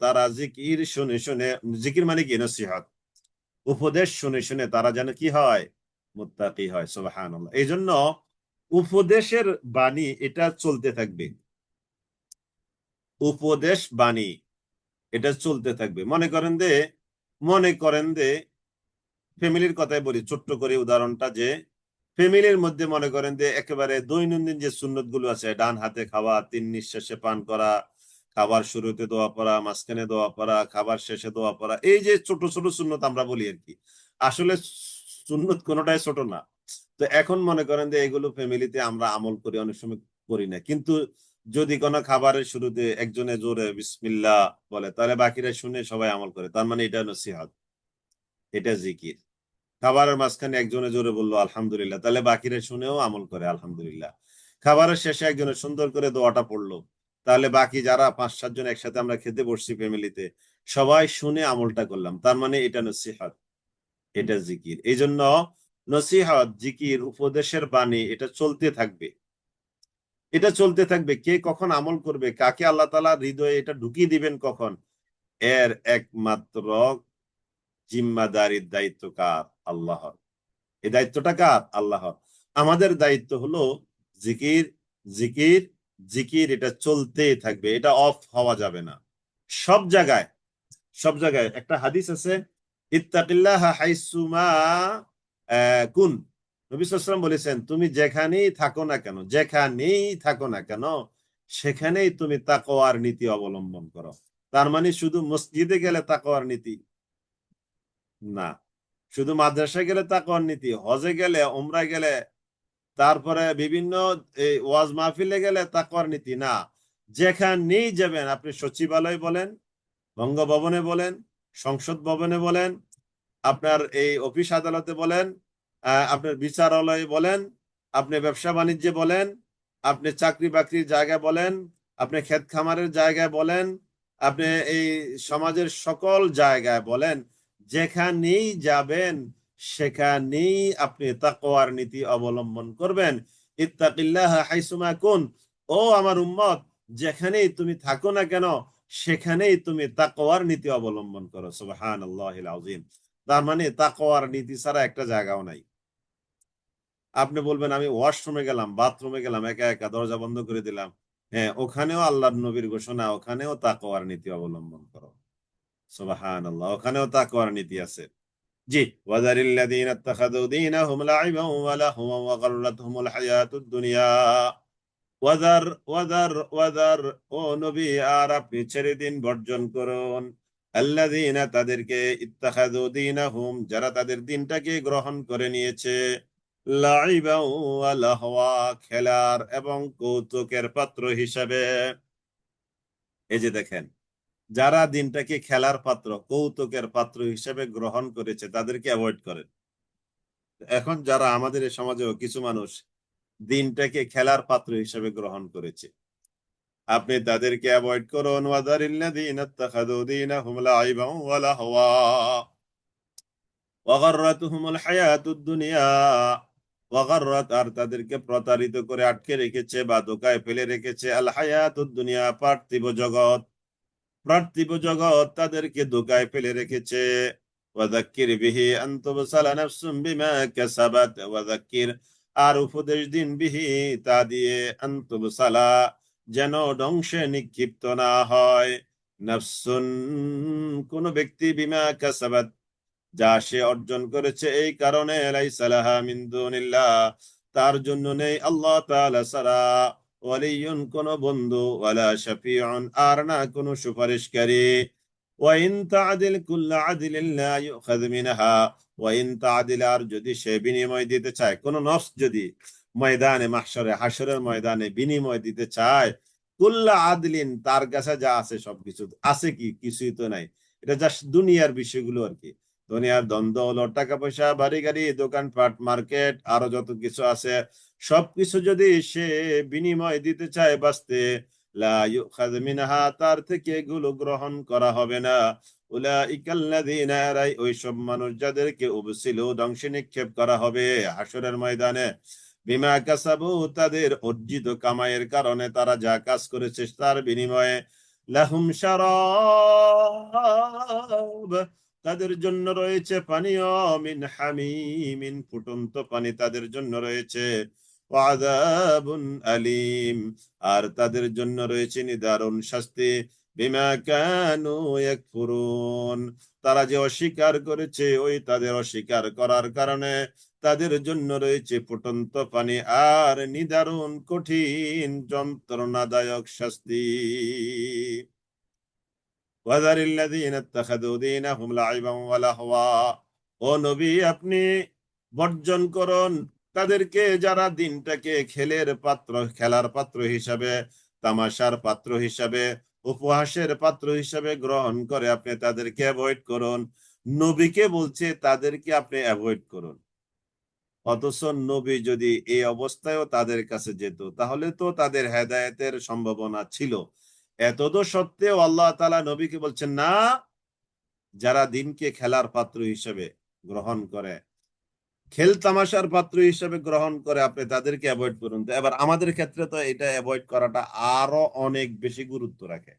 Speaker 2: তারা জিকির শুনে শুনে, জিকির মানে কি? নসিহত, উপদেশ শুনে শুনে তারা যেন কি হয়? মুত্তাকি হয়। সুবহানাল্লাহ। এই জন্য উপদেশের বাণী এটা চলতে থাকবে, উপদেশ বাণী এটা চলতে থাকবে। মনে করেন যে ফ্যামিলির কথাই বলি, ছোট্ট করে উদাহরণটা, যে ফ্যামিলির মধ্যে মনে করেন যে একেবারে দৈনন্দিন যে সুন্নত গুলো আছে, ডান হাতে খাওয়া, তিন নিঃশ্বাসে পান করা, খাবার শুরুতে দোয়া পড়া, মাঝখানে দোয়া পড়া, খাবার শেষে দোয়া পড়া, এই যে ছোট ছোট সুন্নত আমরা বলি আর কি, আসলে সুন্নত কোনোটাই ছোট না। তো এখন মনে করেন যে এগুলো ফ্যামিলিতে আমরা আমল করি, অনেক সময় করি না, কিন্তু যদি কোনো খাবারের শুরুতে একজনে জোরে বিসমিল্লাহ বলে, তাহলে বাকিরা শুনে সবাই আমল করে, তার মানে এটা নসিহত, এটা জিকির। খাবারের মাঝখানে একজনে জোরে বললো আলহামদুলিল্লাহ, তাহলে বাকিরা শুনেও আমল করে আলহামদুলিল্লাহ। খাবারের শেষে একজনে সুন্দর করে দোয়াটা পড়লো, তাহলে বাকি যারা ৫-৭ জন একসাথে আমরা খেতে বসছি ফ্যামিলিতে, সবাই শুনে আমলটা করলাম, তার মানে এটা নসিহত, এটা জিকির। এই জন্য নসিহত, জিকির, উপদেশের বাণী এটা চলতে থাকবে, এটা চলতে থাকবে। কে কখন আমল করবে, কাকে আল্লাহ তাআলা হৃদয়ে এটা ঢুকিয়ে দিবেন কখন, এর একমাত্র জিম্মাদারির দায়িত্ব কার? আল্লাহর। এই দায়িত্বটা কার? আল্লাহর। আমাদের দায়িত্ব হলো জিকির, জিকির, জিকির, এটা চলতে থাকবে, এটা অফ হওয়া যাবে না। সব জায়গায়, সব জায়গায় একটা হাদিস আছে, ইত্তাকিল্লাহা হাইসুমা কুন। নবী সাল্লাল্লাহু আলাইহি ওয়াসাল্লাম বলেছেন, তুমি যেখানেই থাকো না কেন, যেখানেই থাকো না কেন, সেখানেই তুমি তাকওয়ার নীতি অবলম্বন করো। তার মানে শুধু মসজিদে গেলে তাকওয়ার নীতি না, শুধু মাদ্রাসায় গেলে তাকওয়ার নীতি, হজে গেলে, উমরায় গেলে, তারপরে বিভিন্ন এই ওয়াজ মাহফিলে গেলে তাকওয়ার নীতি না। যেখানেই যাবেন, আপনি সচিবালয় বলেন, বঙ্গভবনে বলেন, সংসদ ভবনে বলেন, আপনার এই অফিস আদালতে বলেন, আপনার বিচারালয়ে বলেন, আপনি ব্যবসা বাণিজ্যে বলেন, আপনি চাকরি বাকরির জায়গায় বলেন, আপনি ক্ষেত খামারের জায়গায় বলেন, আপনি এই সমাজের সকল জায়গায় বলেন, যেখানেই যাবেন সেখানেই আপনি তাকওয়ার নীতি অবলম্বন করবেন। ইত্তাকিল্লাহ হাইসুমা কুন, ও আমার উম্মত, যেখানেই তুমি থাকো না কেন সেখানেই তুমি তাকওয়ার নীতি অবলম্বন করো। সুবহানাল্লাহিল আযীম। তার মানে তাকওয়ার নীতি ছাড়া একটা জায়গাও নাই। আপনি বলবেন আমি ওয়াশরুমে গেলাম, বাথরুমে গেলাম, একা একা দরজা বন্ধ করে দিলাম, হ্যাঁ, ওখানেও আল্লাহর নবীর ঘোষণা, ওখানেও তাকওয়ার নীতি অবলম্বন করো। সুবহানাল্লাহ, ওখানেও তাকওয়ার নীতি আছে। জি, ওয়াযারিল্লাযীনা ইত্তাখাযু দীনাহুম লা'iবান ওয়া লাহওয়ান ওয়া গাররাতহুমুল হায়াতুদ দুনিয়া। ওয়াদার ওয়াদার ওয়াদার, ও নবী, আর আপনি ছেড়ে দিন, বর্জন করুন, আল্লাযীনা, তাদেরকে, ইত্তাখাযু দীনাহুম, যারা তাদের দিনটাকে গ্রহণ করে নিয়েছে, লাইবা ওয়া লাহওয়া, খেলার এবং কৌতুকের পাত্র হিসাবে। এই যে দেখেন, যারা দিনটাকে খেলার পাত্র, কৌতুকের পাত্র হিসেবে গ্রহণ করেছে তাদেরকে অ্যাভয়েড করেন। এখন যারা আমাদের এই সমাজেও কিছু মানুষ দিনটাকে খেলার পাত্র হিসেবে গ্রহণ করেছে, আপনি তাদেরকে অ্যাভয়েড করুন। ওয়াযারিল্লাযীনা ইত্তাখাযু দীনাহুম লাইবান ওয়া লাহওয়া ওয়া গাররাতুহুমুল হায়াতুদ দুনিয়া। ওয়া গাররাত, আর তাদেরকে প্রতারিত করে আটকে রেখেছে বা ধোঁকায় ফেলে রেখেছে, আল হায়াতুদ দুনিয়া, পার্থিব জগৎ। পার্থিব জগৎ তাদেরকে ধোঁকায় ফেলে রেখেছে। ওয়াযাক্কির বিহি আন তুবসালা নাফসুম বিমা কাসাবাত, ওয়াযাক্কির, আর উপদেশ দিন, বিহি, তা দিয়ে, আন তুবসালা, যেন ধ্বংসে নিক্ষিপ্ত না হয়, নাফসুন, কোন ব্যক্তি, বিমা কাসাবাত, যা সে অর্জন করেছে, এই কারণে, লাইসা লাহা মিন দুনিল্লাহ, তার জন্য নেই আল্লাহ তাআলা ছাড়া, ওয়ালিয়ুন, কোন বন্ধু, ওয়ালা শাফিউন, আর না কোন সুপারিশকারী। ওয়া ইন তা'দিল কুল্লা আদলিন লা ইউখায মিনহা, ওয়া ইন তা'দিল, আর যদি সে বিনিময় দিতে চায়, কোন নফস যদি ময়দানে মাহশরে, হাসরের ময়দানে বিনিময় দিতে চায়, কুল্লা আদলিন, তার কাছে যা আছে সবকিছু আছে, কি কিছুই তো নাই, এটা জাস্ট দুনিয়ার বিষয়গুলো আর কি, দুনিয়ার দ্বন্দ্ব হলো, টাকা পয়সা, বাড়ি গাড়ি, দোকানপাট, মার্কেট, আরো যত কিছু আছে, সবকিছু যদি সে বিনিময় দিতে চায় বাঁচতে, লা ইউখায মিনহা, তার থেকে এগুলো গ্রহণ করা হবে না। উলাইকাল্লাযীনা, ওইসব মানুষ যাদেরকে উবসিলু, ধ্বংসে নিক্ষেপ করা হবে হাসরের ময়দানে, বিমা কাসাবু, তাদের অর্জিত কামাইয়ের কারণে, তারা যা কাজ করেছে তার বিনিময়ে, লাহুম শারাব, তাদের জন্য রয়েছে পানীয়, মিন হামিমিন, ফুটন্ত পানি তাদের জন্য রয়েছে, ওয়া আযাবুন আলীম, আর তাদের জন্য রয়েছে নিদারুণ শাস্তি, বিমা কানু ইয়াকফুরুন, তারা যে অস্বীকার করেছে, ওই তাদের অস্বীকার করার কারণে তাদের জন্য রয়েছে ফুটন্ত পানি আর নিদারুণ কঠিন যন্ত্রণাদায়ক শাস্তি। ওয়াযারিল্লাযীনা ইত্তাখাযু দীনাহুম লাইবান ওয়া লাহওয়া, ও নবী, আপনি বর্জন করুন তাদেরকে, যারা দিনটাকে খেলার পাত্র হিসাবে, তামাশার পাত্র হিসাবে, উপহাসের পাত্র হিসাবে গ্রহণ করে, আপনি তাদেরকে অ্যাভয়েড করুন। নবীকে বলছে তাদেরকে আপনি অ্যাভয়েড করুন, অথচ নবী যদি এই অবস্থায়ও তাদের কাছে যেত, তাহলে তো তাদের হেদায়েতের সম্ভাবনা ছিল। এতদ সত্ত্বেও আল্লাহ তাআলা নবীকে বলছেন না, যারা দিনকে খেলার পাত্র হিসেবে গ্রহণ করে, খেল তামাশার পাত্র হিসেবে গ্রহণ করে, আপনি তাদেরকে অ্যাভয়েড করুন। তো এবার আমাদের ক্ষেত্রে তো এটা অ্যাভয়েড করাটা আরো অনেক বেশি গুরুত্ব রাখে।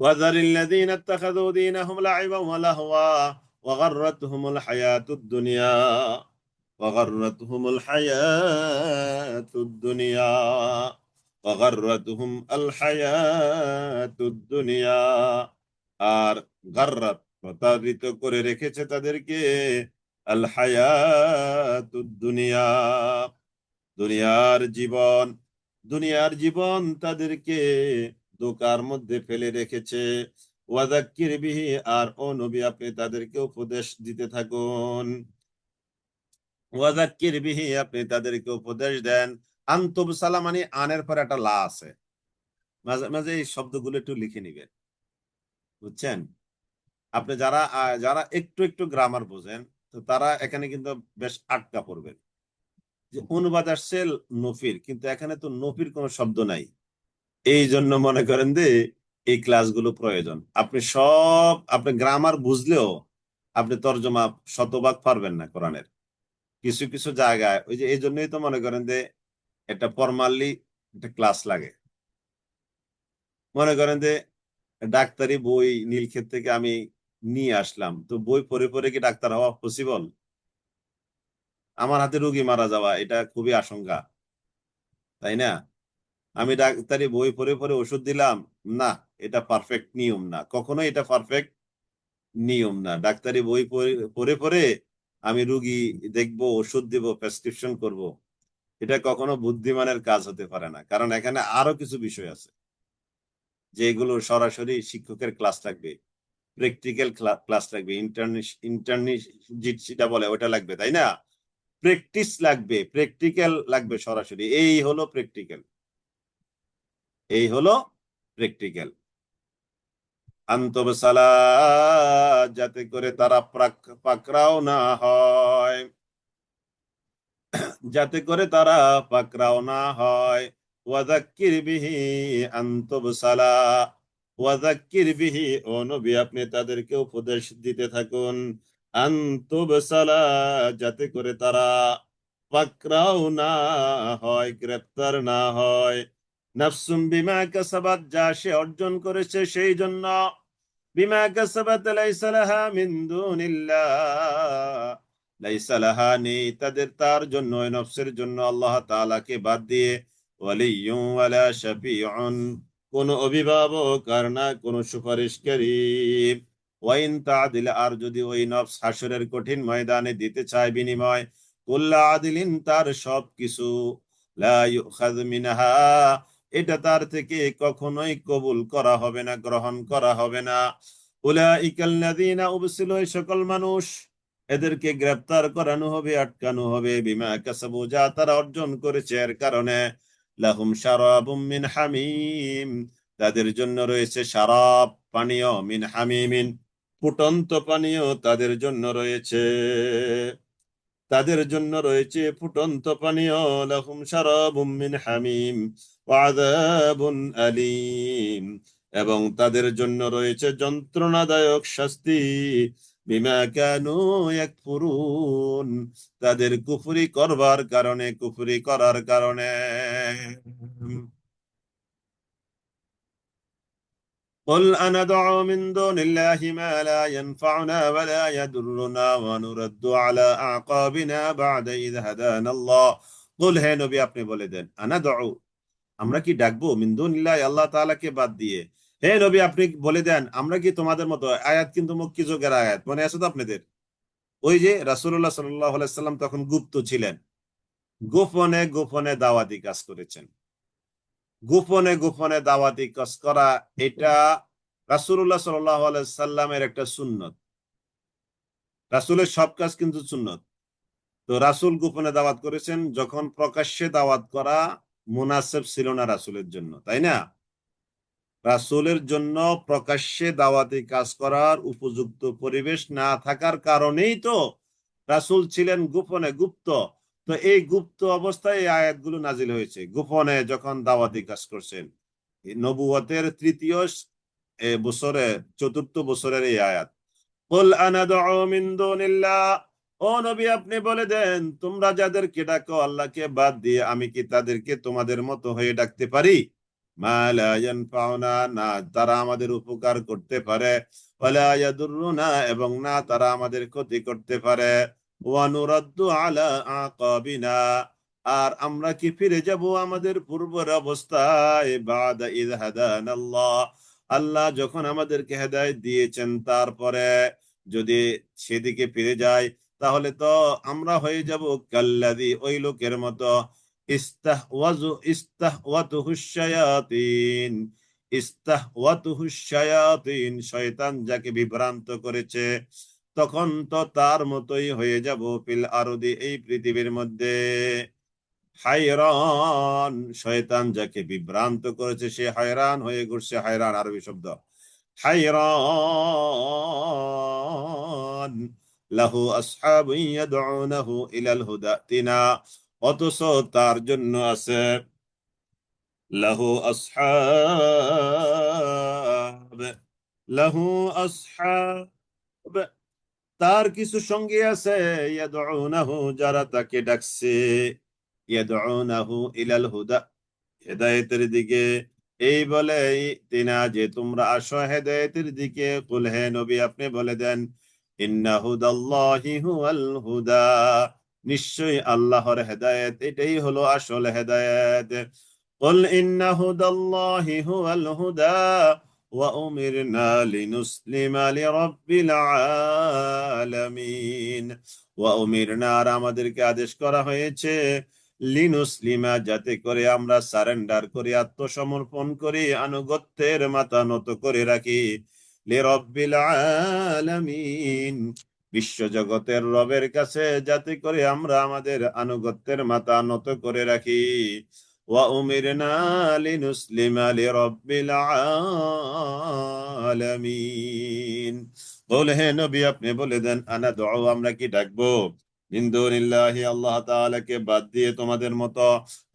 Speaker 2: ওয়াযারিল্লাযীনা ইত্তাখাযু দীনাহুম লাইবান ওয়া লাহওয়া ওয়া গাররাতহুমুল হায়াতুদ দুনিয়া, ওয়া গাররাতহুমুল হায়াতুদ দুনিয়া, ওয়া গাররাতহুম আল হায়াতুদ দুনিয়া, আর গাররাত, প্রতারিত করে রেখেছে তাদেরকে আল হায়াতুদ দুনিয়া, দুনিয়ার জীবন। দুনিয়ার জীবন তাদেরকে ধোঁকার মধ্যে ফেলে রেখেছে। ওয়াযাক্কির বিহি, আর ও নবী আপনি তাদেরকে উপদেশ দিতে থাকুন। ওয়াযাক্কির বিহি, আপনি তাদেরকে উপদেশ দেন। আনতুব সালা মানে আনের পর একটা লা আছে, মাঝে মাঝে এই শব্দগুলো একটু লিখে নিবেন, বুঝছেন? আপনি যারা যারা একটু একটু গ্রামার বোঝেন, তো তারা এখানে কিন্তু বেশ আটকা পড়বেন। যে অনুবাদ আসছে নফির, কিন্তু এখানে তো নফির কোনো শব্দ নাই। এই জন্য মনে করেন যে এই ক্লাসগুলো প্রয়োজন। আপনি গ্রামার বুঝলেও আপনি তর্জমা শতভাগ পারবেন না কোরআনের। কিছু কিছু জায়গায় ওই যে এই জন্যই তো মনে করেন যে একটা ফরমালি একটা ক্লাস লাগে। মনে করেন যে ডাক্তারি বই নীলক্ষেত থেকে আমি নিয়ে আসলাম, তো বই পড়ে পড়ে কি ডাক্তার হওয়া পসিবল? আমার হাতে রোগী মারা যাওয়া এটা খুবই আশঙ্কা, তাই না? আমি ডাক্তারি বই পড়ে পড়ে ওষুধ দিলাম, না, এটা পারফেক্ট নিয়ম না, কখনো এটা পারফেক্ট নিয়ম না। ডাক্তারি বই পড়ে পড়ে পড়ে আমি রুগী দেখবো, ওষুধ দিব, প্রেসক্রিপশন করব, এটা কখনো বুদ্ধিমানের কাজ হতে পারে না। কারণ এখানে আরো কিছু বিষয় আছে যেগুলো সরাসরি শিক্ষকের ক্লাস থাকবে, প্র্যাকটিক্যাল ক্লাস লাগবে, ইন্টার্নিজিট যেটা বলে ওটা লাগবে, তাই না? প্র্যাকটিস লাগবে, প্র্যাকটিক্যাল লাগবে সরাসরি। এই হলো প্র্যাকটিক্যাল। আন্তবসালা, যাতে করে তারা পাকড়াও না হয়, যাতে করে তারা পাকড়াও না হয়। ওয়াযাক্কির বিহি আনতুবসালা, ওয়াযাক্কির বিহি, ও নবী আপনি তাদেরকে উপদেশ দিতে থাকুন। আনতুবসালা, যাতে করে তারা পাকড়াও না হয়, গ্রেফতার না হয়। নাফসুম বিমা কাসাবাত, যা সে অর্জন করেছে সেই জন্য। বিমা কাসাবাত লাইসা লাহা মিন দুনিল্লাহ, লাইসা লাহা নেই তাদের, তার জন্য, ওই নফসের জন্য আল্লাহ তাআলাকে বাদ দিয়ে, ওয়ালিয়্যুন ওয়ালা শাফিউন, কোন অভিভাবক আর না কোন সুপারিশকারী। ওয়াইন তাদিল, আর যদি ওই নফস হাসরের কঠিন ময়দানে দিতে চায় বিনিময়, কুল্লা আদিলিন, তার সব কিছু, লা ইউখায মিনহা, এটা তার থেকে কখনোই কবুল করা হবে না, গ্রহণ করা হবে না। উলাইকাল্লাযীনা উবসিলু, এই সকল মানুষ, এদেরকে গ্রেফতার করানো হবে, আটকানো হবে, বিমা কাসাবু, যা তারা অর্জন করেছে এর কারণে। লাহুম শারাবুম মিন হামিম, তাদের জন্য রয়েছে শারাব, পানীয়, মিন হামিমিন, ফুটন্ত পানীয় তাদের জন্য রয়েছে, তাদের জন্য রয়েছে ফুটন্ত পানীয়। লাহুম শারাবুম মিন হামিম ওয়া আযাবুন আলীম, এবং তাদের জন্য রয়েছে যন্ত্রণাদায়ক শাস্তি। বিমা কানু ইয়াকফুরুন, তাদের কুফরি করবার কারণে, কুফরি করার কারণে। قل أندعو من دون الله ما لا ينفعنا ولا يضرنا ونرد على أعقابنا بعد إذ هدانا الله। قل, হে নবী আপনি বলে দেন, আনাদউ, আমরা কি ডাকবো, মিন দুনিল্লাহি, আল্লাহ তাআলাকে বাদ দিয়ে। হে নবী আপনি বলে দেন, আমরা কি তোমাদের মতো, আয়াত কিন্তু মক্কি যুগের আয়াত, মনে আছে তো আপনাদের? ওই যে রাসূলুল্লাহ সাল্লাল্লাহু আলাইহি সাল্লাম তখন গুপ্ত ছিলেন, গোপনে গোপনে দাওয়াতি কাজ করেছেন। গোপনে গোপনে দাওয়াতি কাজ করা, এটা রাসূলুল্লাহ সাল্লাল্লাহু আলাইহি সাল্লামের একটা সুন্নত। রাসূলের সব কাজ কিন্তু সুন্নত। তো রাসূল গোপনে দাওয়াত করেছেন, যখন প্রকাশ্যে দাওয়াত করা মুনাসেব ছিল না রাসূলের জন্য, তাই না? রাসূলের জন্য প্রকাশ্যে দাওয়াতি কাজ করার উপযুক্ত পরিবেশ না থাকার কারণেই তো রাসূল ছিলেন গোপনে, গুপ্ত। তো এই গুপ্ত অবস্থায় এই আয়াতগুলো নাজিল হয়েছে, গোপনে যখন দাওয়াতি কাজ করছেন। নবুয়তের তৃতীয় বছরে, চতুর্থ বছরের এই আয়াত। কুল আনাদউ মিন দুনিল্লাহ, ও নবী আপনি বলে দেন, তোমরা যাদেরকে ডাকো আল্লাহকে বাদ দিয়ে, আমি কি তাদেরকে তোমাদের মতো হয়ে ডাকতে পারি? মা লা ইয়ানফাউনা, না তারা আমাদের উপকার করতে পারে, ওয়ালা ইয়াদুররুনা, এবং না তারা আমাদের ক্ষতি করতে পারে। ওয়া নুরাদ্দু আলা আকাবিনা, আর আমরা কি ফিরে যাব আমাদের পূর্বের অবস্থায়, বাদা ইয হাদানাল্লাহ, আল্লাহ যখন আমাদেরকে হেদায়েত দিয়েছেন তারপরে যদি সেদিকে ফিরে যাই তাহলে তো আমরা হয়ে যাব কাল্লাযী, ওই লোকের মতো ইস্তাহওয়াতুহুশ শায়াতিন। ইস্তাহওয়াতুহুশ শায়াতিন, শয়তান যাকে বিভ্রান্ত করেছে, তখন তো তার মতোই হয়ে যাব ফিল আরদি, এই পৃথিবীর মধ্যে। হায়রান, শয়তান যাকে বিভ্রান্ত করেছে সে হায়রান হয়ে ঘুরছে। হায়রান আরবি শব্দ। হায়রান লাহু আসহাবুন ইয়াদউনাহু ইলাল হুদা তিনা, অথচ তার জন্য আছে লাহু আসহাব, লাহু আসহাব, তার কিছু সঙ্গী আছে, ইয়াদউনাহু, যারা তাকে ডাকছে, ইয়াদউনাহু ইলাল হুদা, হেদায়েতের দিকে। এই বলে তিনা, যে তোমরা আসো হেদায়েতের দিকে। কুল, হে নবী আপনি বলে দেন, ইন্না হুদাল্লাহি হুয়াল হুদা, নিশ্চয়ই আল্লাহর হেদায়েত এটাই হলো আসল হেদায়েত। কুল ইন্না হুদাল্লাহি হুয়াল হুদা ওয়া উমিরনা লিনুসলিমা লিরাব্বিল আলামিন। ওয়া উমিরনা, আর আমাদেরকে আদেশ করা হয়েছে, লিনুসলিমা, যাতে করে আমরা সারেন্ডার করি, আত্মসমর্পণ করি, আনুগত্যের মাথা নত করে রাখি, লিরাব্বিল আলামিন, বিশ্ব জগতের রবের কাছে, যাতে করে আমরা আমাদের আনুগত্যের মাথা নত করে রাখি। ওয়া উমিরনা লিনুসলিমা লিরাব্বিল আলামিন। বলে, হে নবী আপনি বলে দেন, আনা দুআ, আমরা কি ডাকবো, মিন দুনিল্লাহি, আল্লাহ তাআলাকে বাদ দিয়ে, তোমাদের মতো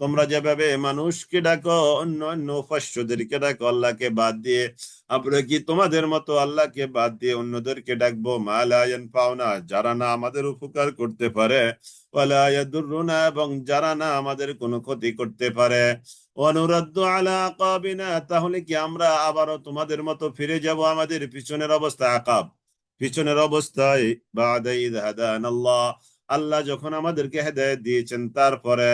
Speaker 2: তোমরা যেভাবে মানুষকে ডাকো, অন্য অন্য উপাস্যদেরকে ডাকো আল্লাহকে বাদ দিয়ে, আমরা কি তোমাদের মতো আল্লাহকে বাদ দিয়ে অন্যদেরকে ডাকবো? মা লা ইয়ানফাউনা, যারা না আমাদের উপকার করতে পারে, ওয়ালা ইয়াদুররুনা, এবং যারা না আমাদের কোনো ক্ষতি করতে পারে। ওয়ানুরাদ্দু আলা আকাবিনা, তাহলে কি আমরা আবারও তোমাদের মতো ফিরে যাব আমাদের পিছনের অবস্থা, আকাব, পিছনের অবস্থায়, বাদা ইয হাদানাল্লাহ, আল্লাহ যখন আমাদেরকে হেদায়েত দিয়েছেন তারপরে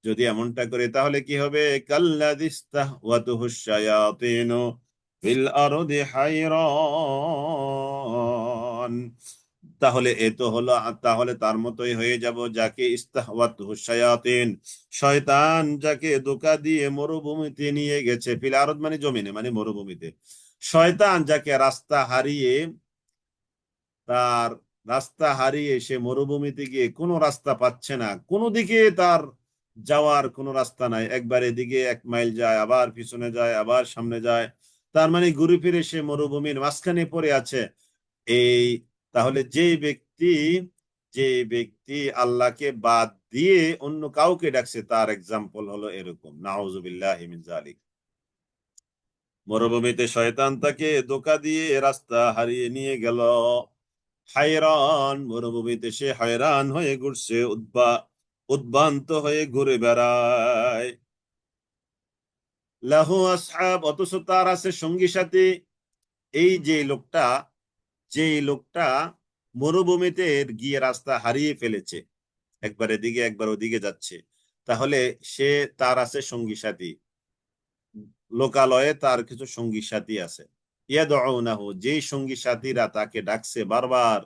Speaker 2: যদি এমনটা করে, তাহলে কি হবে? কাল্লাযিস্তাহওয়াতুহুশ শায়াতিনু ফিল আরদি হায়রান, তাহলে এ তো হলো, তাহলে তার মতোই হয়ে যাব যাকে ইস্তাহওয়াতুহুশ শায়াতিন, শয়তান যাকে ধোঁকা দিয়ে মরুভূমিতে নিয়ে গেছে। ফিল আরদ মানে জমিনে, মানে মরুভূমিতে। শয়তান যাকে রাস্তা হারিয়ে, তার রাস্তা হারিয়ে সে মরুভূমিতে গিয়ে কোনো রাস্তা পাচ্ছে না, কোনো দিকে তার যাওয়ার কোনো রাস্তা নাই, একবার এদিকে 1 মাইল যায়, আবার পিছনে যায়, আবার সামনে যায়, তার মানে ঘুরে ফিরে সে মরুভূমির মাঝখানে পড়ে আছে। এই, তাহলে যে ব্যক্তি আল্লাহকে বাদ দিয়ে অন্য কাউকে ডাকছে, তার এক্সাম্পল হলো এরকম। নাউজুবিল্লাহি মিন যালিক। মরুভূমিতে শয়তান তাকে ধোঁকা দিয়ে রাস্তা হারিয়ে নিয়ে গেল। হায়রান, মরুভূমিতে সে হায়রান হয়ে ঘুরছে, উদ্ভ্রান্ত হয়ে ঘুরে বেড়ায়। লাহু আসহাব, অথচ তার আছে সঙ্গী সাথী। এই যে লোকটা মরুভূমিতে গিয়ে রাস্তা হারিয়ে ফেলেছে, একবার এদিকে একবার ওদিকে যাচ্ছে, তাহলে সে, তার আছে সঙ্গী সাথী, লোকালয়ে তার কিছু সঙ্গী সাথী আছে। ইয়াদউনাহু, যেই সঙ্গী সাথীরা তাকে ডাকছে বারবার,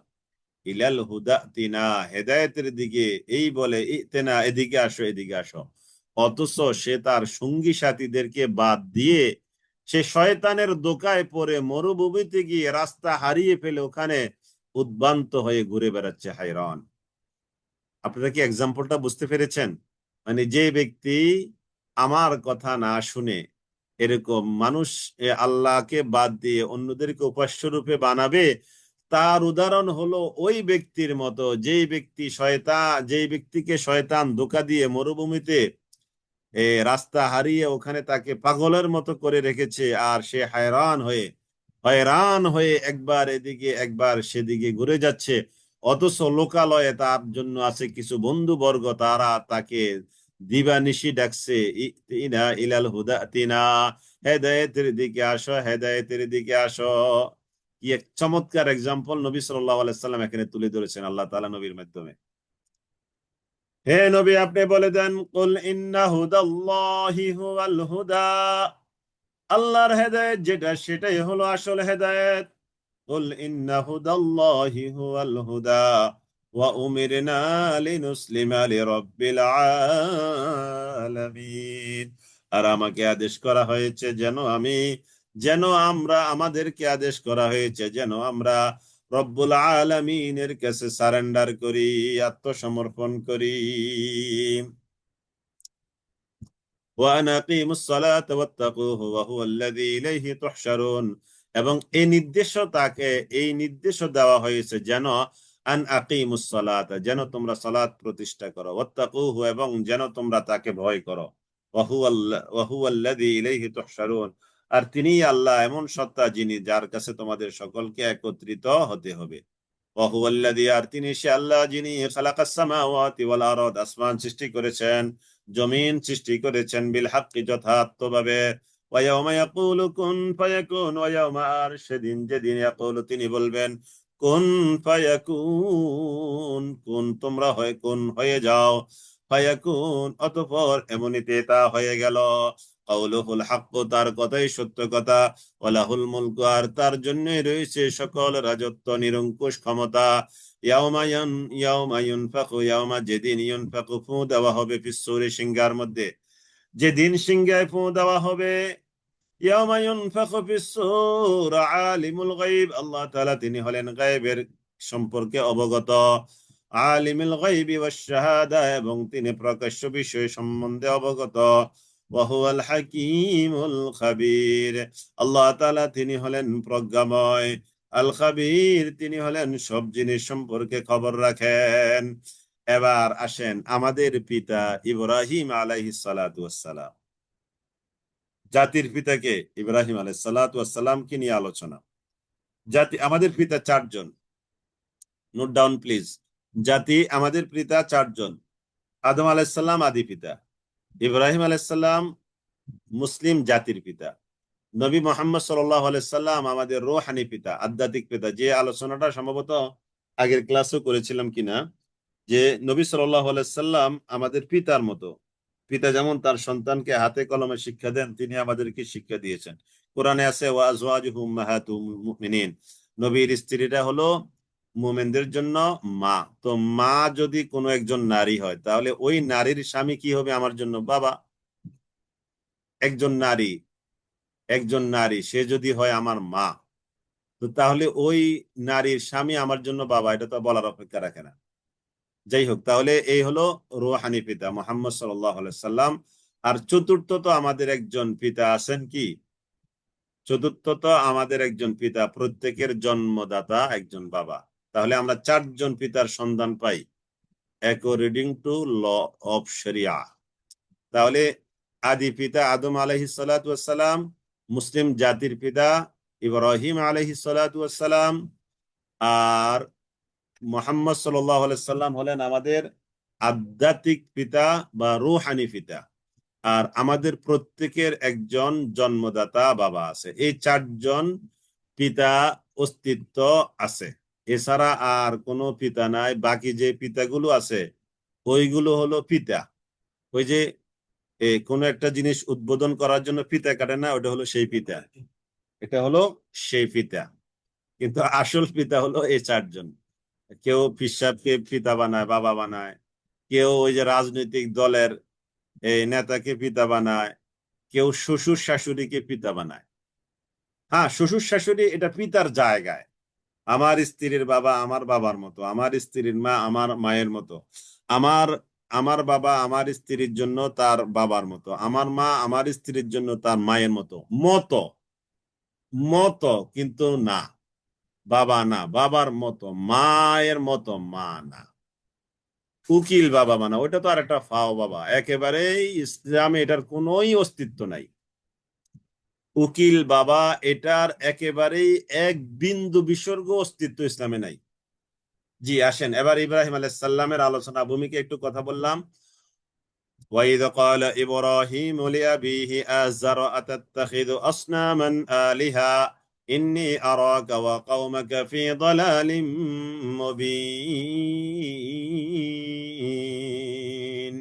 Speaker 2: ইলাল হুদা তিনা, হেদায়েতের দিকে, এই বলে ইতেনা, এদিকে আসো এদিকে আসো, অথচ সে তার সঙ্গী সাথীদেরকে বাদ দিয়ে সে শয়তানের ধোঁকায় পড়ে মরুভূমিতে গিয়ে রাস্তা হারিয়ে ফেলে ওখানে উদ্ভ্রান্ত হয়ে ঘুরে বেড়াচ্ছে। হায়রান। আপনারা কি এক্সাম্পলটা বুঝতে পেরেছেন? মানে যে ব্যক্তি আমার কথা না শুনে এরকম মানুষ আল্লাহকে বাদ দিয়ে অন্যদেরকে উপাস্য রূপে বানাবে, তার উদাহরণ হলো ওই ব্যক্তির মতো যেই ব্যক্তিকে শয়তান ধোঁকা দিয়ে মরুভূমিতে রাস্তা হারিয়ে ওখানে তাকে পাগলের মতো করে রেখেছে, আর সে হয়রান হয়ে একবার এদিকে একবার সেদিকে ঘুরে যাচ্ছে, অথচ লোকালয়ে তার জন্য আছে কিছু বন্ধু বর্গ, তারা তাকে দিবানিশি ডাকছে, ইনা ইলাল হুদা তিনা, হেদায়েতের দিকে আসো, হেদায়েতের দিকে আসো। কি এক চমৎকার এক্সাম্পল নবী সাল্লাল্লাহু আলাইহি সাল্লাম এখানে তুলে ধরেছেন আল্লাহ তাআলা নবীর মাধ্যমে। হে নবী আপনি বলে দেন, কুল ইন্না হুদাল্লাহি হুয়াল হুদা, আল্লাহর হেদায়েত যেটা সেটাই হলো আসল হেদায়েত। কুল ইন্না হুদাল্লাহি হুয়াল হুদা ওয়া উমিরনা লিনুসলিমা লিরাব্বিল আলামিন। আর আমাকে আদেশ করা হয়েছে যেন আমরা আমাদেরকে আদেশ করা হয়েছে যেন আমরা রব্বুল আলামিনের কাছে সারেন্ডার করি, আত্মসমর্পণ করি। وأن أقيموا الصلاة واتقوه وهو الذي إليه تحشرون। এবং এই নির্দেশ দেওয়া হয়েছে যেন আন আকিমুস সালাত, যেন তোমরা সালাত প্রতিষ্ঠা করো, ওয়াত্তাকুহু, এবং যেন তোমরা তাকে ভয় করো, ওয়াহুয়াল্লাযী ইলাইহি তুহশারুন, আর তিনিই আল্লাহ, এমন সত্তা যিনি যার কাছে তোমাদের সকলকে একত্রিত হতে হবে। ওয়াহুয়াল্লাযী, আর তিনি সে আল্লাহ যিনি খালাকাস সামাওয়াতি ওয়াল আরদ, আসমান সৃষ্টি করেছেন, জমিন সৃষ্টি করেছেন, বিল হাক্কি, যথার্থভাবে। ওয়া ইয়াউমা ইয়াকুলু কুন ফায়াকুন, ওয়া ইয়াউমা, আর সেদিন যেদিন ইয়াকুলু তিনি বলবেন, কুন ফায়াকুন, কুন তোমরা হয় কুন হয়ে যাও, ফায়াকুন অতঃপর এমনিতে তা হয়ে গেল। কাউলুহুল হাক্ক, তার কথাই সত্য কথা। ওয়ালাহুল মুলকু, আর তার জন্যই রয়েছে সকল রাজত্ব, নিরঙ্কুশ ক্ষমতা। ইয়াউমা, যেদিন ইউনফাকু, ফু দেওয়া হবে, ফিস-সূরি, সিংহার মধ্যে, যেদিন সিংহায় ফু দেওয়া হবে। ইয়াউমা ইউনফাকু ফিস-সূর, আলিমুল গায়ব, আল্লাহ তাআলা তিনি হলেন গায়বের সম্পর্কে অবগত, আলিমুল গায়বি ওয়াশ শাহাদা, এবং তিনি প্রকাশ্য বিষয় সম্বন্ধে অবগত। ওয়া হুয়াল হাকীমুল খাবীর, আল্লাহ তাআলা তিনি হলেন প্রজ্ঞাময়, আল খাবীর তিনি হলেন সব জিনিস সম্পর্কে খবর রাখেন। এবার আসেন আমাদের পিতা ইব্রাহিম আলাইহিস সালাতু ওয়াস সালাম, জাতির পিতাকে ইব্রাহিম আলাইহিস সালাতু ওয়াস সালামকে নিয়ে আলোচনা। আমাদের পিতা চারজন, নোট ডাউন প্লিজ। আমাদের পিতা চারজন। আদম আলাইহিস সালাম আদি পিতা, ইব্রাহিম আলাইহিস সালাম মুসলিম জাতির পিতা, নবী মুহাম্মদ সাল্লাল্লাহু আলাইহি সাল্লাম আমাদের রূহানি পিতা, আধ্যাত্মিক পিতা। যে আলোচনাটা সম্ভবত আগের ক্লাসও করেছিলাম কিনা, যে নবী সাল্লাল্লাহু আলাইহি সাল্লাম আমাদের পিতার মতো। পিতা যেমন তার সন্তানকে হাতে কলমে শিক্ষা দেন, তিনি আমাদেরকে শিক্ষা দিয়েছেন। কোরআনে আছে ওয়া আজওয়াজুহু উম্মাহাতুল মুমিনিন, নবীর স্ত্রীরা হলো মুমিনদের জন্য মা। তো মা যদি কোনো একজন নারী হয়, তাহলে ওই নারীর স্বামী কি হবে আমার জন্য? বাবা। একজন নারী সে যদি হয় আমার মা, তো তাহলে ওই নারীর স্বামী আমার জন্য বাবা, এটা তো বলার অপেক্ষা রাখে না। যাই হোক, তাহলে এই হলো রূহানি পিতা মুহাম্মদ সাল্লাল্লাহু আলাইহি সাল্লাম। আর চতুর্থত আমাদের একজন পিতা আছেন কি? চতুর্থত আমাদের একজন পিতা, প্রত্যেকের জন্মদাতা একজন বাবা। তাহলে আমরা চারজন পিতার সন্ধান পাই অ্যাকর্ডিং টু ল অফ শরিয়া। তাহলে আদি পিতা আদম আলাইহিস সালাতু ওয়াস সালাম, মুসলিম জাতির পিতা ইব্রাহিম আলাইহিস সালাতু ওয়াস সালাম, আর মুহাম্মদ সাল্লাল্লাহু আলাইহি সাল্লাম হলেন আমাদের আধ্যাত্মিক পিতা বা রূহানি পিতা। আর আমাদের প্রত্যেকের একজন জন্মদাতা বাবা আছে। এই চারজন পিতা অস্তিত্ব আছে, এছাড়া আর কোনো পিতা নাই। বাকি যে পিতাগুলো আছে ওইগুলো হলো পিতা। ওই যে কোনো একটা জিনিস উদ্বোধন করার জন্য ফিতা কাটে না, ওটা হলো সেই পিতা, এটা হলো সেই পিতা। কিন্তু আসল পিতা হলো এই চারজন। কেউ পিসাবকে পিতা বানায়, বাবা বানায়, কেউ ওই যে রাজনৈতিক দলের এই নেতাকে পিতা বানায়, কেউ শ্বশুর শাশুড়িকে পিতা বানায়। হ্যাঁ, শ্বশুর শাশুড়ি এটা পিতার জায়গায়। আমার স্ত্রীর বাবা আমার বাবার মতো, আমার স্ত্রীর মা আমার মায়ের মতো, আমার আমার বাবা আমার স্ত্রীর জন্য তার বাবার মতো, আমার মা আমার স্ত্রীর জন্য তার মায়ের মতো। মতো মতো কিন্তু না, বাবা না, বাবার মতো মায়ের মতো মা না। উকিল বাবা মানা ওইটা তো আর একটা ফাও বাবা, একেবারেই ইসলামে এটার কোনোই অস্তিত্ব নাই। উকিল বাবা এটার একেবারেই এক বিন্দু বিসর্গ অস্তিত্ব ইসলামে নাই। জি, আসেন এবার ইব্রাহিম আলাইহিস সালামের আলোচনা ভূমিকে একটু কথা বললাম। وَإِذْ قَالَ إِبْرَاهِيمُ لِأَبِيهِ آزَرَ أَتَتَّخِذُ أَصْنَامًا آلِهَةً إِنِّي أَرَاكَ وَقَوْمَكَ فِي ضَلَالٍ مُبِينٍ।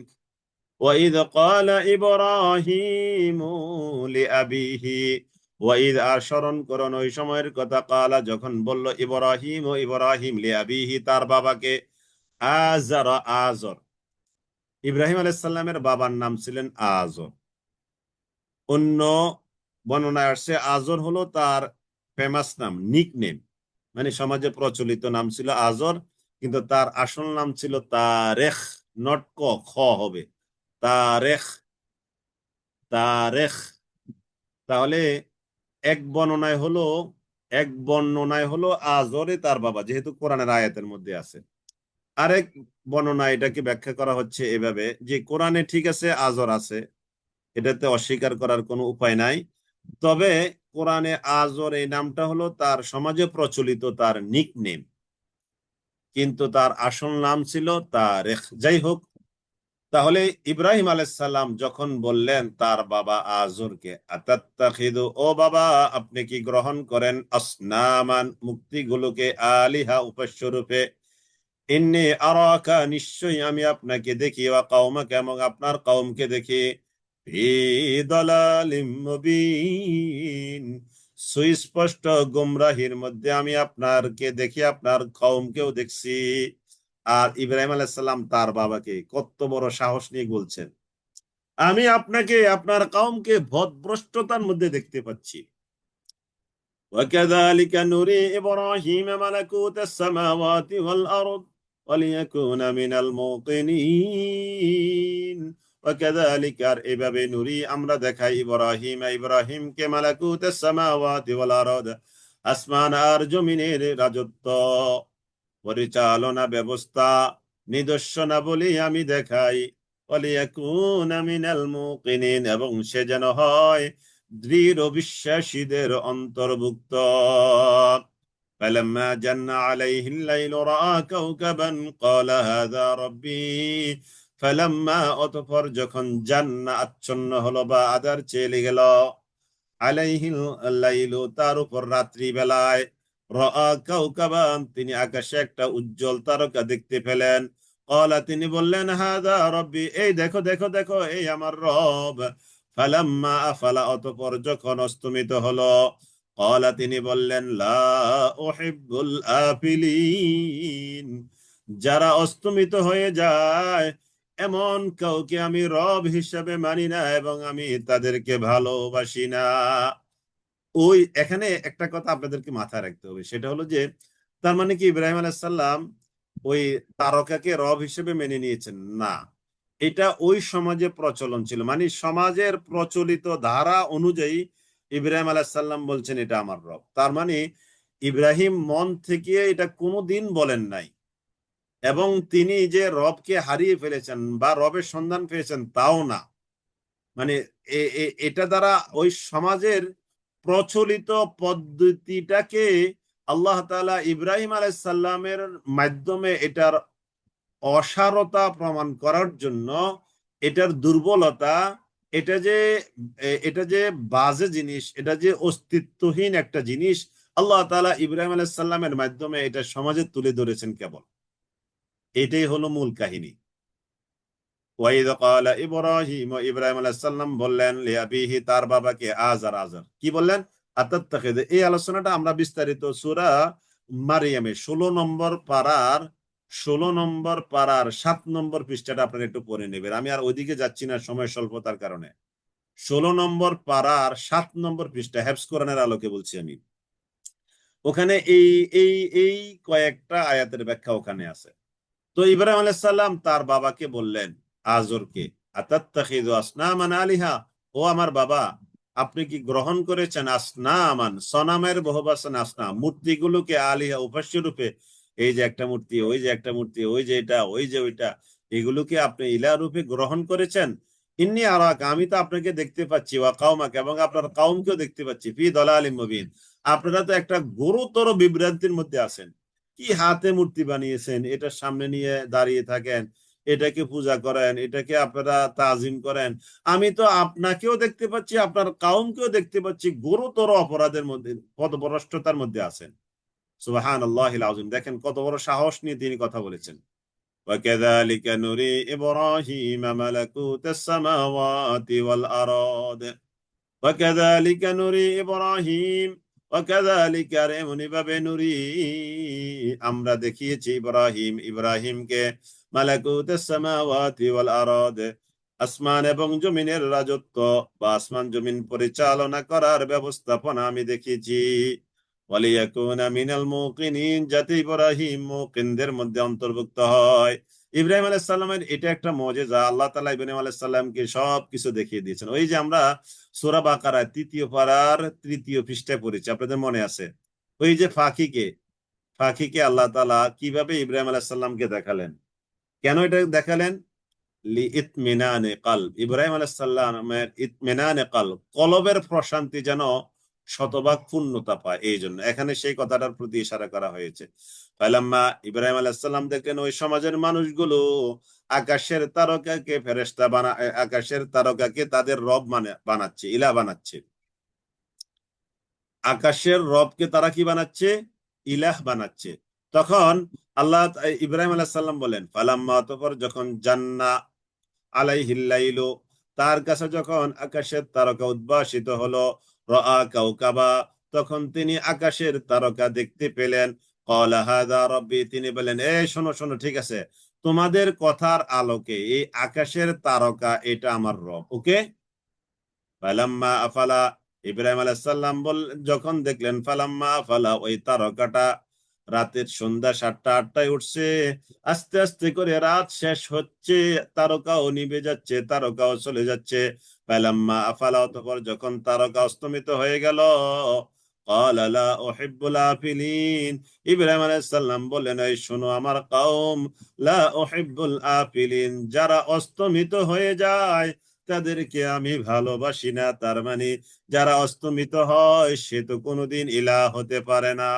Speaker 2: وإذ قال إبراهيم لأبيه ওয়াইদ আর স্মরণ করুন ওই সময়ের কথা কালা যখন বলল ইব্রাহিম ও ইব্রাহিম লিআবিহি তার বাবাকে আজর আজর ইব্রাহিম আলাইহিস সালামের বাবার নাম ছিলেন আজর। অন্য বর্ণনায় আসছে আজর হলো তার ফেমাস নাম, নিক নেম, মানে সমাজে প্রচলিত নাম ছিল আজর, কিন্তু তার আসল নাম ছিল তারেখ, নট ক, খ হবে তারেখ, তারেখ। তাহলে এক বর্ণনায় হলো এক বর্ণনায় হলো আজরে তার বাবা, যেহেতু কোরআনের আয়াতের মধ্যে আছে। আরেক বর্ণনায় এটাকে ব্যাখ্যা করা হচ্ছে এভাবে যে কোরআনে ঠিক আছে আজর আছে, এটাতে অস্বীকার করার কোনো উপায় নাই, তবে কোরআনে আজর এই নামটা হলো তার সমাজে প্রচলিত তার নিক নেম, কিন্তু তার আসল নাম ছিল তারেখ। যাই হোক, তাহলে ইব্রাহিম আলাইসাল্লাম যখন বললেন তার বাবা আজরকে, আতাত্তাখিদু, ও বাবা আপনি কি গ্রহণ করেন, আসনামান, মূর্তিগুলোকে, আলিহা, উপাস্য রূপে, ইন্নী আরাকা, নিশ্চয়ই আমি আপনাকে দেখি, ওয়া কওমাকা, এবং আপনার কওমকে দেখি, ফি দালালিম মুবিন, সুস্পষ্ট গুমরাহির মধ্যে আমি আপনারকে দেখি, আপনার কওমকেও দেখছি। আর ইব্রাহিম আলাইহিস সালাম তার বাবাকে কত বড় সাহস নিয়ে বলছেন, আমি আপনাকে আপনার কওমকে পথভ্রষ্টতার মধ্যে দেখতে পাচ্ছি। وكذلك نري إبراهيم ملكوت السماوات والأرض وليكون من الموقنين وكذلك আর এভাবে নুরি আমরা দেখাই ইব্রাহিম কে মালাকুত السماوات والأرض, আসমান আর জমিনের রাজত্ব, পরিচালনা ব্যবস্থা, নিদর্শনাবলী আমি দেখাই, ওয়ালিয়াকুনা মিনাল মুকিনিন, এবং সে যেন হয় দৃঢ় বিশ্বাসীদের অন্তর্ভুক্ত। فلما جن عليه الليل رأى كوكبا قال هذا ربي فلما, অতঃপর যখন জান্না আচ্ছন্ন হলো বা আধার চেয়ে গেল, আলাইহিল লাইলু, তার উপর রাত্রি বেলায়, রাআ কাওকাবান, তিনি আকাশে একটা উজ্জ্বল তারকা দেখতে পেলেন। ক্বালা, তিনি বললেন, হাযা রাব্বি, এই দেখো দেখো দেখো, এই আমার রব। ফালাম্মা আফালা, অতঃপর যখন অস্তমিত হলো, ক্বালা, তিনি বললেন, লা উহিব্বুল আফিলিন, যারা অস্তমিত হয়ে যায় এমন কাউকে আমি রব হিসেবে মানি না এবং আমি তাদেরকে ভালোবাসি না। ওই এখানে একটা কথা আপনাদেরকে মাথায় রাখতে হবে, সেটা হলো যে তার মানে কি ইব্রাহিম আলাইহিস সালাম ওই তারকাকে রব হিসেবে মেনে নিয়েছেন না, এটা ওই সমাজে প্রচলন ছিল, মানে সমাজের প্রচলিত ধারা অনুযায়ী ইব্রাহিম আলাইহিস সালাম বলছেন এটা আমার রব। তার মানে ইব্রাহিম মন থেকে এটা কোনোদিন বলেন নাই, এবং তিনি যে রবকে হারিয়ে ফেলেছেন বা রবের সন্ধান পেয়েছেন তাও না, মানে এটা দ্বারা ওই সমাজের প্রচলিত পদ্ধতিটাকে আল্লাহ তাআলা ইব্রাহিম আলাইহিস সালামের মাধ্যমে এটার অসারতা প্রমাণ করার জন্য, এটার দুর্বলতা, এটা যে এটা যে বাজে জিনিস, এটা যে অস্তিত্বহীন একটা জিনিস, আল্লাহ তাআলা ইব্রাহিম আলাইহিস সালামের মাধ্যমে এটা সমাজে তুলে ধরেছেন কেবল। এটাই হলো মূল কাহিনী। ওয়াইদ ক্বালা ইব্রাহিম, ইব্রাহিম আলাইহিস সালাম বললেন লিআবিহি, তার বাবাকে, আজর, আজর কি বললেন, আতাত্তাখিদ। এই আলোচনাটা আমরা বিস্তারিত সূরা মারিয়ামে 16 নম্বর পারার 7 নম্বর পৃষ্ঠাটা আপনারা একটু পড়ে নেবেন। আমি আর ওইদিকে যাচ্ছি না সময় স্বল্পতার কারণে। 16 নম্বর পারার 7 নম্বর পৃষ্ঠা, হেফজ কোরআনের আলোকে বলছি আমি, ওখানে এই এই এই কয়েকটা আয়াতের ব্যাখ্যা ওখানে আছে। তো ইব্রাহিম আলাইহিস সালাম তার বাবাকে বললেন, আজরকে, আতাত্তাখিযু আসনামান আলিহা, ও আমার বাবা আপনি কি গ্রহণ করেছেন আসনামান, সনামের বহুবচন আসনাম, মূর্তিগুলোকে, আলিহা, উপাস্য রূপে, এই যে একটা মূর্তি, ওই যে একটা মূর্তি, ওই যে এটা, ওই যে ওইটা, এগুলোকে আপনি ইলাহ রূপে গ্রহণ করেছেন। ইন্নী আরাকা, আমি তো আপনাকে দেখতে পাচ্ছি, ওয়া কওমাকা, এবং আপনার কওমকেও দেখতে পাচ্ছি, ফি দালালিম মুবিন, আপনারা তো একটা গুরুতর বিভ্রান্তির মধ্যে আছেন। কি হাতে মূর্তি বানিয়েছেন, এটার সামনে নিয়ে দাঁড়িয়ে থাকেন, এটাকে পূজা করেন, এটাকে আপনারা তাজিম করেন, আমি তো আপনাকেও দেখতে পাচ্ছি, আপনার কাউমকেও দেখতে পাচ্ছি, গুরুতর অপরাধের মধ্যে, পথভ্রষ্টতার মধ্যে আছেন। সুবহানাল্লাহিল আযীম, দেখেন কত বড় সাহস নিয়ে তিনি কথা বলেছেন। وكذلك نري إبراهيم ملكوت السماوات والأرض وكذلك نري إبراهيم وكذلك আর এমনি ভাবে নুরি আমরা দেখিয়েছি ইব্রাহিমকে মালাকুতুস সামাওয়াতি ওয়াল আরদ আসমান এবং জমিনের রাজত্ব বা আসমান জমিন পরিচালনা করার ব্যবস্থাপনা আমি দেখিয়েছি ওয়ালিয়াকুনা মিনাল মুকিনিন যাতে ইব্রাহিম মুকিনদের মধ্যে অন্তর্ভুক্ত হয়। ইব্রাহিম আলাইহিস সালামের এটা একটা মুজিজা, আল্লাহ তাআলা ইব্রাহিম আলাইহিস সালামকে সবকিছু দেখিয়ে দিয়েছেন। ওই যে আমরা সূরা বাকারা ৩য় পারার ৩য় পৃষ্ঠায় পড়েছি, আপনাদের মনে আছে? ওই যে ফাঁকিকে আল্লাহ তাআলা কিভাবে ইব্রাহিম আলাইহিস সালামকে দেখালেন, কেন এটা দেখালেন? লিইতমিনানে কলব, ইব্রাহিম আলাইহিস সালামের ইতমিনানে কলব, কলবের প্রশান্তি যেন শতভাগ পূর্ণতা পায়, এই জন্য এখানে সেই কথাটার প্রতি ইশারা করা হয়েছে। ফালাম্মা ইব্রাহিম আলাইহিস সালাম দেখলেন ওই সমাজের মানুষগুলো আকাশের তারকাকে ফেরেশতা আকাশের তারকাকে তাদের রব বানাচ্ছে, ইলা বানাচ্ছে। আকাশের রবকে তারা কি বানাচ্ছে? ইলাহ বানাচ্ছে। তখন আল্লাহ ইব্রাহিম আলাইহিস সালাম বলেন ফালাম্মা, অতঃপর যখন জান্না আলাইহিল লাইলু, তার কাছে যখন আকাশের তারকা উদ্ভাসিত হলো, রাআ কাওকাবা, তখন তিনি আকাশের তারকা দেখতে পেলেন। ক্বালা হাযা রাব্বি, তিনি বলেন এই শোনো শোনো, ঠিক আছে, তোমাদের কথার আলোকে এই আকাশের তারকা এটা আমার রব। ওকে। ফালাম্মা আফালা, ইব্রাহিম আলাইহিস সালাম যখন দেখলেন, ফালাম্মা আফালা, ওই তারকাটা রাতের সন্ধ্যা 7টা-8টায় উঠছে, আস্তে আস্তে করে রাত শেষ হচ্ছে, তারকাও নিভে যাচ্ছে, তারকাও চলে যাচ্ছে। ফালাম্মা আফালা, অতঃপর যখন তারকা অস্তমিত হয়ে গেল, ক্বালা লা উহিব্বুল আফিলিন, ইব্রাহিম আলাইহিস সালাম বললেন এই শোনো আমার কওম, লা উহিব্বুল আফিলিন, যারা অস্তমিত হয়ে যায় তাদেরকে আমি ভালোবাসি না। তার মানে যারা অস্তমিত হয় সে তো কোনোদিন ইলাহ হতে পারে না।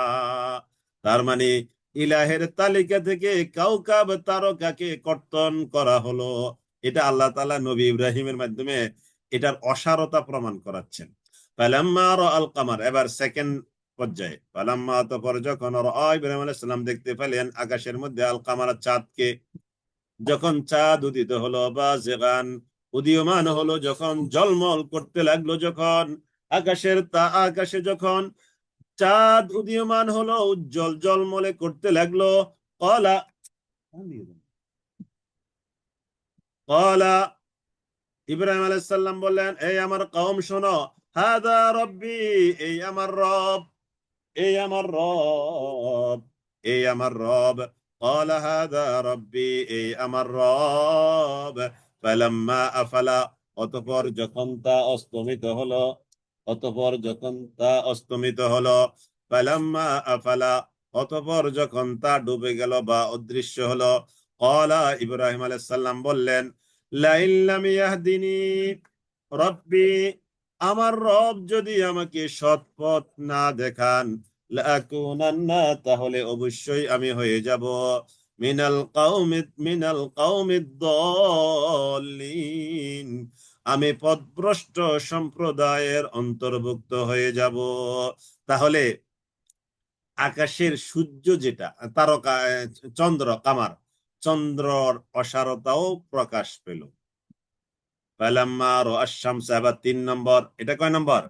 Speaker 2: তার মানে ইলাহের তালিকা থেকে কাউকাব তারকাকে কর্তন করা হলো। এটা আল্লাহ তাআলা নবী ইব্রাহিমের মাধ্যমে এটার অসারতা প্রমাণ করাচ্ছেন। ফালাম্মা রাআল কামার, এবার সেকেন্ড পর্যায়ে, ফালাম্মা, অতঃপর যখন ইব্রাহিম আলাইহিস সালাম দেখতে পেলেন আকাশের মধ্যে আল কামার, চাঁদকে, যখন চাঁদ উদিত হলো, বা জেগান উদীয়মান হলো, যখন জলমল করতে লাগলো, যখন আকাশে যখন চাঁদ উদীয়মান হলো, উজ্জ্বল জলমলে করতে লাগলো, কলা কলা ইব্রাহিম আলাইহিস সালাম বললেন এই আমার কওম শোনো, হাদা রব্বি, এই আমার রব, এই আমার রব, এই আমার রব। ক্বালা হাযা রব্বি, এই আমার রব। ফালাম্মা আফালা, অতঃপর যখন তা অস্তমিত হলো, অতঃপর যখন তা অস্তমিত হলো, ফালাম্মা আফালা, অতঃপর যখন তা ডুবে গেল বা অদৃশ্য হলো, ক্বালা, ইব্রাহিম আলাইহিস সালাম বললেন লাইন লাম ইয়াহদিনি রব্বি, আমার রব যদি আমাকে সৎ পথ না দেখান, লাকুনান্না, তাহলে অবশ্যই আমি হয়ে যাব মিনাল কাউমিদ দাল্লিন, আমি পথভ্রষ্ট সম্প্রদায়ের অন্তর্ভুক্ত হয়ে যাব। তাহলে আকাশের সূর্য যেটা তারকা, চন্দ্র কামার, চন্দ্রর অসারতাও প্রকাশ পেল। ফালাম্মা রাআশ শামসা, আবার 3 নম্বর, এটা কয় নম্বর?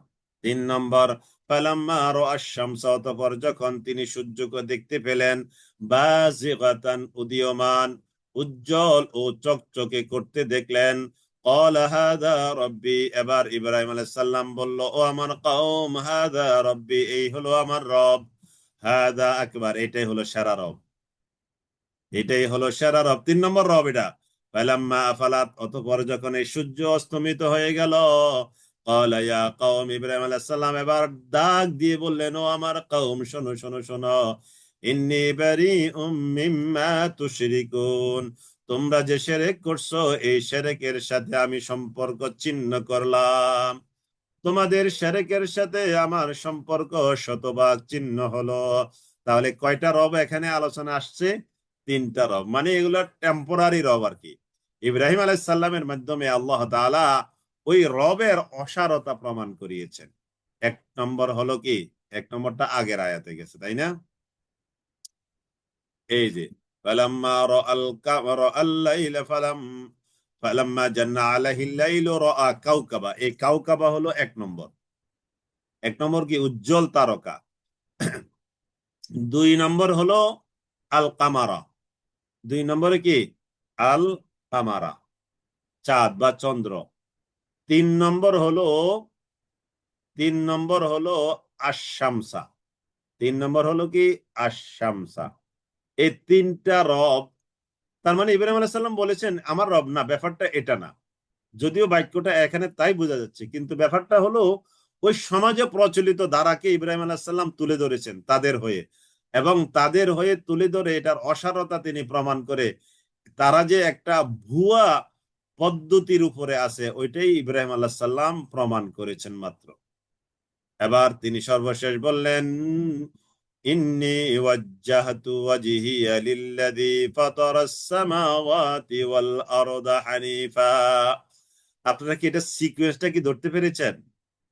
Speaker 2: 3 নম্বর। ফালাম্মা রাআশ শামসা, অতঃপর যখন তিনি সূর্যকে দেখতে পেলেন, বাযিগাতান, উদীয়মান, উজ্জ্বল ও চকচকে করতে দেখলেন, ক্বালা হাযা রব্বি, এবার ইব্রাহিম আলাইহিস সালাম বলল ও আমার কওম, হাযা রব্বি, এই হলো আমার রব, হাযা আকবার, এটাই হলো সেরা রব, এটাই হলো সেরা রব, 3 নম্বর রব এটা। ফালাম্মা আফালাত, অতঃপর যখন এই সূর্য অস্তমিত হয়ে গেল, ক্বালা ইয়া কওম, ইব্রাহিম আলাইহিস সালাম এবার ডাক দিয়ে বললেন ও আমার কওম, শোনো শোনো শোনো, ইন্নী বারীউম মিম্মা তুশরিকুন, তোমরা যে শিরক করছো এই শিরকের সাথে আমি সম্পর্ক ছিন্ন করলাম, তোমাদের শিরকের সাথে আমার সম্পর্ক শতভাগ ছিন্ন হলো। তাহলে কয়টা রব এখানে আলোচনা আসছে? 3টা রব, মানে এগুলো টেম্পোরারি রব আর কি। ইব্রাহিম আলাইহিস সালামের মাধ্যমে আল্লাহ তাআলা ওই রবের অসারতা প্রমাণ করিয়েছেন। 1 নম্বর হলো কি, 1 নম্বরটা আগের আয়াতে গেছে, তাই না? এই যে ফালাম্মা রাআল রাআল লাইলা ফালাম্মা জান্না আলাইহিল লাইলু রাআ কাওকাবা। এই কাওকাবা হলো এক নম্বর। এক নম্বর কি উজ্জ্বল তারকা। দুই নম্বর হলো আল কামারা। দুই নম্বরে কি আল কামারা, চাঁদ বা চন্দ্র। তিন নম্বর হলো তিন নম্বর হলো আশ-শামসা। তিন নম্বর হলো কি আশ-শামসা। এই তিনটা রব। তার মানে ইব্রাহিম আলাইহিস সালাম বলেছেন আমার রব না, ব্যাপারটা এটা না। যদিও বাক্যটা এখানে তাই বোঝা যাচ্ছে, কিন্তু ব্যাপারটা হলো ওই সমাজে প্রচলিত ধারাকে ইব্রাহিম আলাইহিস সালাম তুলে ধরেছেন তাদের হয়ে, এবং তাদের হয়ে তুলে ধরে এটার অসারতা তিনি প্রমাণ করে তারা যে একটা ভুয়া পদ্ধতির উপরে আছে ওইটাই ইব্রাহিম আলাইহিস সালাম প্রমাণ করেছেন মাত্র। এবার তিনি সর্বশেষ বললেন, ইন্নী ওয়াজ্জাহতু ওয়াজহিয়া লিল্লাযী ফাতারাস সামাওয়াতি ওয়াল আরদা হানিফা। আপনারা কি এটা সিকোয়েন্সটা কি ধরতে পেরেছেন?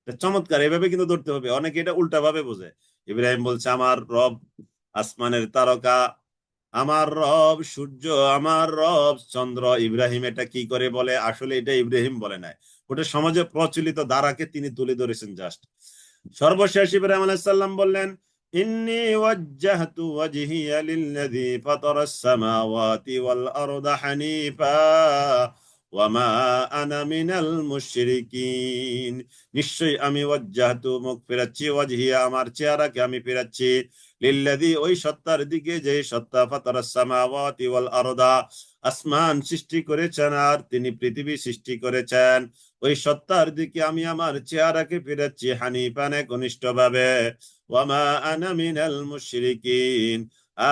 Speaker 2: এটা চমৎকার, এভাবে কিন্তু ধরতে হবে। অনেকে এটা উল্টা ভাবে বোঝে। ইব্রাহিম বলছে আমার রব আসমানের তারকা, আমার রব সূর্য, আমার রব চন্দ্র। ইব্রাহিম এটা কি করে বলে? আসলে এটা ইব্রাহিম বলে নাই, ওটা সমাজে প্রচলিত ধারাকে তিনি তুলে ধরেছেন জাস্ট। সর্বশেষ ইব্রাহিম আলাইহিস সালাম বললেন, ইন্নী ওয়াজ্জাহতু ওয়াজহিয়া লিল্লাযী ফাতারাস সামাওয়াতি ওয়াল আরদা হানিফা ওয়া মা আনা মিনাল মুশরিকিন। নিশ্চয়ই আমি ওয়াজ্জাহতু মুখ ফেরাচ্ছি, ওয়াজহিয়া আমার চেহারাকে আমি ফেরাচ্ছি, লিল্লাযী ওই সত্তার দিকে যে সত্তা ফাতারাস সামাওয়াতি ওয়াল আরদা আসমান সৃষ্টি করেছেন আর তিনি পৃথিবী সৃষ্টি করেছেন, ওই সত্তার দিকে আমি আমার চেহারাকে ফিরাচ্ছি হানিফান একনিষ্ঠভাবে। ওয়া মা আনা মিনাল মুশরিকিন,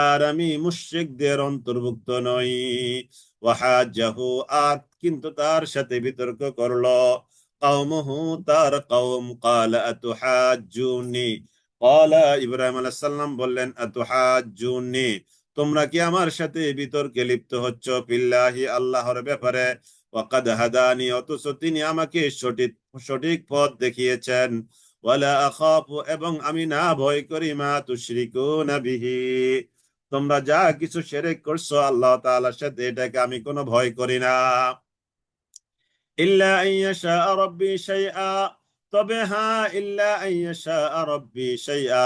Speaker 2: আর আমি মুশরিকদের অন্তর্ভুক্ত নই। ওয়াহাজ্জাহু, আর কিন্তু তার সাথে বিতর্ক করলো কওমুহু, তার কওম। ক্বালা আতুহাজ্জুনি, ক্বালা ইব্রাহিম আলাইহিস সালাম বললেন, আতুহাজ্জুনি, তোমরা কি আমার সাথে বিতর্কে লিপ্ত হচ্ছ ফিল্লাহি আল্লাহর ব্যাপারে, ওয়াকাদ হাদানি, অথচ তিনি আমাকে সঠিক সঠিক পথ দেখিয়েছেন, ওয়ালা আখাফু, এবং আমি না ভয় করি, মা তুশরিকুনা বিহি, তোমরা যা কিছু শিরক করছো আল্লাহ তাআলার সাথে, এটাকে আমি কোনো ভয় করি না। ইল্লা আইয়াশা রাব্বি শাইআ, তবে হ্যাঁ, ইল্লা আইয়াশা রাব্বি শাইআ,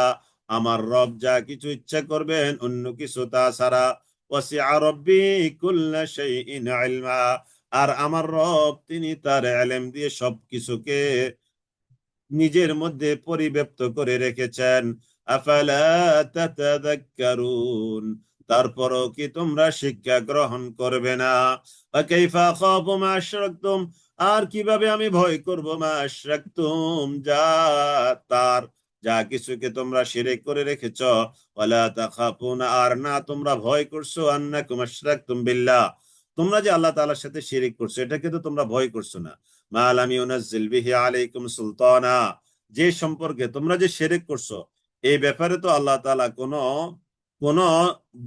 Speaker 2: আমার রব যা কিছু ইচ্ছা করবেন অন্য কিছু তা ছাড়া। ওয়াসিআ রাব্বি কুল্লা শাইইন ইলমা, আর আমার রব তিনি তার ইলম দিয়ে সবকিছুকে নিজের মধ্যে পরিব্যাপ্ত করে রেখেছেন। আফালা তাতাযাক্কারুন, তারপরও কি তোমরা শিক্ষা গ্রহণ করবে না? কাইফা আখাফু মা আশরাকতুম, আর কিভাবে আমি ভয় করব, মা আশরাকতুম, তার যা কিছুকে তোমরা শিরক করে রেখেছ। ওয়ালা তাখাফুনা, আর না তোমরা ভয় করছো, আন্নাকুম আশরাকতুম বিল্লাহ, তোমরা যে আল্লাহ তাআলার সাথে শিরক করছো এটাকে তো তোমরা ভয় করছো না। মা লাম ইউনাজ্জিল বিহি আলাইকুম সুলতানা, যে সম্পর্কে তোমরা যে শিরক করছো এই ব্যাপারে তো আল্লাহ তাআলা কোন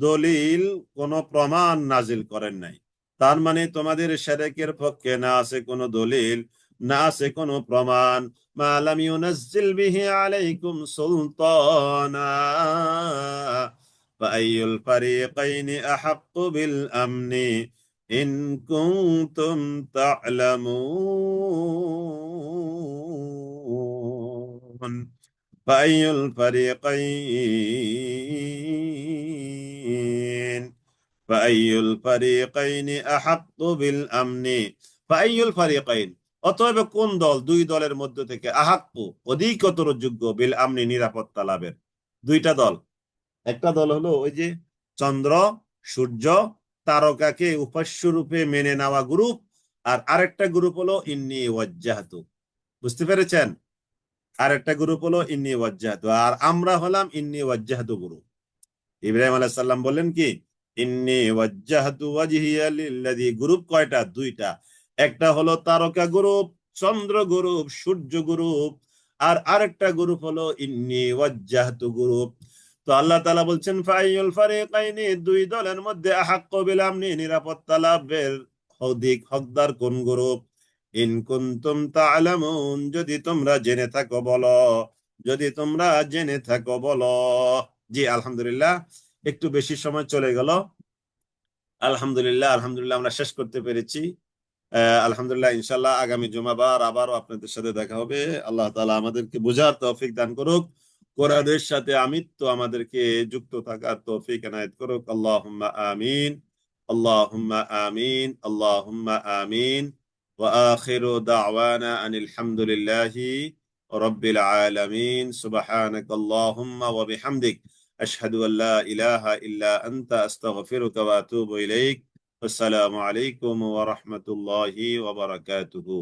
Speaker 2: দলিল, কোন প্রমাণ নাজিল করেন নাই। তার মানে তোমাদের শিরকের পক্ষে না আছে কোনো দলিল, না আছে কোনো প্রমাণ। মা লাম ইউনাজ্জিল বিহি আলাইকুম সুলতানা ফাআইয়ুল ফারিকাইনি আহাক্কু বিল আমনি ইন কুনতুম তা'লামুন। ফাআইয়ুল ফারিকাইন ফাআইয়ুল ফারিকাইনি আহাক্কু বিল আমনি, ফাআইয়ুল ফারিকাইন, অতএব কোন দল, দুই দলের মধ্য থেকে, আহাক্কু অধিকতর যোগ্য, বিল আমনি নিরাপত্তা লাভের। দুইটা দল, একটা দল হলো ওই যে চন্দ্র সূর্য তারকাকে উপাস্য রূপে মেনে নেওয়া গ্রুপ, আর আরেকটা গ্রুপ হলো ইন্নী ওয়াজ্জাহতু, বুঝতে পেরেছেন? আরেকটা গ্রুপ হলো ইন্নী ওয়াজ্জাহতু, আর আমরা হলাম ইন্নী ওয়াজ্জাহতু গ্রুপ। ইব্রাহিম আলাইহিস সালাম বললেন কি, ইন্নী ওয়াজ্জাহতু ওয়াজহিয়া লিল্লাযী, গ্রুপ কয়টা? দুইটা। একটা হলো তারকা গ্রুপ, চন্দ্র গ্রুপ, সূর্য গ্রুপ, আর আরেকটা গ্রুপ হলো ইন্নী ওয়াজ্জাহতু গ্রুপ। তো আল্লাহ তাআলা বলছেন ফাইয়ুল ফারিকাইনি, দুই দলের মধ্যে আহাক্কু বিল আমনি, নিরাপত্তা লাভের অধিক হকদার কোন গ্রুপ? ইন কুনতুম তা'লামুন, যদি তোমরা জেনে থাকো বলো, যদি তোমরা জেনে থাকো বলো। জি আলহামদুলিল্লাহ, একটু বেশি সময় চলে গেল। আলহামদুলিল্লাহ, আলহামদুলিল্লাহ আমরা শেষ করতে পেরেছি। আলহামদুলিল্লাহ, ইনশাল্লাহ আগামী জুমাবার আবারও আপনাদের সাথে দেখা হবে। আল্লাহ তাআলা আমাদেরকে বোঝার তৌফিক দান করুক, কোরআনের সাথে আমিত্ব আমাদেরকে যুক্ত থাকার তৌফিক এনায়েত করুক। আল্লাহুম্মা আমিন, আল্লাহুম্মা আমিন, আল্লাহুম্মা আমিন। ওয়া আখিরু দাওয়ানা আনিল হামদুলিল্লাহি রাব্বিল আলামিন। সুবহানাকাল্লাহুম্মা ওয়া বিহামদিক আশহাদু আল্লা ইলাহা ইল্লা আনতা আস্তাগফিরুকা ওয়া আতুবু ইলাইক। আসসালামু আলাইকুম ওয়া রাহমাতুল্লাহি ওয়া বারাকাতুহু।